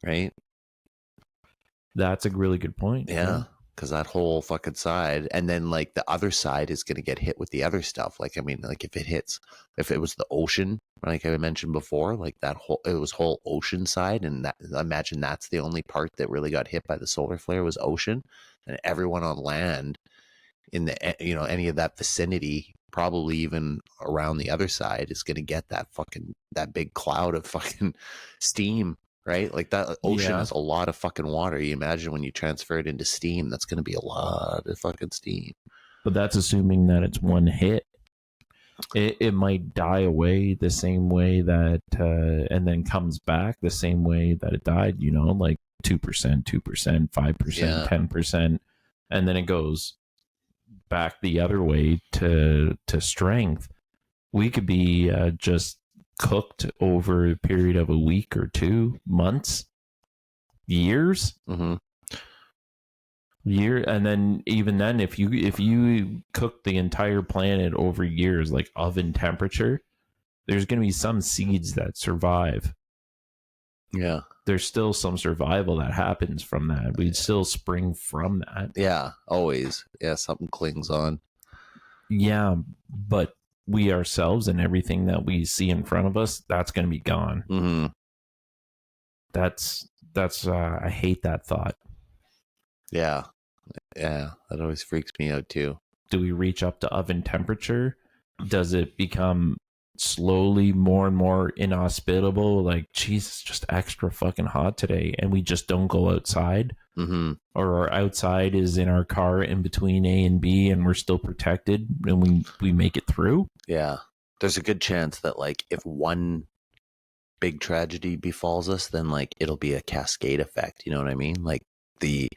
Right? That's a really good point. Yeah, because that whole fucking side, and then like the other side is going to get hit with the other stuff. Like, I mean, like if it was the ocean, like I mentioned before, like it was whole ocean side, and that, imagine that's the only part that really got hit by the solar flare was ocean, and everyone on land in the any of that vicinity, probably even around the other side, is going to get that big cloud of fucking steam. Right? Like that ocean has a lot of fucking water. You imagine when you transfer it into steam, that's going to be a lot of fucking steam. But that's assuming that it's one hit. It might die away the same way that, and then comes back the same way that it died, like 2%, 2%, 5%, 10%. And then it goes back the other way to strength. We could be just cooked over a period of a week or 2 months, years. Mm-hmm. And then even then, if you cook the entire planet over years, like oven temperature, there's going to be some seeds that survive. Yeah, there's still some survival that happens from that. We'd still spring from that. Yeah, always. Yeah, something clings on. Yeah, but we ourselves and everything that we see in front of us, that's going to be gone. Mm-hmm. That's I hate that thought. Yeah, that always freaks me out too. Do we reach up to oven temperature? Does it become slowly more and more inhospitable? Like, geez, it's just extra fucking hot today, and we just don't go outside? Mm-hmm. Or our outside is in our car in between A and B, and we're still protected, and we make it through? Yeah, there's a good chance that like if one big tragedy befalls us, then like it'll be a cascade effect. You know what I mean? Like the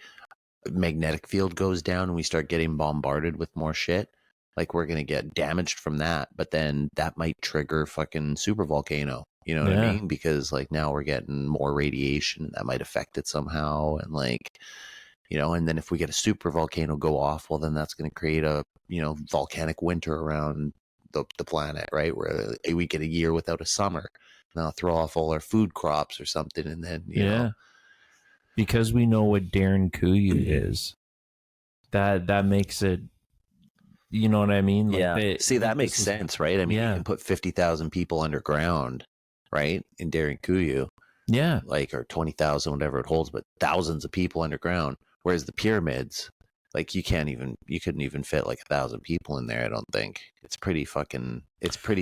magnetic field goes down and we start getting bombarded with more shit. Like we're gonna get damaged from that, but then that might trigger fucking super volcano. You know what I mean? Because like now we're getting more radiation that might affect it somehow, and like and then if we get a super volcano go off, well then that's gonna create a volcanic winter around the planet, right? Where we get a year without a summer. And that'll throw off all our food crops or something, and then you know. Because we know what Darren Kuyu is, that makes it. You know what I mean? Like See, that makes sense, right? I mean, you can put 50,000 people underground, right? In Darren Kuyu. Yeah. Like, or 20,000, whatever it holds, but thousands of people underground. Whereas the pyramids, like you couldn't even fit like 1,000 people in there, I don't think. It's pretty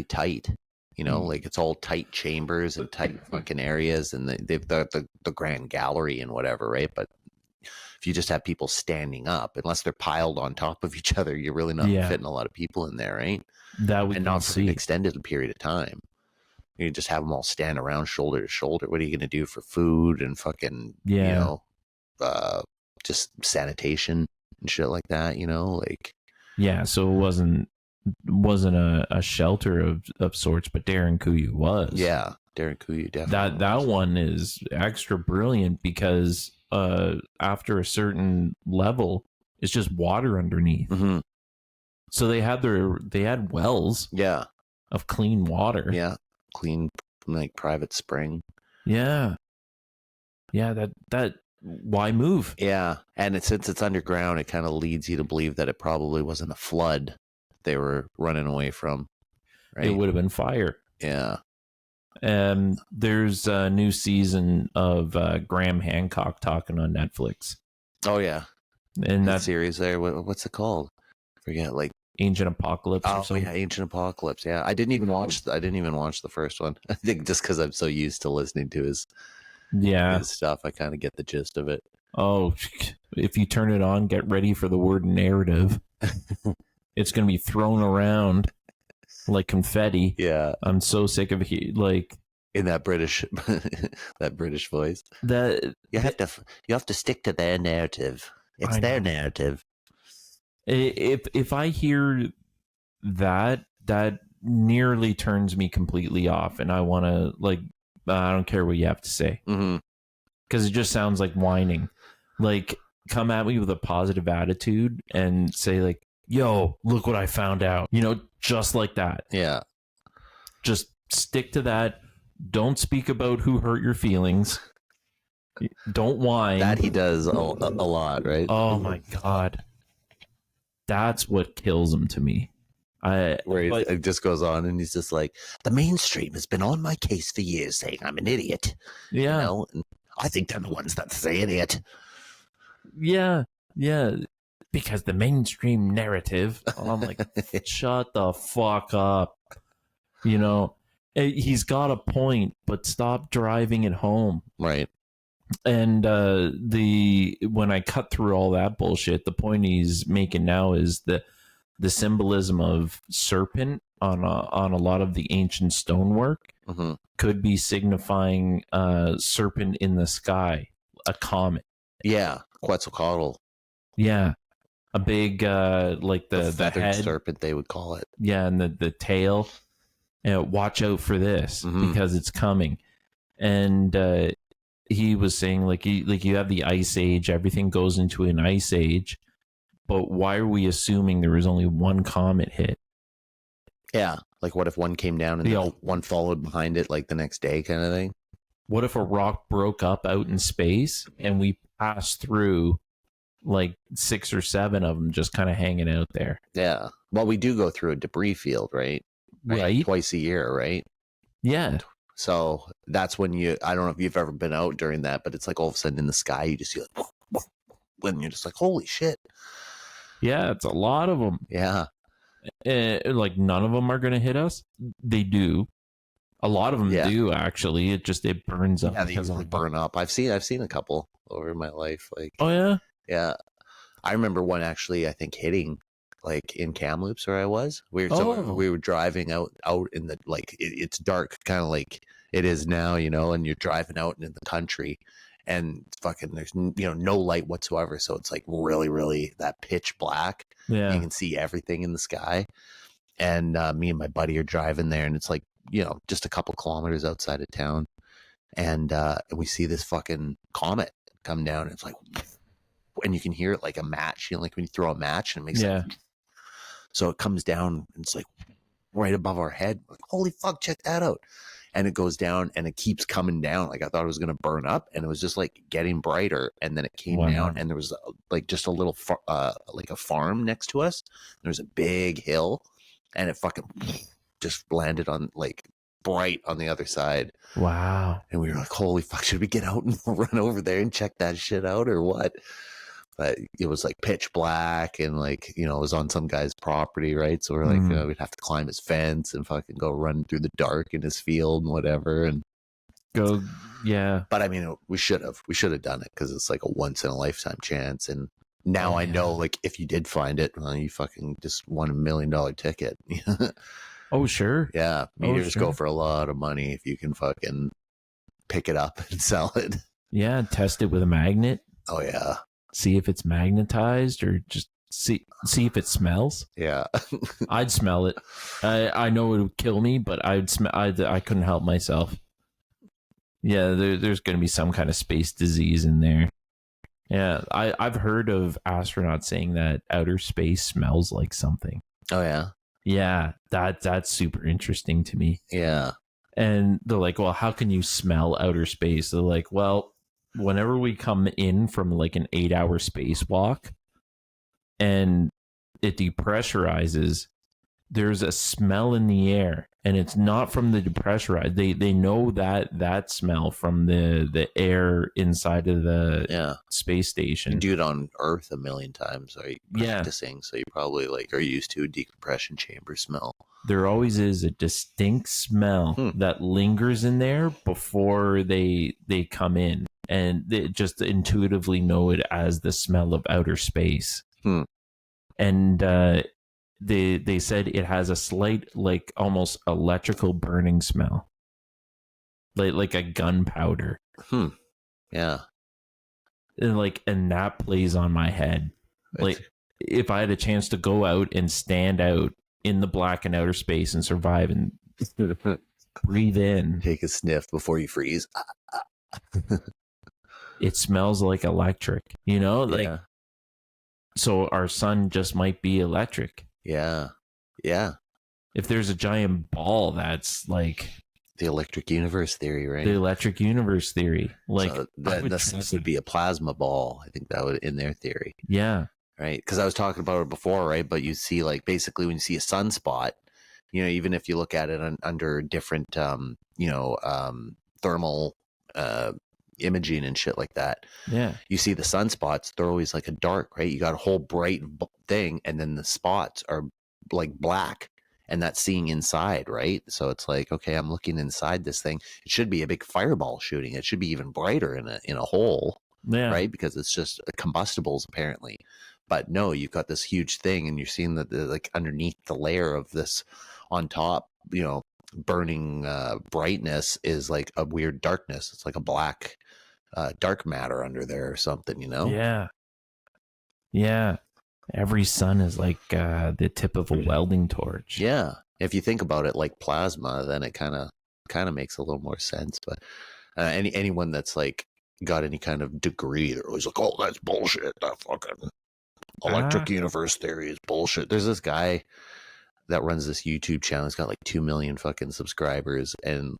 tight. Like it's all tight chambers and tight fucking areas, and they've the grand gallery and whatever, right? But if you just have people standing up, unless they're piled on top of each other, you're really not fitting a lot of people in there, right? That we and not for an extended period of time. You just have them all stand around shoulder to shoulder. What are you going to do for food and fucking, just sanitation and shit like that, like. Yeah, so it wasn't a shelter of sorts, but Darren Kuyu was. Yeah, Darren Kuyu definitely. That one is extra brilliant because after a certain level, it's just water underneath. Mm-hmm. So they had wells. Yeah. Of clean water. Yeah, clean like private spring. Yeah. Yeah, that why move? Yeah, and since it's underground, it kind of leads you to believe that it probably wasn't a flood they were running away from. Right? It would have been fire. Yeah. There's a new season of Graham Hancock talking on Netflix. Oh yeah, and that series there. What's it called? I forget. Like Ancient Apocalypse. Oh yeah, Ancient Apocalypse. Yeah, I didn't even watch the first one. I think just because I'm so used to listening to his Yeah. his stuff. I kind of get the gist of it. Oh, if you turn it on, get ready for the word narrative. It's going to be thrown around like confetti. Yeah. I'm so sick of it. Like, in that British voice. That you have to stick to their narrative. It's their narrative. If I hear that nearly turns me completely off, and I want to I don't care what you have to say, because it just sounds like whining. Like, come at me with a positive attitude and say like, "Yo, look what I found out." Just like that. Yeah. Just stick to that. Don't speak about who hurt your feelings. Don't whine. That he does a lot, right? Oh my God. That's what kills him to me. It just goes on and he's just like, the mainstream has been on my case for years saying I'm an idiot. Yeah. And I think they're the ones that say idiot. Yeah. Yeah. Because the mainstream narrative. I'm like, shut the fuck up. He's got a point, but stop driving it home. Right. And when I cut through all that bullshit, the point he's making now is the symbolism of serpent on a lot of the ancient stonework could be signifying serpent in the sky, a comet. Yeah, Quetzalcoatl. Yeah, a big like the feathered head serpent, they would call it. Yeah, and the tail. Watch out for this because it's coming. And he was saying like you have the ice age, everything goes into an ice age, but why are we assuming there was only one comet hit? Yeah, like what if one came down and one followed behind it like the next day kind of thing? What if a rock broke up out in space and we passed through like 6 or 7 of them just kind of hanging out there? Yeah. Well, we do go through a debris field, right? Right. Twice a year, right? Yeah. So that's when I don't know if you've ever been out during that, but it's like all of a sudden in the sky, you just see like, when you're just like, holy shit. Yeah, it's a lot of them. Yeah. Like none of them are going to hit us. They do. A lot of them do, actually. It burns up. Yeah, they usually burn up. I've seen a couple over my life. Like, oh yeah? Yeah. I remember one actually, I think, hitting like in Kamloops where I was. We were driving out in the, like, it's dark, kind of like it is now, and you're driving out in the country and fucking there's no light whatsoever. So it's like really, really that pitch black. Yeah. You can see everything in the sky. And me and my buddy are driving there and it's like, just a couple kilometers outside of town. And we see this fucking comet come down. And it's like, and you can hear it like a match, like when you throw a match and it makes like, so it comes down and it's like right above our head. Like, holy fuck, check that out. And it goes down and it keeps coming down. Like I thought it was going to burn up and it was just like getting brighter. And then it came down and there was like just a little, like a farm next to us. There's a big hill and it fucking just landed on like bright on the other side. Wow. And we were like, holy fuck, should we get out and run over there and check that shit out or what? But it was like pitch black and like, it was on some guy's property, right? So we're like, we'd have to climb his fence and fucking go run through the dark in his field and whatever. And go, yeah. But I mean, we should have done it because it's like a once in a lifetime chance. And now I know, like, if you did find it, well, you fucking just won $1 million ticket. Oh, sure. Yeah. Meteors go for a lot of money if you can fucking pick it up and sell it. Yeah. Test it with a magnet. Oh, yeah. See if it's magnetized or just see if it smells. Yeah. I'd smell it. I know it would kill me, but I couldn't help myself. Yeah, there's going to be some kind of space disease in there. Yeah, I've heard of astronauts saying that outer space smells like something. Oh, yeah? Yeah, that's super interesting to me. Yeah. And they're like, well, how can you smell outer space? They're like, well, whenever we come in from like an 8-hour spacewalk and it depressurizes, there's a smell in the air and it's not from the depressurize. They know that smell from the air inside of the space station. You do it on Earth a million times, right? Practicing, so you probably like are used to a decompression chamber smell. there always is a distinct smell that lingers in there before they come in, and they just intuitively know it as the smell of outer space. And they said it has a slight, like almost electrical burning smell, like a gunpowder. Yeah. And that plays on my head. Like, if I had a chance to go out and stand out in the black and outer space and survive and breathe in, take a sniff before you freeze. It smells like electric, you know? Like, so our sun just might be electric. Yeah. If there's a giant ball, that's like the electric universe theory, right? The electric universe theory. Like, so that would be a plasma ball. I think that would, in their theory. Yeah. Right. Because I was talking about it before, right? But you see, like, basically when you see a sunspot, you know, even if you look at it under different, thermal imaging and shit like that. Yeah. You see the sunspots, they're always like a dark, right? You got a whole bright thing, and then the spots are like black. And that's seeing inside, right? So it's like, okay, I'm looking inside this thing. It should be a big fireball shooting. It should be even brighter in a hole, right? Because it's just combustibles apparently. But no, you've got this huge thing, and you're seeing that like underneath the layer of this on top, you know, burning brightness is like a weird darkness. It's like a black dark matter under there or something, you know? Yeah. Every sun is like the tip of a welding torch. Yeah. If you think about it like plasma, then it kind of makes a little more sense. But anyone that's like got any kind of degree, they're always like, oh, that's bullshit. That fucking electric universe theory is bullshit. There's this guy that runs this YouTube channel. He's got like 2 million fucking subscribers, and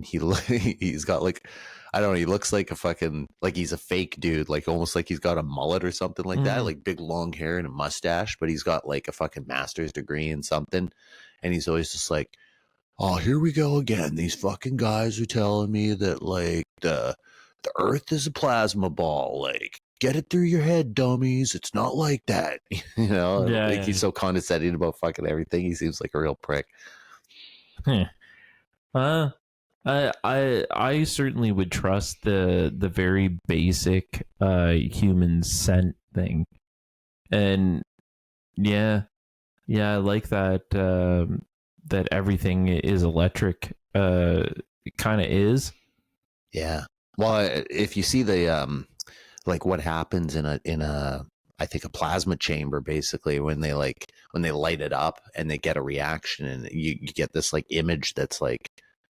he's got like, I don't know, he looks like a fucking, like he's a fake dude, like almost like he's got a mullet or something like that, like big long hair and a mustache, but he's got like a fucking master's degree in something, and he's always just like, oh, here we go again. These fucking guys are telling me that like the earth is a plasma ball, like, get it through your head, dummies. It's not like that. You know, he's so condescending about fucking everything. He seems like a real prick. I certainly would trust the very basic human scent thing, and I like that that everything is electric. It kind of is. Yeah. Well, if you see the like what happens in a I think a plasma chamber, basically when they light it up and they get a reaction, and you get this like image that's like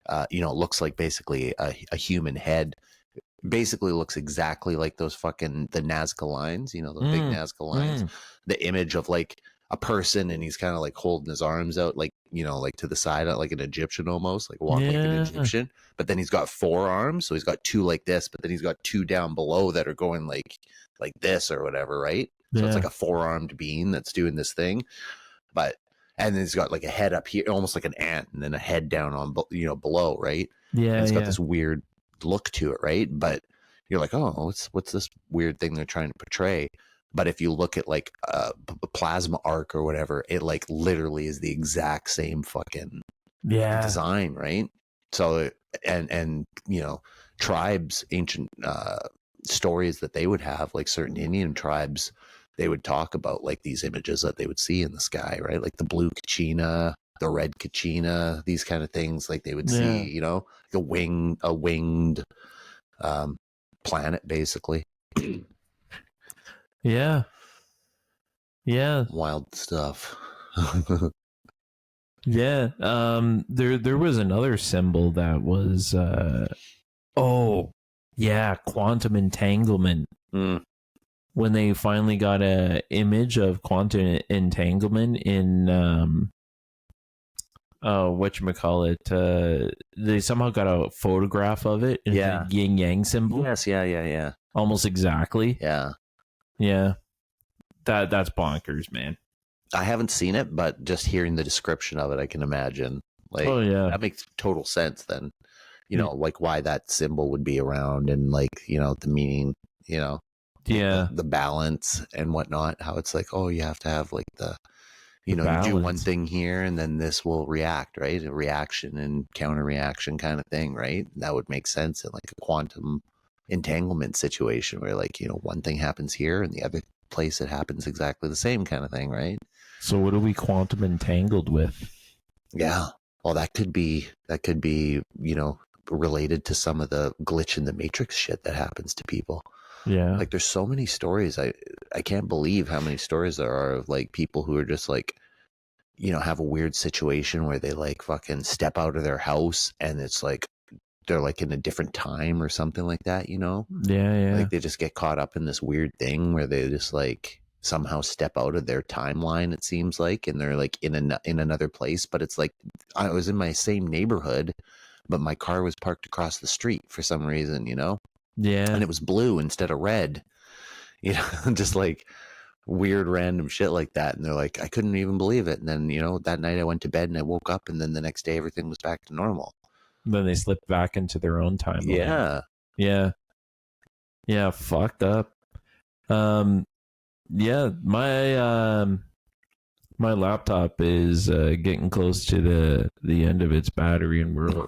it looks like basically a human head. Basically looks exactly like those fucking the Nazca lines, you know, the big Nazca lines. The image of like a person, and he's kind of like holding his arms out, like, you know, like to the side, like an Egyptian almost, like walking like an Egyptian. But then he's got 4 arms, so he's got 2 like this, but then he's got 2 down below that are going like this or whatever, right? So it's like a 4-armed being that's doing this thing. And then he's got like a head up here, almost like an ant, and then a head down on, you know, below, right? Yeah, and it's got this weird look to it, right? But you're like, oh, what's this weird thing they're trying to portray? But if you look at like a plasma arc or whatever, it like literally is the exact same fucking design, right? So and you know, tribes, ancient stories that they would have, like certain Indian tribes, they would talk about like these images that they would see in the sky, right? Like the blue kachina, the red kachina, these kind of things, like they would see, you know, like a winged planet, basically. Yeah. Wild stuff. Yeah. There was another symbol that was quantum entanglement. When they finally got a image of quantum entanglement in whatchamacallit, they somehow got a photograph of it in the yin yang symbol. Yes, yeah. Almost exactly. Yeah. That's bonkers, man. I haven't seen it, but just hearing the description of it, I can imagine. Like, that makes total sense then. You know, like why that symbol would be around, and like, you know, the meaning, you know, the balance and whatnot. How it's like, oh, you have to have like the, you The know, you do one balance. thing here and then this will react, right? A reaction and counter reaction kind of thing, right? That would make sense in like a quantum entanglement situation where like, you know, one thing happens here and the other place it happens exactly the same kind of thing, right? So what are we quantum entangled with? Yeah. Well, that could be, you know, related to some of the glitch in the matrix shit that happens to people. Yeah. Like there's so many stories. I can't believe how many stories there are of like people who are just like, you know, have a weird situation where they like fucking step out of their house and it's like they're like in a different time or something like that, you know? Yeah. Like they just get caught up in this weird thing where they just like somehow step out of their timeline, it seems like, and they're like in another place, but it's like I was in my same neighborhood, but my car was parked across the street for some reason, you know? Yeah. And it was blue instead of red. You know, just like weird random shit like that. And they're like, I couldn't even believe it. And then, you know, that night I went to bed and I woke up and then the next day everything was back to normal. Then they slip back into their own timeline. Yeah, fucked up. Yeah, my laptop is getting close to the end of its battery, and we're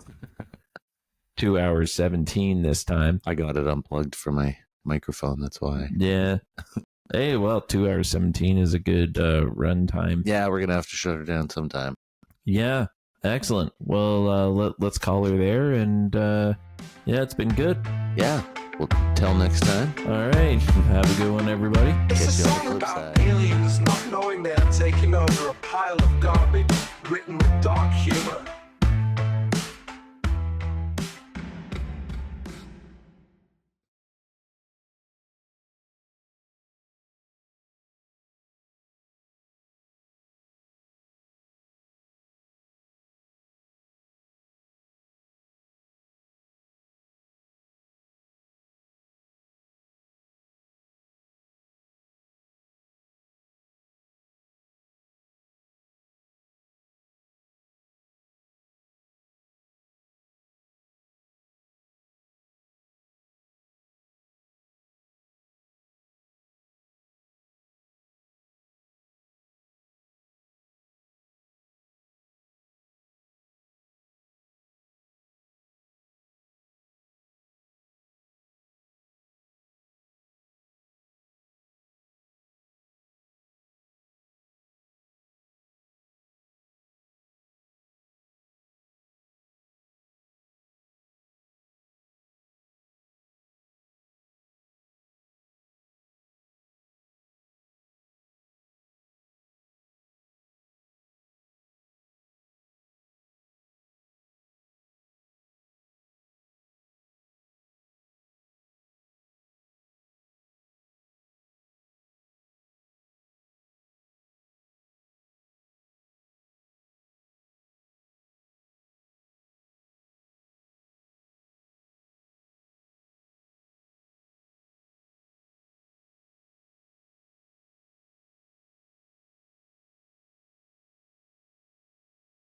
2 hours 17 this time. I got it unplugged for my microphone, that's why. Yeah. Hey, well, 2 hours 17 is a good run time. Yeah, we're gonna have to shut her down sometime. Yeah, excellent. Well, let's call her there, and yeah, it's been good. Yeah, we'll till next time. All right, have a good one, everybody. It's a song about aliens not knowing they're taking over a pile of garbage, written with dark humor.